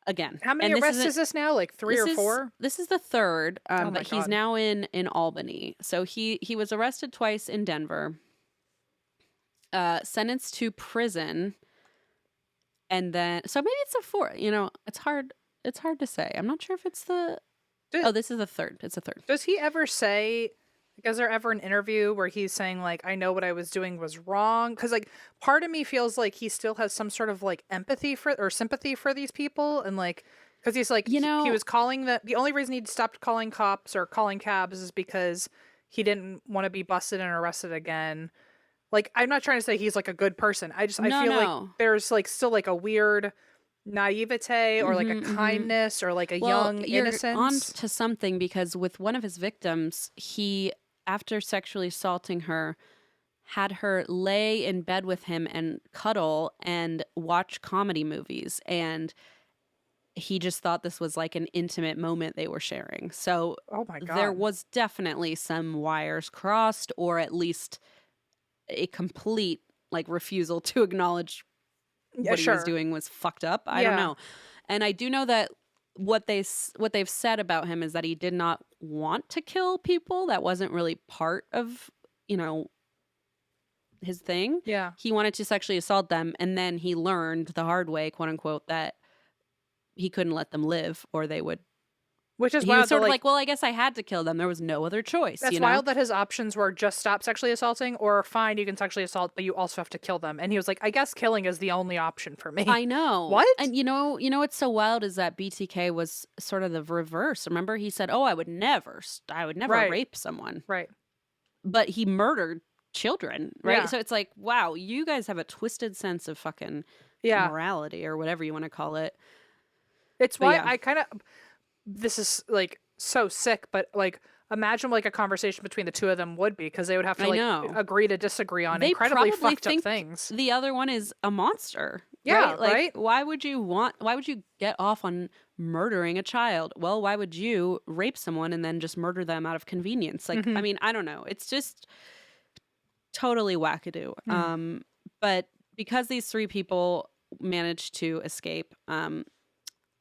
Again, How many arrests is this now? Like 3 or 4? This is the 3rd, but he's God. now in Albany. So he was arrested twice in Denver, sentenced to prison, and then so maybe it's a 4th. It's hard to say. I'm not sure if it's the. This is the 3rd. It's the 3rd. Does he ever say? Is there ever an interview where he's saying like, I know what I was doing was wrong? Because like part of me feels like he still has some sort of like empathy for or sympathy for these people, and like because he's like he was calling the only reason he stopped calling cops or calling cabs is because he didn't want to be busted and arrested again. Like I'm not trying to say he's like a good person. I feel like there's like still like a weird naivete or like a kindness or like a young innocence. You're on to something, because with one of his victims, he, after sexually assaulting her, had her lay in bed with him and cuddle and watch comedy movies. And he just thought this was like an intimate moment they were sharing. So oh my God. There was definitely some wires crossed, or at least a complete like refusal to acknowledge what he was doing was fucked up. I don't know. And I do know that what they've said about him is that he did not want to kill people. That wasn't really part of, his thing. Yeah. He wanted to sexually assault them, and then he learned the hard way, quote unquote, that he couldn't let them live or they would. Which is he wild. was sort of like, well, I guess I had to kill them. There was no other choice. That's wild that his options were just stop sexually assaulting or fine, you can sexually assault, but you also have to kill them. And he was like, I guess killing is the only option for me. I know. What? And what's so wild is that BTK was sort of the reverse. Remember, he said, "Oh, I would never rape someone." Right. But he murdered children, right? Yeah. So it's like, wow, you guys have a twisted sense of fucking morality or whatever you want to call it. It's why I kind of, this is like so sick, but like imagine like a conversation between the two of them would be, because they would have to I like know. agree to disagree on They incredibly probably fucked up think things. the other one is a monster. Yeah, right? Like, right? why would you get off on murdering a child? Well, why would you rape someone and then just murder them out of convenience? Like, I mean, I don't know. It's just totally wackadoo. But because these three people managed to escape,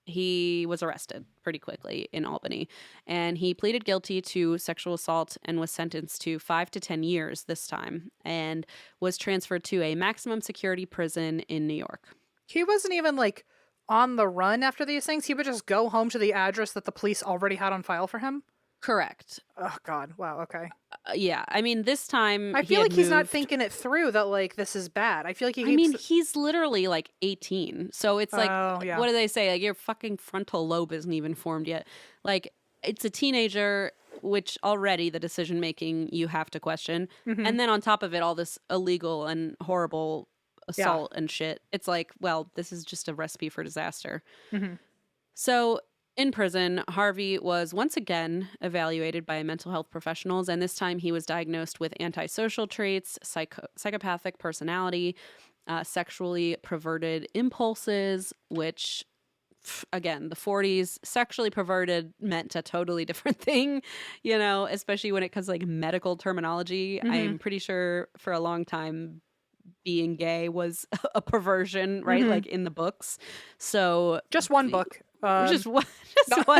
he was arrested pretty quickly in Albany, and he pleaded guilty to sexual assault and was sentenced to 5 to 10 years this time, and was transferred to a maximum security prison in New York. He wasn't even like on the run after these things. He would just go home to the address that the police already had on file for him. Correct. Oh God! Wow. Okay. Yeah, I mean, this time I feel like he's not moved. thinking it through that like this is bad. I feel like he I keeps. mean, he's literally like 18. So it's like, Oh, yeah. what do they say? Like, your fucking frontal lobe isn't even formed yet. Like, it's a teenager, which already the decision making you have to question. And then on top of it, all this illegal and horrible assault and shit. It's like, well, this is just a recipe for disaster. So in prison, Harvey was once again evaluated by mental health professionals, and this time he was diagnosed with antisocial traits, psychopathic personality, sexually perverted impulses, which, again, the 40s, sexually perverted meant a totally different thing, you know, especially when it comes to like medical terminology. I'm pretty sure for a long time being gay was a perversion, right? Like in the books. So just one book. just one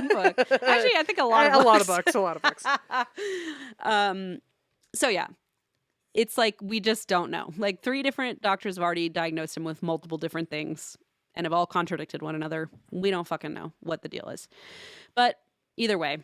book. Actually, I think a lot of books. A lot of books. So yeah, it's like we just don't know. Like 3 different doctors have already diagnosed him with multiple different things and have all contradicted one another. We don't fucking know what the deal is. But either way,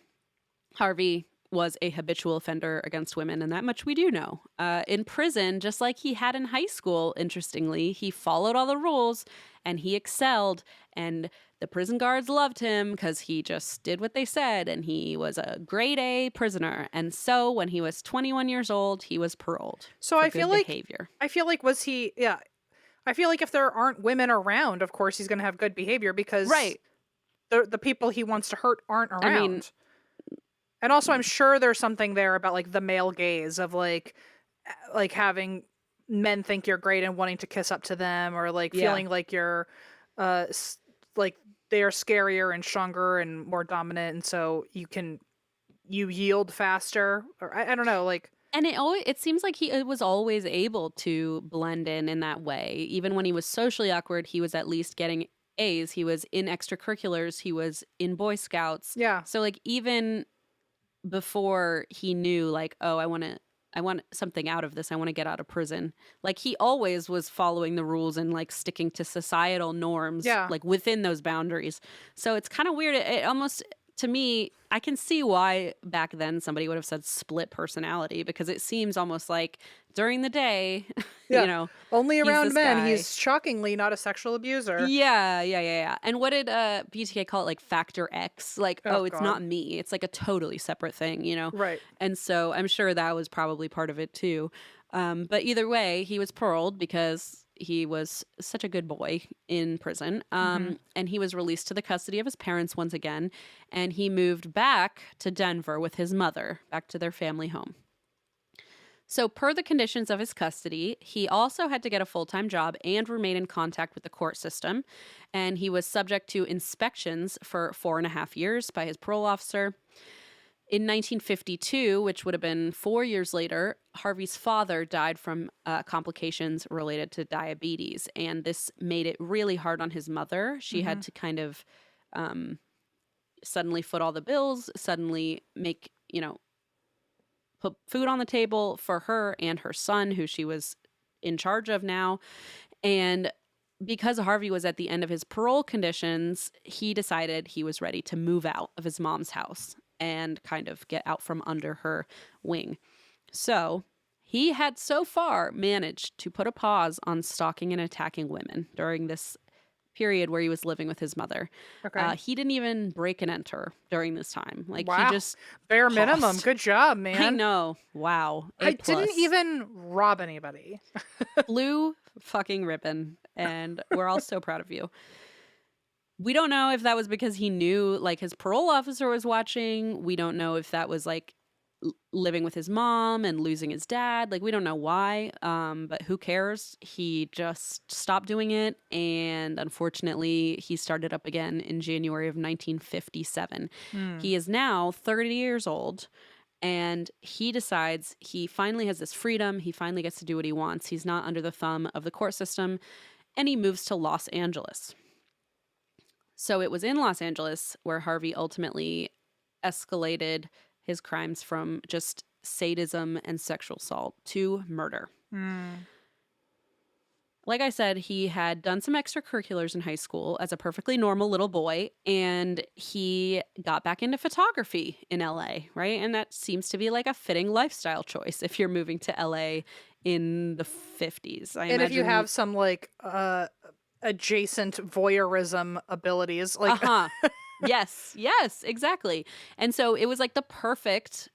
Harvey was a habitual offender against women, and that much we do know. In prison, just like he had in high school, interestingly, he followed all the rules and he excelled, and the prison guards loved him because he just did what they said, and he was a grade A prisoner. And so when he was 21 years old, he was paroled. So I feel like behavior. I feel like was he? Yeah, I feel like if there aren't women around, of course he's going to have good behavior because Right. the people he wants to hurt aren't around. I mean, and also I'm sure there's something there about like the male gaze of like having men think you're great and wanting to kiss up to them, or like feeling like you're like they are scarier and stronger and more dominant, and so you yield faster, or I don't know, like. And it seems like he was always able to blend in that way. Even when he was socially awkward, he was at least getting A's. He was in extracurriculars. He was in Boy Scouts. Yeah. So like even before he knew like, oh, I want something out of this. I want to get out of prison. Like he always was following the rules and like sticking to societal norms, like within those boundaries. So it's kind of weird. It almost, to me, I can see why back then somebody would have said split personality, because it seems almost like during the day, you know, only around men. guy. He's shockingly not a sexual abuser. Yeah. And what did BTK call it? Like Factor X? Like, it's God. not me. It's like a totally separate thing, you know? Right. And so I'm sure that was probably part of it too. But either way, he was paroled because he was such a good boy in prison. And he was released to the custody of his parents once again. And he moved back to Denver with his mother, back to their family home. So per the conditions of his custody, he also had to get a full-time job and remain in contact with the court system. And he was subject to inspections for 4.5 years by his parole officer. In 1952, which would have been 4 years later, Harvey's father died from complications related to diabetes. And this made it really hard on his mother. She had to kind of suddenly foot all the bills, suddenly make, put food on the table for her and her son, who she was in charge of now. And because Harvey was at the end of his parole conditions, he decided he was ready to move out of his mom's house and kind of get out from under her wing. So he had so far managed to put a pause on stalking and attacking women during this period where he was living with his mother. Okay. He didn't even break and enter during this time. Like, wow. he just bare paused. minimum. Good job, man. I know. Wow. I didn't even rob anybody. Blue fucking ribbon. And we're all so proud of you. We don't know if that was because he knew like his parole officer was watching. We don't know if that was like living with his mom and losing his dad. Like, we don't know why, but who cares? He just stopped doing it, and unfortunately, he started up again in January of 1957. He is now 30 years old, and he decides he finally has this freedom. He finally gets to do what he wants. He's not under the thumb of the court system, and he moves to Los Angeles. So it was in Los Angeles where Harvey ultimately escalated his crimes from just sadism and sexual assault to murder. Like I said, he had done some extracurriculars in high school as a perfectly normal little boy, and he got back into photography in LA, right? And that seems to be like a fitting lifestyle choice if you're moving to LA in the 50s. And if you have some like adjacent voyeurism abilities, like yes, exactly. And so it was like the perfect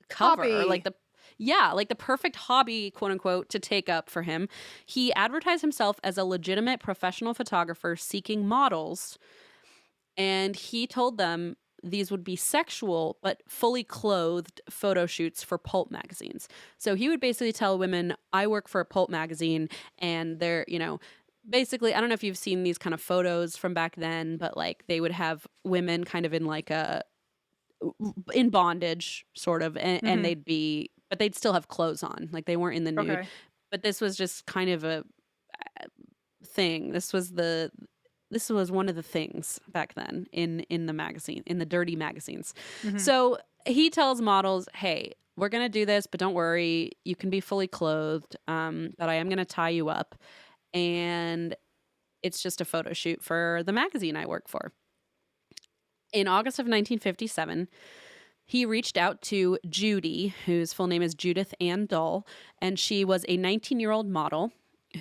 cover, hobby. like the perfect hobby, quote unquote, to take up for him. He advertised himself as a legitimate professional photographer seeking models, and he told them these would be sexual but fully clothed photo shoots for pulp magazines. So he would basically tell women, I work for a pulp magazine, and they're, basically, I don't know if you've seen these kind of photos from back then, but like they would have women kind of in like in bondage sort of, and they'd still have clothes on. Like they weren't in the nude, Okay. but this was just kind of a thing. This was one of the things back then in the magazine, in the dirty magazines. So he tells models, hey, we're going to do this, but don't worry. You can be fully clothed, but I am going to tie you up. And it's just a photo shoot for the magazine I work for. In August of 1957, he reached out to Judy, whose full name is Judith Ann Dull, and she was a 19-year-old model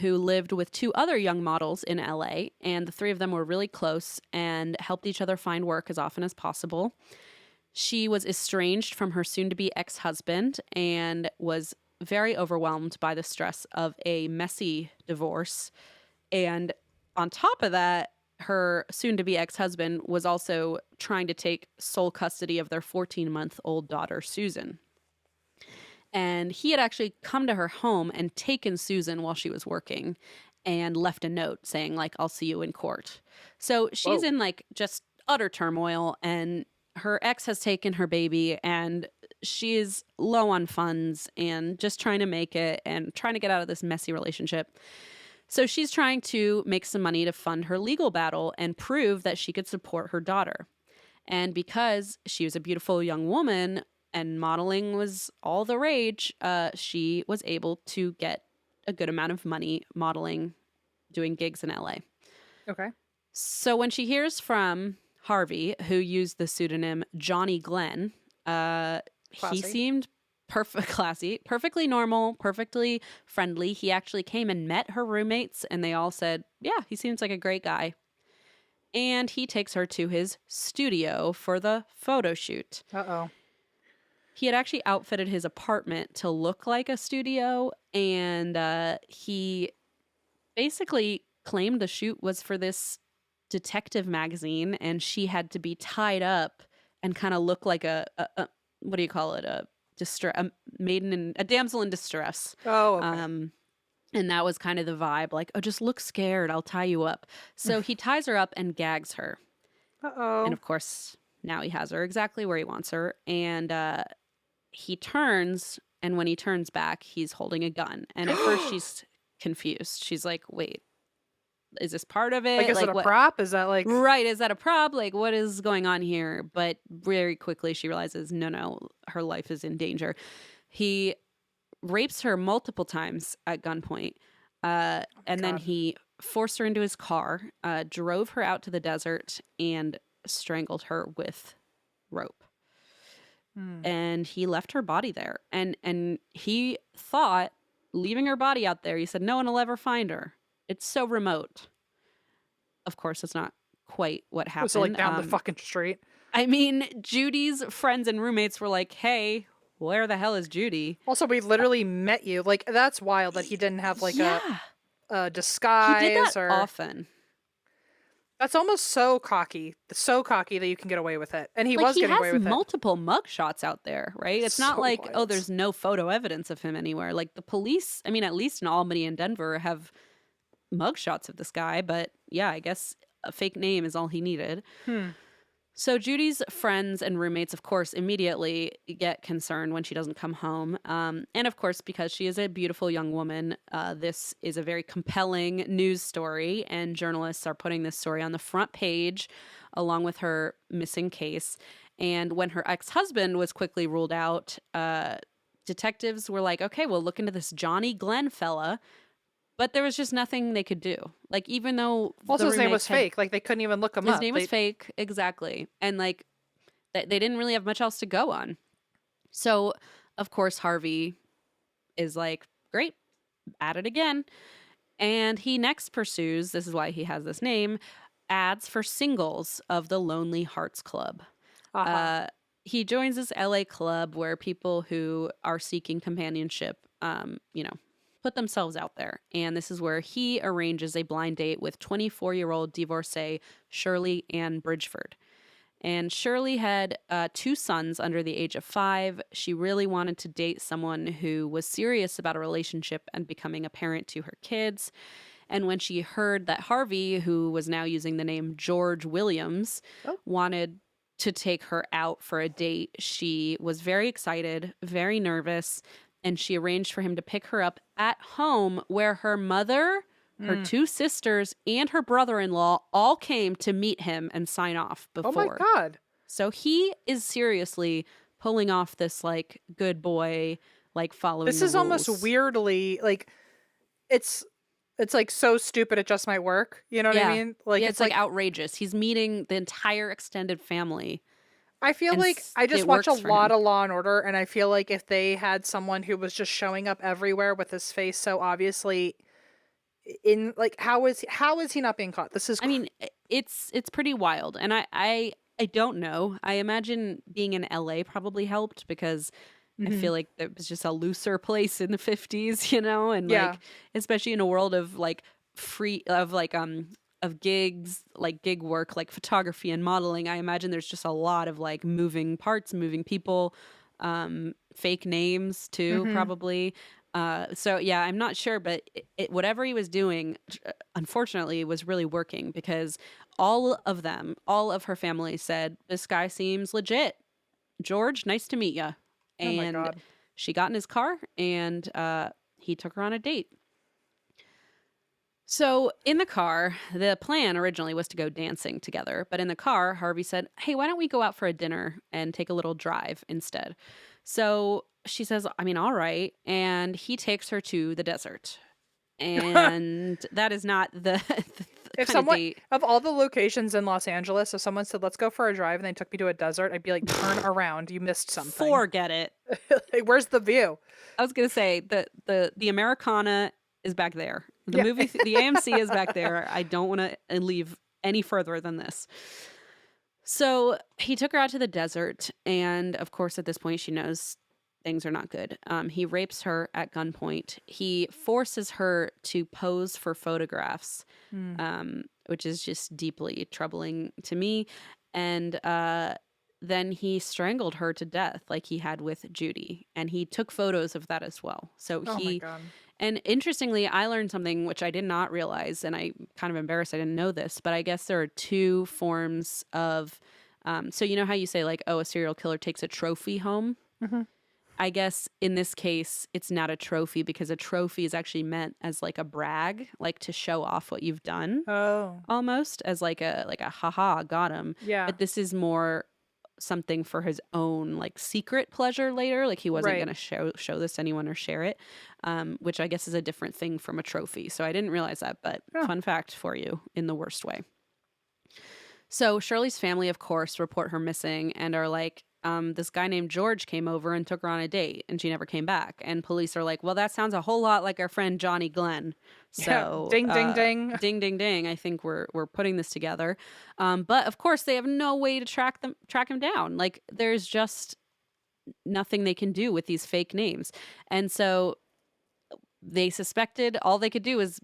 who lived with two other young models in LA, and the three of them were really close and helped each other find work as often as possible. She was estranged from her soon-to-be ex-husband and was very overwhelmed by the stress of a messy divorce. And on top of that, her soon-to-be ex-husband was also trying to take sole custody of their 14-month-old daughter, Susan. And he had actually come to her home and taken Susan while she was working and left a note saying, like, I'll see you in court. So she's in, like, just utter turmoil, and her ex has taken her baby, and she is low on funds and just trying to make it and trying to get out of this messy relationship. So she's trying to make some money to fund her legal battle and prove that she could support her daughter. And because she was a beautiful young woman and modeling was all the rage, she was able to get a good amount of money modeling, doing gigs in LA. Okay. So when she hears from Harvey, who used the pseudonym Johnny Glenn, he seemed classy, perfectly normal, perfectly friendly. He actually came and met her roommates, and they all said, yeah, he seems like a great guy. And he takes her to his studio for the photo shoot. He had actually outfitted his apartment to look like a studio, and he basically claimed the shoot was for this detective magazine, and she had to be tied up and kind of look like a what do you call it? A damsel in distress. And that was kind of the vibe, like, oh, just look scared, I'll tie you up. So he ties her up and gags her. And of course, now he has her exactly where he wants her. And he turns, and when he turns back, he's holding a gun. And at first she's confused. She's like, wait, is this part of it? Like, is it a prop? Is that like... Right, is that a prop? Like, what is going on here? But very quickly she realizes, no, her life is in danger. He rapes her multiple times at gunpoint. And then he forced her into his car, drove her out to the desert, and strangled her with rope. And he left her body there. And he thought, leaving her body out there, he said, no one will ever find her. It's so remote. Of course, it's not quite what happened. So, like, down the fucking street. I mean, Judy's friends and roommates were like, hey, where the hell is Judy? Also, we literally met you. Like, that's wild that he didn't have, like, a disguise. He did that often. That's almost so cocky that you can get away with it. And he Like, was he getting away has with it. multiple mugshots out there, right? It's not So like, oh, wild. there's no photo evidence of him anywhere. Like, the police, I mean, at least in Albany and Denver, have mugshots of this guy. But yeah, I guess a fake name is all he needed. Hmm. So Judy's friends and roommates, of course, immediately get concerned when she doesn't come home. And of course, because she is a beautiful young woman, this is a very compelling news story, and journalists are putting this story on the front page along with her missing case. And when her ex-husband was quickly ruled out, detectives were like, okay, we'll look into this Johnny Glenn fella. But there was just nothing they could do. Like, even though Also, the his name was roommates had fake. Like, they couldn't even look him his up. name was fake, exactly. And like they didn't really have much else to go on. So, of course, Harvey is like, great, at it again. And he next pursues, this is why he has this name, ads for singles of the Lonely Hearts Club. Uh-huh. He joins this LA club where people who are seeking companionship, put themselves out there. And this is where he arranges a blind date with 24-year-old divorcee Shirley Ann Bridgeford. And Shirley had 2 sons under the age of 5. She really wanted to date someone who was serious about a relationship and becoming a parent to her kids. And when she heard that Harvey, who was now using the name George Williams, wanted to take her out for a date, she was very excited, very nervous, and she arranged for him to pick her up at home where her mother, her 2 sisters, and her brother-in-law all came to meet him and sign off before. Oh my God. So he is seriously pulling off this, like, good boy, like, following This the is almost rules. weirdly, like, it's like so stupid it just might work. You know what I mean? Like, Yeah, it's it's like outrageous. He's meeting the entire extended family. I feel and like I just it watch a works for lot him. of Law and Order, and I feel like if they had someone who was just showing up everywhere with his face so obviously in, like, how is he not being caught? This is I mean, it's pretty wild. And I don't know. I imagine being in LA probably helped because I feel like it was just a looser place in the 50s, and Yeah. like, especially in a world of like of gigs, like gig work, like photography and modeling. I imagine there's just a lot of like moving parts, moving people, fake names too, probably. So yeah, I'm not sure, but whatever he was doing, unfortunately, was really working because all of her family said, this guy seems legit. George, nice to meet you. Oh my And God. she got in his car and he took her on a date. So in the car, the plan originally was to go dancing together. But in the car, Harvey said, hey, why don't we go out for a dinner and take a little drive instead? So she says, I mean, all right. And he takes her to the desert. And that is not the If kind of someone date. of all the locations in Los Angeles, if someone said, let's go for a drive, and they took me to a desert, I'd be like, turn around. You missed something. Forget it. Like, where's the view? I was going to say the Americana is back there. The movie, the AMC is back there. I don't want to leave any further than this. So he took her out to the desert. And of course, at this point, she knows things are not good. He rapes her at gunpoint. He forces her to pose for photographs, which is just deeply troubling to me. And then he strangled her to death like he had with Judy. And he took photos of that as well. So Oh my God. and interestingly, I learned something which I did not realize, and I'm kind of embarrassed I didn't know this, but I guess there are 2 forms of, so you know how you say like, oh, a serial killer takes a trophy home? I guess in this case, it's not a trophy because a trophy is actually meant as like a brag, like to show off what you've done, almost as like a haha, got him. Yeah. But this is more something for his own like secret pleasure later. Like he wasn't Right. going to show this to anyone or share it, which I guess is a different thing from a trophy. So I didn't realize that, but fun fact for you in the worst way. So Shirley's family, of course, report her missing and are like, this guy named George came over and took her on a date and she never came back. And police are like, well, that sounds a whole lot like our friend Johnny Glenn. So ding, ding, ding. Ding, ding, ding. I think we're putting this together. But of course they have no way to track him down. Like there's just nothing they can do with these fake names. And so they suspected all they could do is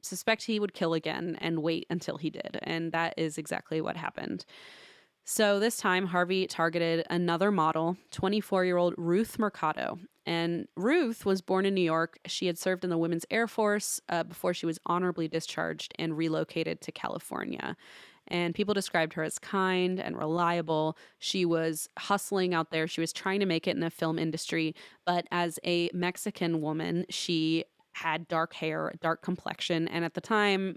suspect he would kill again and wait until he did. And that is exactly what happened. So this time, Harvey targeted another model, 24-year-old Ruth Mercado. And Ruth was born in New York. She had served in the Women's Air Force before she was honorably discharged and relocated to California. And people described her as kind and reliable. She was hustling out there. She was trying to make it in the film industry. But as a Mexican woman, she had dark hair, dark complexion. And at the time,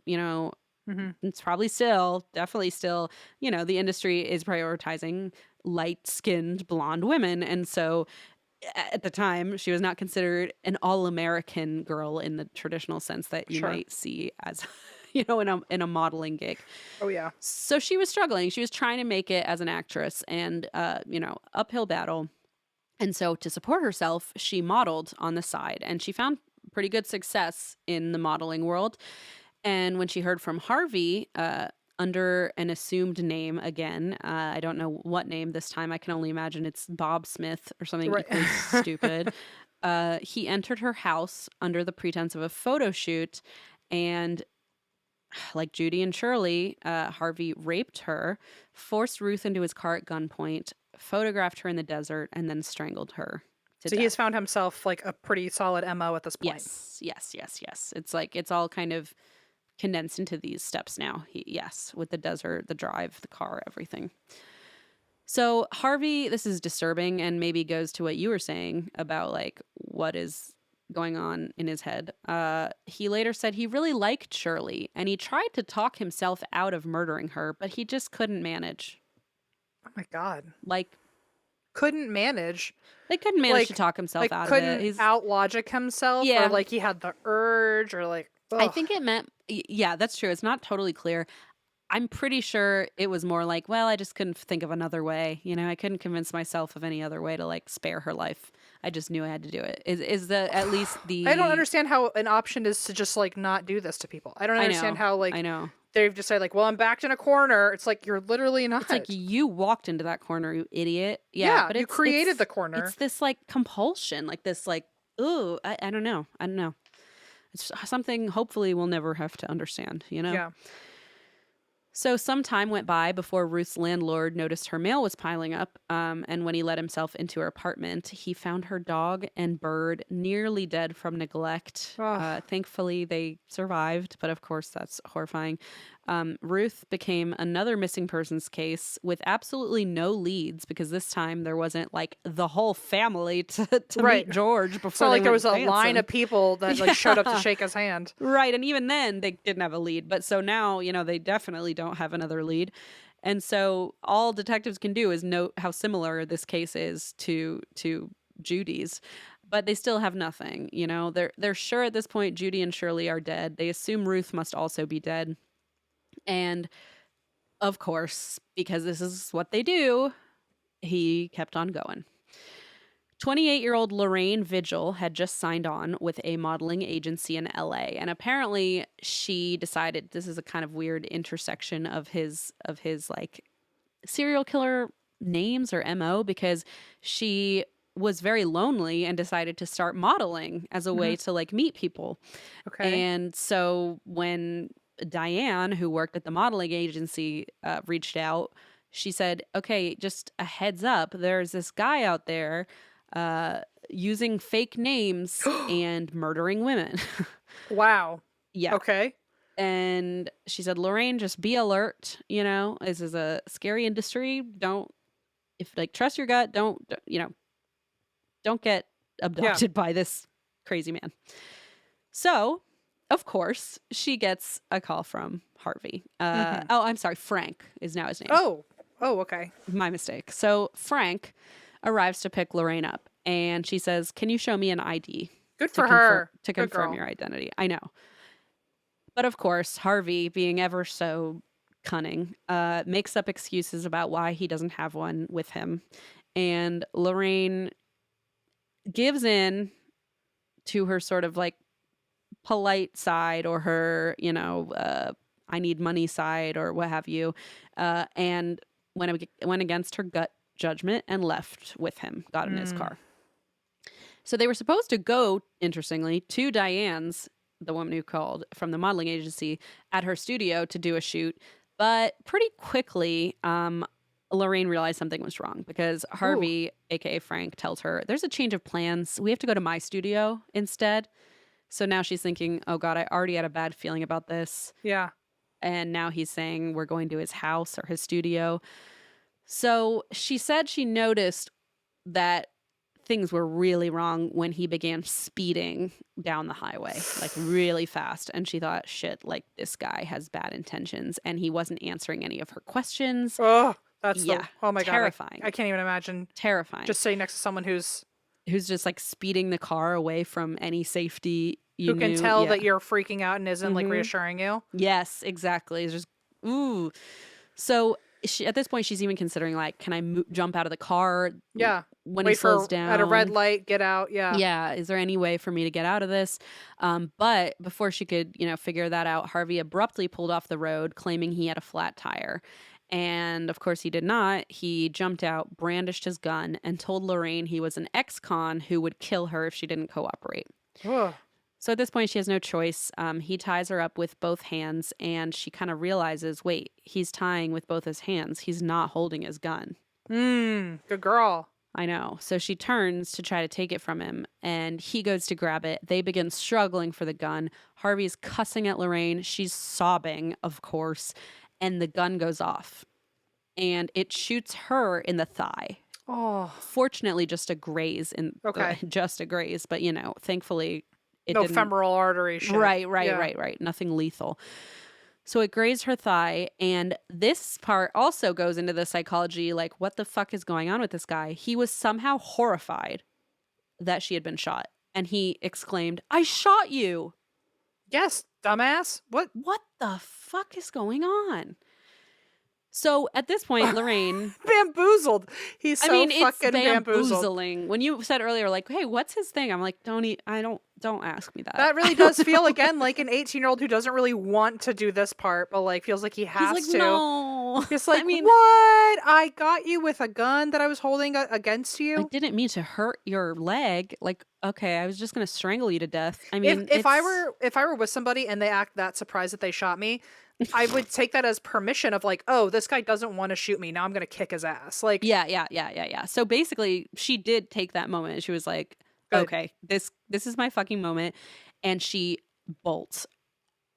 it's probably still, definitely still, the industry is prioritizing light-skinned blonde women. And so at the time, she was not considered an all-American girl in the traditional sense that you might see as, in a modeling gig. Oh, yeah. So she was struggling. She was trying to make it as an actress and, uphill battle. And so to support herself, she modeled on the side, and she found pretty good success in the modeling world. And when she heard from Harvey, under an assumed name again, I don't know what name this time. I can only imagine it's Bob Smith or something equally stupid. He entered her house under the pretense of a photo shoot. And like Judy and Shirley, Harvey raped her, forced Ruth into his car at gunpoint, photographed her in the desert, and then strangled her. So he has found himself like a pretty solid MO at this point. Yes. It's like it's all kind of condensed into these steps now. With the desert, the drive, the car, everything. So Harvey, this is disturbing and maybe goes to what you were saying about like what is going on in his head. He later said he really liked Shirley and he tried to talk himself out of murdering her, but he just couldn't manage. Oh my God. Like, couldn't manage. They couldn't manage to talk himself out of it. Couldn't out logic himself, or like he had the urge, or like. Ugh. I think it meant, that's true. It's not totally clear. I'm pretty sure it was more like, well, I just couldn't think of another way. I couldn't convince myself of any other way to like spare her life. I just knew I had to do it. Is at least the. I don't understand how an option is to just like not do this to people. I don't understand how like. I know. They've decided like, well, I'm backed in a corner. It's like, you're literally not. It's like you walked into that corner, you idiot. But you created the corner. It's this like compulsion, like this like, ooh, I don't know. It's something hopefully we'll never have to understand, Yeah. So some time went by before Ruth's landlord noticed her mail was piling up, and when he let himself into her apartment, he found her dog and bird nearly dead from neglect. Thankfully, they survived, but of course, that's horrifying. Ruth became another missing persons case with absolutely no leads because this time there wasn't like the whole family to meet George before. So like there was a line of people that like showed up to shake his hand. Right, and even then they didn't have a lead. But so now, they definitely don't have another lead. And so all detectives can do is note how similar this case is to Judy's. But they still have nothing, They're sure at this point Judy and Shirley are dead. They assume Ruth must also be dead. And of course, because this is what they do, he kept on going. 28-year-old Lorraine Vigil had just signed on with a modeling agency in LA. And apparently she decided this is a kind of weird intersection of his like serial killer names or MO, because she was very lonely and decided to start modeling as a way to like meet people. Okay. And so when Diane, who worked at the modeling agency, reached out, she said, okay, just a heads up, there's this guy out there using fake names and murdering women. Wow. Yeah. Okay. And she said, Lorraine, just be alert. This is a scary industry. Trust your gut. Don't get abducted by this crazy man. So, of course, she gets a call from Harvey. Oh, I'm sorry. Frank is now his name. Oh, okay. My mistake. So Frank arrives to pick Lorraine up, and she says, can you show me an ID? Good for her. To confirm your identity. I know. But of course, Harvey, being ever so cunning, makes up excuses about why he doesn't have one with him. And Lorraine gives in to her sort of like polite side, or her, I need money side, or what have you, and went against her gut judgment and left with him, got in his car. So they were supposed to go, interestingly, to Diane's the woman who called from the modeling agency, at her studio to do a shoot. But pretty quickly, Lorraine realized something was wrong because Harvey, aka Frank, tells her there's a change of plans. We have to go to my studio instead. So now she's thinking, oh God, I already had a bad feeling about this. Yeah. And now he's saying we're going to his house or his studio. So she said she noticed that things were really wrong when he began speeding down the highway, like really fast. And she thought, shit, like this guy has bad intentions. And he wasn't answering any of her questions. Oh, that's oh my terrifying. God. I can't even imagine. Terrifying. Just sitting next to someone who's just like speeding the car away from any safety. Who can tell that you're freaking out and isn't like reassuring you. Yes, exactly. It's just, ooh. So at this point, she's even considering like, can I jump out of the car? Yeah. When he slows down at a red light, get out. Yeah. Yeah. Is there any way for me to get out of this? But before she could, figure that out, Harvey abruptly pulled off the road, claiming he had a flat tire. And of course he did not. He jumped out, brandished his gun, and told Lorraine he was an ex-con who would kill her if she didn't cooperate. Ugh. So at this point, she has no choice. He ties her up with both hands, and she kind of realizes, wait, he's tying with both his hands. He's not holding his gun. Good girl. I know. So she turns to try to take it from him, and he goes to grab it. They begin struggling for the gun. Harvey's cussing at Lorraine. She's sobbing, of course, and the gun goes off. And it shoots her in the thigh. Oh. Fortunately, just a graze. Just a graze. But, thankfully... No femoral artery shit. Right. Nothing lethal. So it grazed her thigh. And this part also goes into the psychology, like, what the fuck is going on with this guy? He was somehow horrified that she had been shot. And he exclaimed, I shot you. Yes, dumbass. What the fuck is going on? So at this point, Lorraine... bamboozled. He's so fucking bamboozled. Bamboozling. When you said earlier, like, hey, what's his thing? I'm like, don't ask me that. That really does feel, again, like an 18-year-old who doesn't really want to do this part, but, like, feels like he has He's like, to. No. He's like, what? I got you with a gun that I was holding against you? I didn't mean to hurt your leg. Like, okay, I was just going to strangle you to death. I mean, if I were with somebody and they act that surprised that they shot me, I would take that as permission of like, oh, this guy doesn't want to shoot me. Now I'm going to kick his ass. Like, yeah. So basically, she did take that moment. She was like, okay, this is my fucking moment. And she bolts.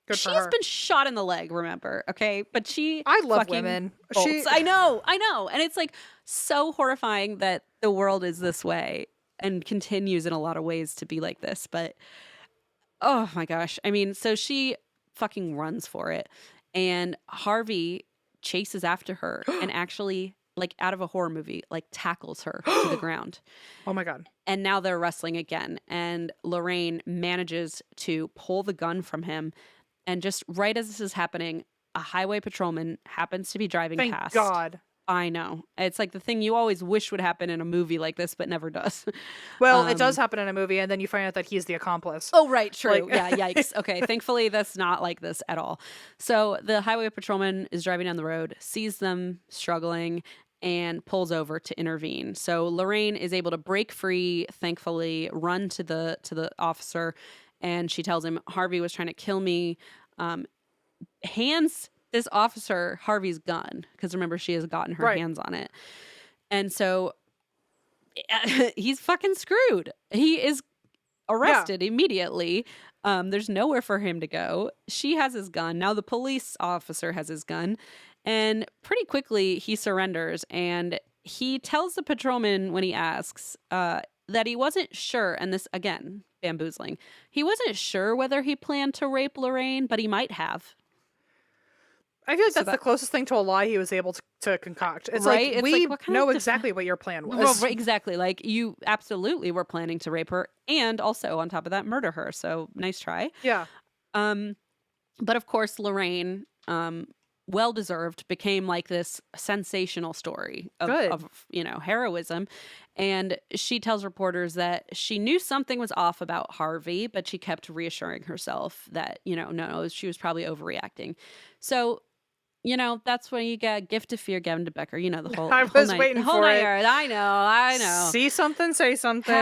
Good for She's her. Been shot in the leg, remember? Okay. But I love women. Bolts. I know. And it's like so horrifying that the world is this way and continues in a lot of ways to be like this. But oh my gosh. I mean, so she fucking runs for it. And Harvey chases after her and actually, like out of a horror movie, like tackles her to the ground. Oh my God. And now they're wrestling again. And Lorraine manages to pull the gun from him. And just right as this is happening, a highway patrolman happens to be driving past. Thank God. I know. It's like the thing you always wish would happen in a movie like this, but never does. Well, it does happen in a movie, and then you find out that he's the accomplice. Oh, right. True. Like... Yeah. Yikes. Okay. Thankfully, that's not like this at all. So the highway patrolman is driving down the road, sees them struggling, and pulls over to intervene. So Lorraine is able to break free, thankfully, run to the officer, and she tells him, Harvey was trying to kill me, hands this officer Harvey's gun, because remember, she has gotten her hands on it. And so he's fucking screwed. He is arrested immediately. There's nowhere for him to go. She has his gun. Now the police officer has his gun. And pretty quickly he surrenders. And he tells the patrolman when he asks that he wasn't sure, and this, again, bamboozling, he wasn't sure whether he planned to rape Lorraine, but he might have. I feel like that's the closest thing to a lie he was able to concoct. It's right? like, we know exactly what your plan was. Well, exactly. Like, you absolutely were planning to rape her and also, on top of that, murder her. So, nice try. Yeah. But, of course, Lorraine, well-deserved, became like this sensational story of heroism. And she tells reporters that she knew something was off about Harvey, but she kept reassuring herself that, no, she was probably overreacting. So... that's when you get gift of fear, Gavin DeBecker. The whole I was waiting for it. I know. See something, say something.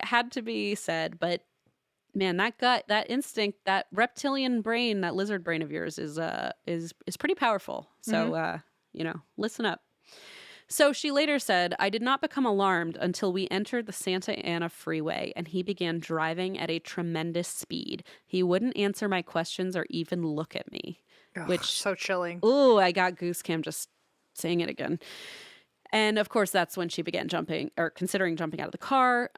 Had to be said, but Man, that gut, that instinct, that reptilian brain, that lizard brain of yours is pretty powerful. So, listen up. So she later said, I did not become alarmed until we entered the Santa Ana freeway and he began driving at a tremendous speed. He wouldn't answer my questions or even look at me. Ugh, Which, so chilling. ooh, I got goose cam just saying it again. And of course, that's when she began considering jumping out of the car,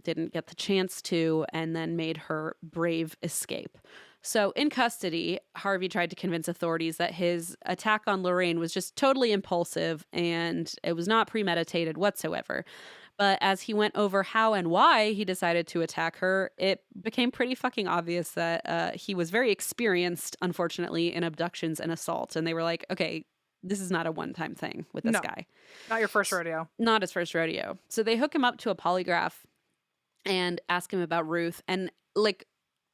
didn't get the chance to, and then made her brave escape. So in custody, Harvey tried to convince authorities that his attack on Lorraine was just totally impulsive and it was not premeditated whatsoever. But as he went over how and why he decided to attack her, it became pretty fucking obvious that he was very experienced, unfortunately, in abductions and assaults. And they were like, okay, this is not a one-time thing with this guy. Not your first rodeo. Not his first rodeo. So they hook him up to a polygraph and ask him about Ruth. And like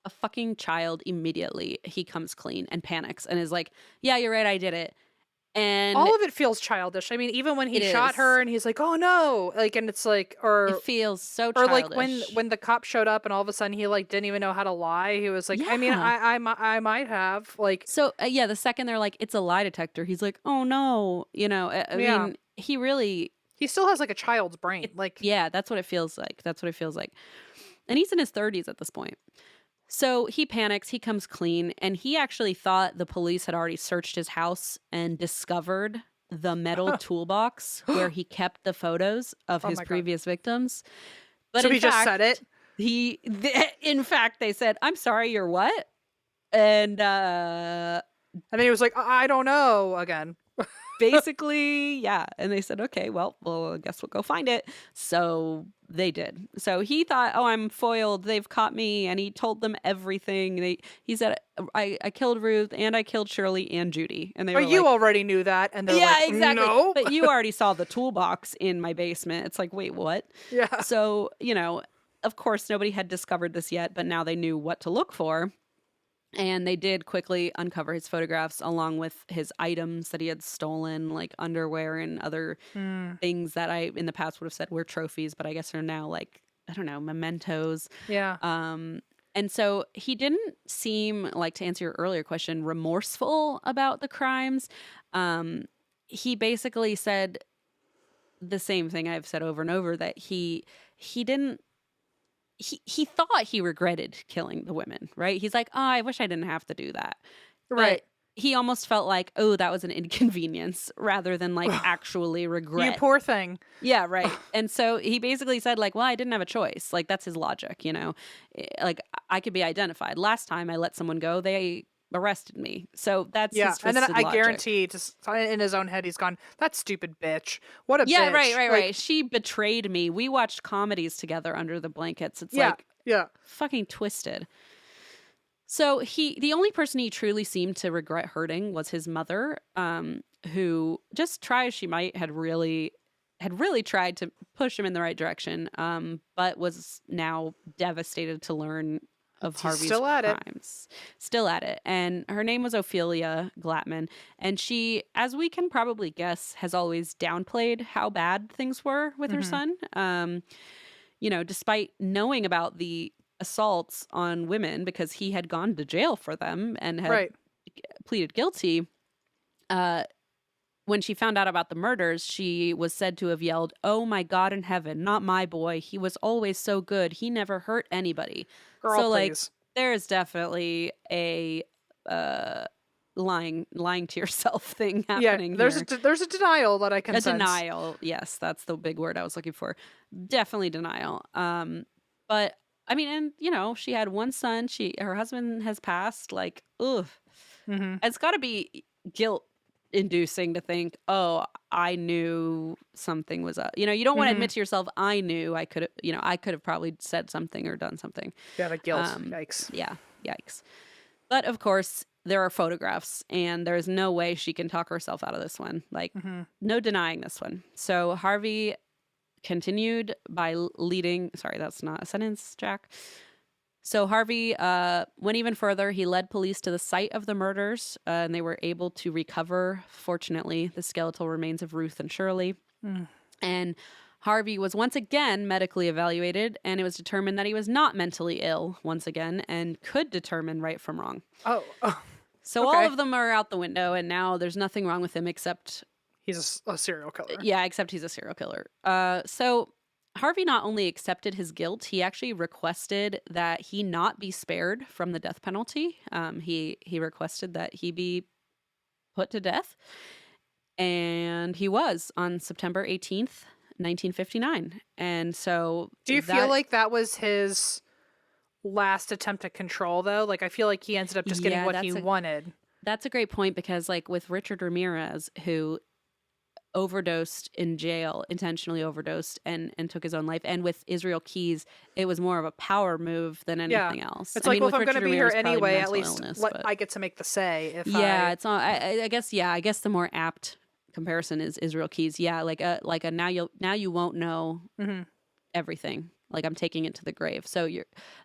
a fucking child, immediately he comes clean and panics and is like, yeah, you're right, I did it. And all of it feels childish. I mean, even when he shot her and he's like, oh no, like, and it's like, or it feels so childish. Or like when the cop showed up and all of a sudden he like didn't even know how to lie. He was like, I mean, I might have like. So the second they're like, it's a lie detector, he's like, oh no, I mean, he still has like a child's brain. Like, yeah, that's what it feels like. And he's in his 30s at this point. So he panics, he comes clean, and he actually thought the police had already searched his house and discovered the metal toolbox where he kept the photos of his previous victims. But so he just said it? In fact, they said, I'm sorry, you're what? And then he was like, I don't know again. Basically, yeah. And they said, okay, well, I guess we'll go find it. So they did. So he thought, oh, I'm foiled. They've caught me. And he told them everything. He said, I killed Ruth and I killed Shirley and Judy. And they were you already knew that. And they're like, exactly. No. But you already saw the toolbox in my basement. It's like, wait, what? Yeah. So, of course, nobody had discovered this yet, but now they knew what to look for. And they did quickly uncover his photographs along with his items that he had stolen, like underwear and other things that I in the past would have said were trophies, but I guess are now like, I don't know, mementos. Yeah. And so he didn't seem like, to answer your earlier question, remorseful about the crimes. He basically said the same thing I've said over and over, that he didn't. He thought he regretted killing the women, right? He's like, oh, I wish I didn't have to do that. Right. But he almost felt like, oh, that was an inconvenience rather than like actually regret. You poor thing. Yeah, right. And so he basically said like, well, I didn't have a choice. Like, that's his logic, Like, I could be identified. Last time I let someone go, they arrested me. So that's his and then I logic. guarantee, just in his own head, he's gone, that stupid bitch. What a bitch. Yeah, right. She betrayed me. We watched comedies together under the blankets. It's fucking twisted. So the only person he truly seemed to regret hurting was his mother, who, just try as she might, had really tried to push him in the right direction, but was now devastated to learn of Harvey's crimes. Still at it. And her name was Ophelia Glatman. And she, as we can probably guess, has always downplayed how bad things were with her son. Despite knowing about the assaults on women because he had gone to jail for them and had pleaded guilty. When she found out about the murders, she was said to have yelled, "Oh my God in heaven, not my boy. He was always so good. He never hurt anybody." Girl, so, like, please. there's definitely a lying to yourself thing happening here. There's a denial that I can sense. Denial. Yes, that's the big word I was looking for. Definitely denial. But I mean, and she had one son. Her husband has passed. Like, ugh. It's got to be guilt inducing to think, oh, I knew something was up. You don't want to admit to yourself, I knew I could have probably said something or done something. Yeah, the guilt. Yikes. Yeah, yikes. But of course, there are photographs, and there's no way she can talk herself out of this one. Like, no denying this one. So Harvey continued by leading. Sorry, that's not a sentence, Jack. So Harvey went even further. He led police to the site of the murders, and they were able to recover, fortunately, the skeletal remains of Ruth and Shirley. And Harvey was once again medically evaluated, and it was determined that he was not mentally ill once again and could determine right from wrong. Oh, So okay. all of them are out the window, and now there's nothing wrong with him except He's a serial killer. yeah, except he's a serial killer. So Harvey not only accepted his guilt, he actually requested that he not be spared from the death penalty. He requested that he be put to death, and he was on September 18th, 1959. And so Do you feel like that was his last attempt at control, though? Like, I feel like he ended up just getting what he wanted. That's a great point, because like with Richard Ramirez, who overdosed in jail, intentionally overdosed and took his own life, and with Israel Keys, it was more of a power move than anything else. It's like, well, if I'm going to be here anyway, at least I get to make the say. It's not. I guess. Yeah, I guess the more apt comparison is Israel Keys. Yeah, like a now you won't know everything. Like, I'm taking it to the grave. So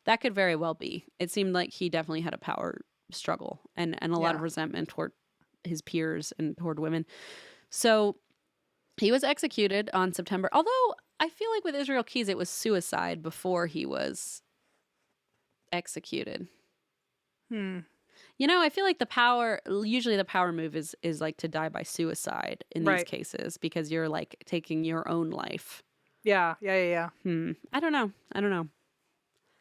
that could very well be. It seemed like he definitely had a power struggle and a lot of resentment toward his peers and toward women. So he was executed on September. Although I feel like with Israel Keys, it was suicide before he was executed. You know, I feel like usually the power move is like to die by suicide in these cases, because you're like taking your own life. Yeah. I don't know.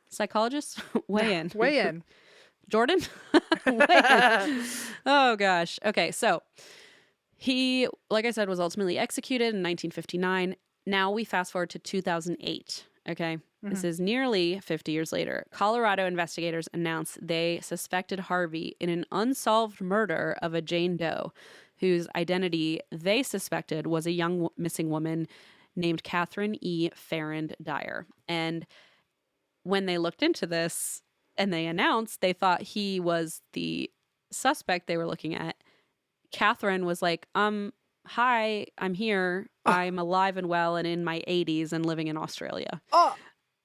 Psychologist, weigh in. Weigh in. Jordan? Weigh in. Oh, gosh. Okay, so he, like I said, was ultimately executed in 1959. Now we fast forward to 2008, okay? This is nearly 50 years later. Colorado investigators announced they suspected Harvey in an unsolved murder of a Jane Doe, whose identity they suspected was a young missing woman named Catherine E. Farrand Dyer. And when they looked into this and they announced they thought he was the suspect they were looking at, Catherine was like, hi, I'm here. I'm alive and well and in my 80s and living in Australia.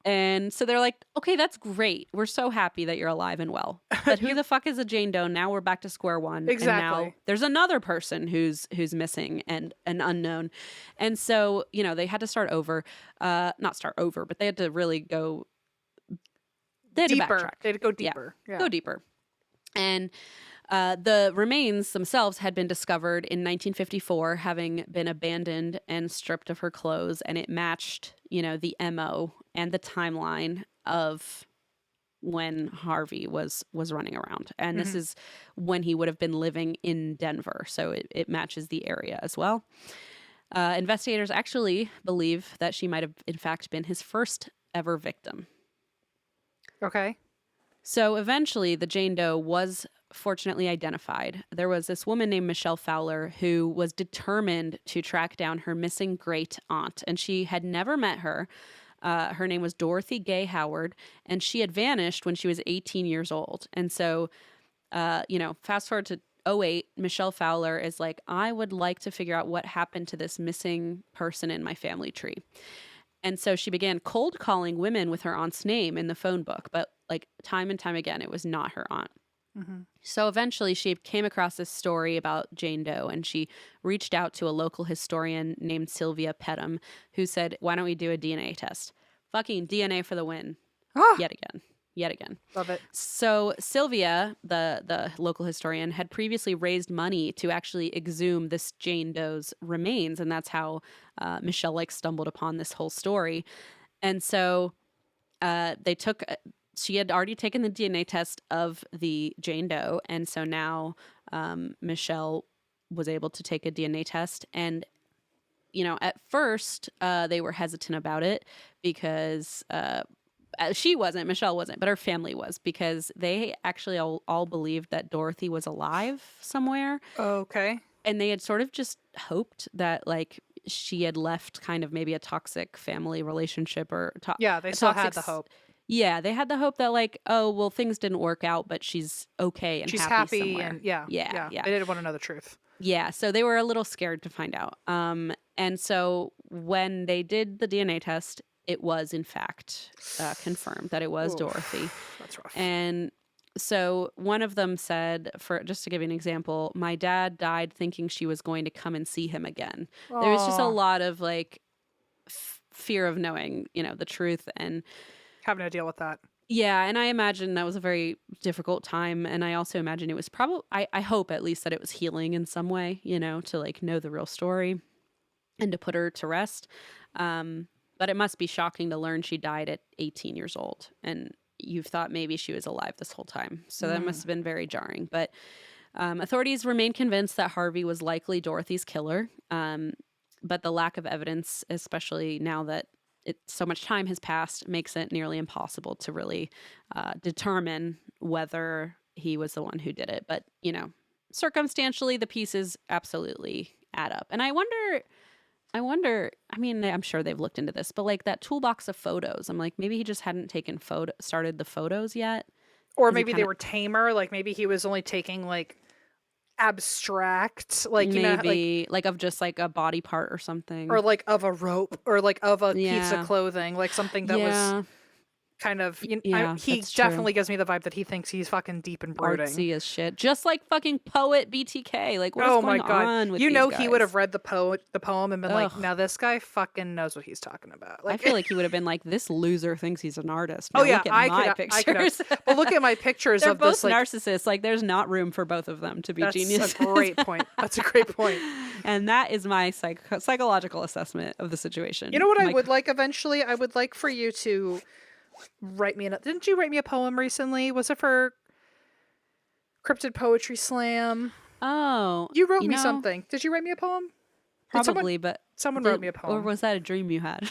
And so they're like, okay, that's great. We're so happy that you're alive and well. But who the fuck is a Jane Doe? Now we're back to square one. Exactly. And now there's another person who's missing and an unknown. And so, you know, they had to start over. Not start over, but they had to really go deeper. They had to go deeper. Yeah. Go deeper. And the remains themselves had been discovered in 1954, having been abandoned and stripped of her clothes, and it matched, you know, the MO and the timeline of when Harvey was running around. And this is when he would have been living in Denver, so it matches the area as well. Investigators actually believe that she might have, in fact, been his first ever victim. Okay. So eventually, the Jane Doe was fortunately identified. There was this woman named Michelle Fowler who was determined to track down her missing great aunt, and she had never met her. Her name was Dorothy Gay Howard, and she had vanished when she was 18 years old. And so, you know, fast forward to 2008, Michelle Fowler is like, I would like to figure out what happened to this missing person in my family tree. And so she began cold calling women with her aunt's name in the phone book, but like time and time again, it was not her aunt. So eventually she came across this story about Jane Doe, and she reached out to a local historian named Sylvia Pettum, who said, why don't we do a DNA test? Fucking DNA for the win. Yet again. Love it. So Sylvia, the local historian, had previously raised money to actually exhume this Jane Doe's remains, and that's how Michelle like stumbled upon this whole story. And so she had already taken the DNA test of the Jane Doe, and so now Michelle was able to take a DNA test. And, you know, at first they were hesitant about it because Michelle wasn't, but her family was, because they actually all believed that Dorothy was alive somewhere. Okay. And they had sort of just hoped that, like, she had left kind of maybe a toxic family relationship or they still had the hope. Yeah, they had the hope that, like, oh, well, things didn't work out, but she's okay and she's happy somewhere. And yeah. They didn't want to know the truth. Yeah, so they were a little scared to find out. And so when they did the DNA test, it was, in fact, confirmed that it was Dorothy. That's rough. And so one of them said, just to give you an example, my dad died thinking she was going to come and see him again. There was just a lot of, like, fear of knowing, the truth. And Having to deal with that. yeah, and I imagine that was a very difficult time. And I also imagine it was probably, I hope at least that it was healing in some way, to like know the real story and to put her to rest. But it must be shocking to learn she died at 18 years old. And you've thought maybe she was alive this whole time. So that must have been very jarring. But authorities remain convinced that Harvey was likely Dorothy's killer. But the lack of evidence, especially now that so much time has passed, makes it nearly impossible to really determine whether he was the one who did it. But, circumstantially, the pieces absolutely add up. And I wonder, I mean, I'm sure they've looked into this, but like that toolbox of photos, I'm like, maybe he just hadn't started the photos yet. Or maybe they were tamer. Like maybe he was only taking like abstract, like, maybe like of just like a body part or something. Or like of a rope or like of a piece of clothing, like something that was kind of, he definitely gives me the vibe that he thinks he's fucking deep and brooding. Artsy as shit. Just like fucking poet BTK. Like, what is going on with these guys? He would have read the poem and been like, now this guy fucking knows what he's talking about. Like, I feel like he would have been like, this loser thinks he's an artist. Now, look at my pictures. Well, look at my pictures They're of both this. Like, narcissists. Like, there's not room for both of them to be geniuses. That's a great point. That's a great point. And that is my psychological assessment of the situation. You know what I would like eventually? I would like for you to write me didn't you write me a poem recently? Was it for Cryptid Poetry Slam? Oh, you wrote me something. Did you write me a poem? Probably, but someone wrote me a poem. Or was that a dream you had?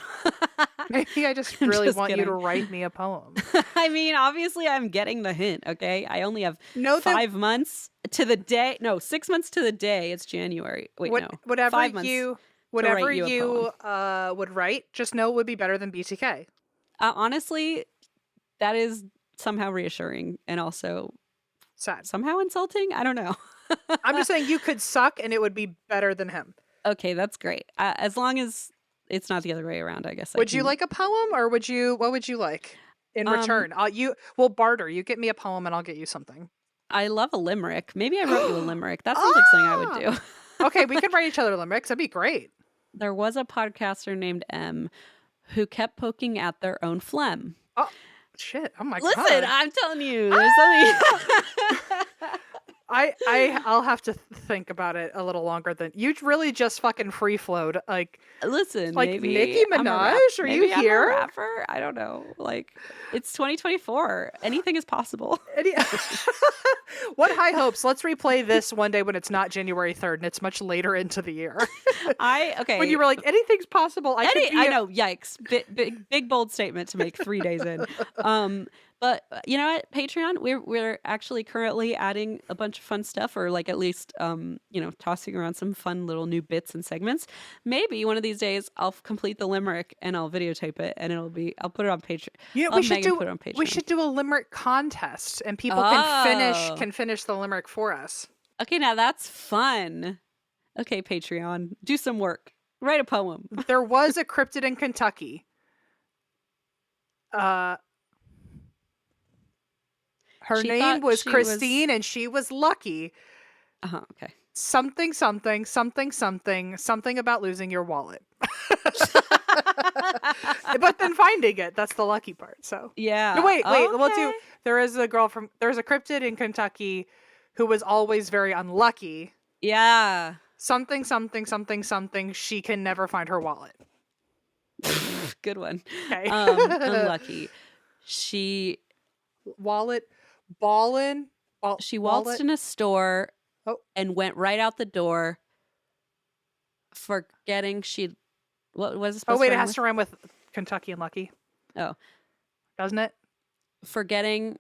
Maybe I just really want you to write me a poem. I mean, obviously I'm getting the hint, okay? I only have 5 months to the day. No, 6 months to the day. It's January. Wait, no. Whatever 5 months you would write, just know it would be better than BTK. Honestly, that is somehow reassuring and also sad. Somehow insulting. I don't know. I'm just saying you could suck and it would be better than him. Okay, that's great. As long as it's not the other way around, I guess. Would you like a poem, or what would you like in return? We'll barter. You get me a poem and I'll get you something. I love a limerick. Maybe I wrote you a limerick. That sounds like something I would do. Okay, we could write each other limericks. That'd be great. There was a podcaster named M who kept poking at their own phlegm. Oh, shit. Oh, my God. Listen, I'm telling you. There's something... I'll have to think about it a little longer than... You really just fucking free-flowed. Like, listen, like maybe Nicki Minaj? Are you here? I'm a rapper? I don't know. Like, it's 2024. Anything is possible. What high hopes? Let's replay this one day when it's not January 3rd and it's much later into the year. Okay. When you were like, anything's possible. I know. Yikes. Big bold statement to make 3 days in. But you know what, Patreon, we're actually currently adding a bunch of fun stuff, or like at least tossing around some fun little new bits and segments. Maybe one of these days I'll complete the limerick and I'll videotape it and I'll put it on Patreon. We should do a limerick contest and people can finish the limerick for us. Okay, now that's fun. Okay, Patreon, do some work. Write a poem. There was a cryptid in Kentucky. Her name was Christine, and she was lucky. Okay. Something about losing your wallet. But then finding it, that's the lucky part. So yeah. No, wait. Okay. There's a cryptid in Kentucky who was always very unlucky. Yeah. Something. She can never find her wallet. Good one. Okay. Unlucky. She waltzed in a store and went right out the door, forgetting what was it supposed to it has to rhyme with Kentucky and lucky. Oh. Doesn't it? Forgetting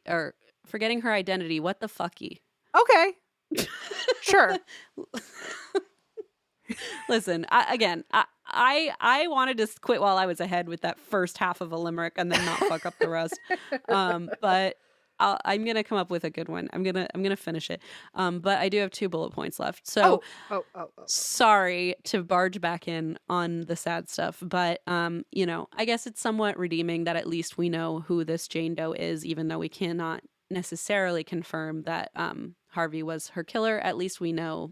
her identity. What the fucky? Okay. Sure. Listen, I wanted to quit while I was ahead with that first half of a limerick and then not fuck up the rest. But I'm gonna come up with a good one. I'm gonna finish it. But I do have 2 bullet points left. So sorry to barge back in on the sad stuff, but I guess it's somewhat redeeming that at least we know who this Jane Doe is, even though we cannot necessarily confirm that Harvey was her killer. At least we know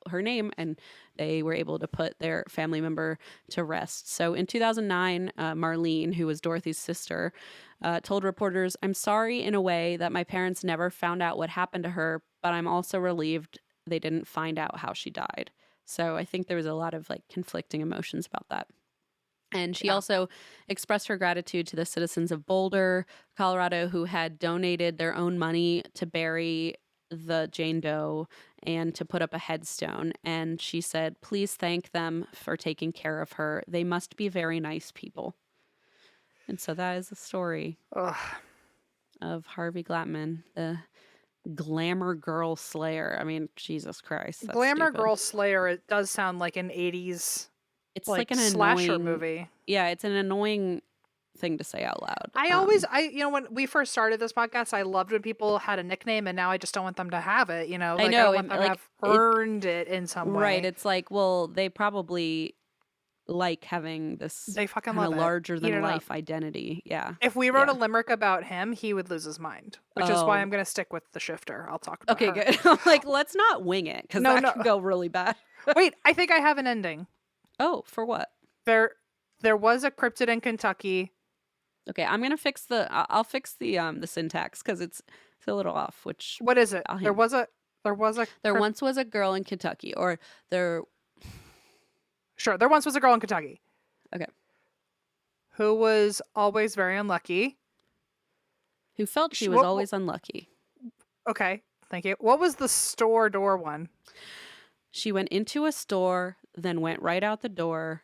her name, and they were able to put their family member to rest. So in 2009, Marlene, who was Dorothy's sister, told reporters, "I'm sorry in a way that my parents never found out what happened to her, but I'm also relieved they didn't find out how she died." So I think there was a lot of like conflicting emotions about that. And she also expressed her gratitude to the citizens of Boulder, Colorado, who had donated their own money to bury the Jane Doe and to put up a headstone. And she said, "Please thank them for taking care of her. They must be very nice people." And so that is the story of Harvey Glatman, the Glamour Girl Slayer. I mean, Jesus Christ. That's Glamour stupid. Girl Slayer, it does sound like an 80s It's like an slasher annoying movie. Yeah, it's an annoying thing to say out loud. When we first started this podcast, I loved when people had a nickname, and now I just don't want them to have it. You know, I like, know, I don't want them to have earned it in some way. Right. It's like, well, they probably like having this They fucking kind of love it. larger Eat than it up. life identity. Yeah. If we wrote a limerick about him, he would lose his mind, which is why Oh. I'm going to stick with the shifter. I'll talk about Okay, her. good. I'm like, let's not wing it because No, that no. could go really bad. Wait, I think I have an ending. Oh, for what? There was a cryptid in Kentucky. Okay, I'm gonna fix I'll fix the syntax because it's a little off. Which What is it? I'll There was a there once was a girl in Kentucky, or there. Sure, there once was a girl in Kentucky. Okay. Who was always very unlucky. Who felt she was always unlucky. Okay, thank you. What was the store door one? She went into a store, then went right out the door.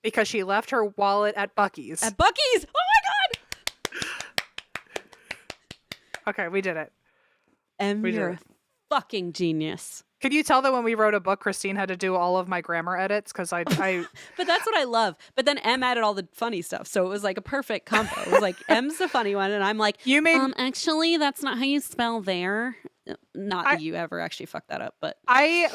Because she left her wallet at Buc-ee's. At Buc-ee's! Oh my god! Okay, we did it. You're a fucking genius. Could you tell that when we wrote a book, Christine had to do all of my grammar edits? Because I But that's what I love. But then M added all the funny stuff. So it was like a perfect combo. It was like, M's the funny one. And I'm like, actually, that's not how you spell there. Not that you ever actually fucked that up, but I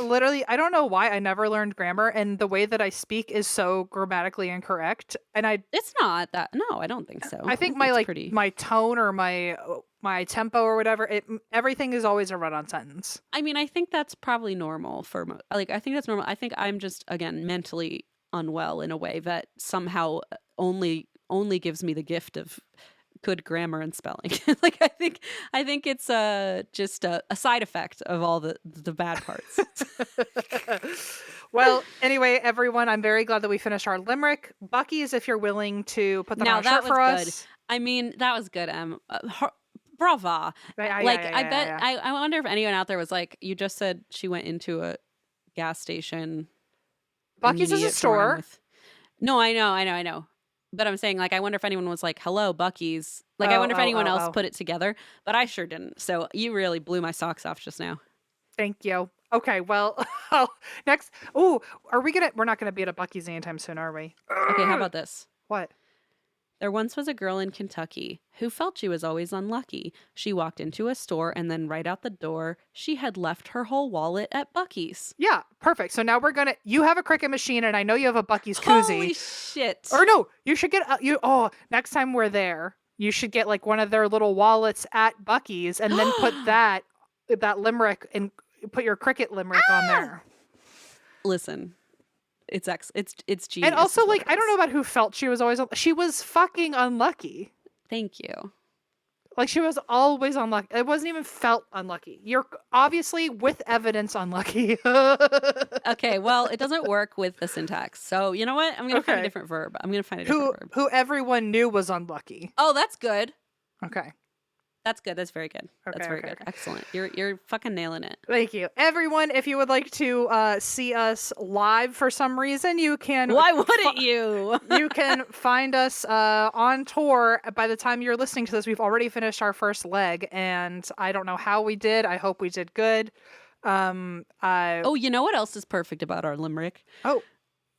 don't know why I never learned grammar, and the way that I speak is so grammatically incorrect. And it's not that. No, I don't think so. I think my tone or my tempo or whatever, everything is always a run-on sentence. I mean, I think that's probably normal for I think that's normal. I think I'm just again mentally unwell in a way that somehow only gives me the gift of good grammar and spelling. Like I think it's just a side effect of all the bad parts. Well, anyway, everyone, I'm very glad that we finished our limerick. Buc-ee's, if you're willing to put that on a shirt for us. I mean, that was good, brava. I wonder if anyone out there was like, you just said she went into a gas station. Buc-ee's is a store. No, I know. But I'm saying, like, I wonder if anyone was like, hello, Buc-ee's. Like, I wonder if anyone else put it together. But I sure didn't. So you really blew my socks off just now. Thank you. Okay, well, next. Oh, we're not going to be at a Buc-ee's anytime soon, are we? Okay, how about this? What? There once was a girl in Kentucky who felt she was always unlucky. She walked into a store and then right out the door, she had left her whole wallet at Buc-ee's. Yeah, perfect. So now you have a Cricut machine and I know you have a Buc-ee's koozie. Holy shit. Or no, you should get, next time we're there, you should get like one of their little wallets at Buc-ee's and then put that limerick and put your Cricut limerick on there. Listen. It's genius. And also, like, I don't know about who felt she was fucking unlucky. Thank you. Like, she was always unlucky. It wasn't even felt unlucky. You're obviously with evidence unlucky. Okay, well, it doesn't work with the syntax. So, you know what? I'm going to find a different verb. Who everyone knew was unlucky. Oh, that's good. Okay. That's good. That's very good. Okay, that's very good. Okay. Excellent. You're fucking nailing it. Thank you. Everyone, if you would like to see us live for some reason, you can. Why wouldn't you? You can find us on tour. By the time you're listening to this, we've already finished our first leg, and I don't know how we did. I hope we did good. You know what else is perfect about our limerick? Oh,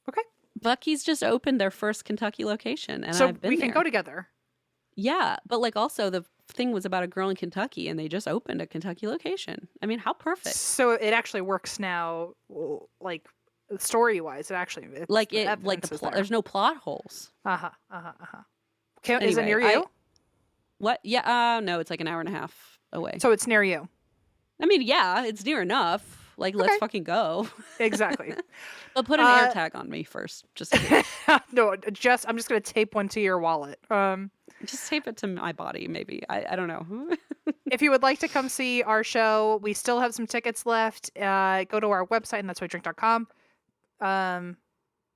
okay. Buc-ee's just opened their first Kentucky location, and so I've been we can there. Go together. Yeah, but like also the thing was about a girl in Kentucky, and they just opened a Kentucky location. I mean, how perfect! So it actually works now, like story wise. It actually there's no plot holes. Is it near you? What? Yeah. No, it's like an hour and a half away. So it's near you. I mean, yeah, it's near enough. Like, let's fucking go. Exactly. They'll put an air tag on me first. Just kidding. No, I'm just gonna tape one to your wallet. Just tape it to my body, maybe. I don't know. If you would like to come see our show, we still have some tickets left. Go to our website, and that's whydrink.com.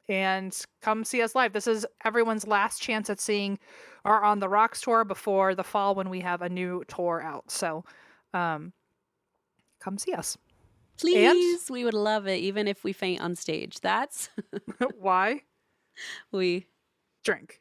And come see us live. This is everyone's last chance at seeing our On the Rocks tour before the fall when we have a new tour out. So come see us. Please, we would love it, even if we faint on stage. That's Why? we drink.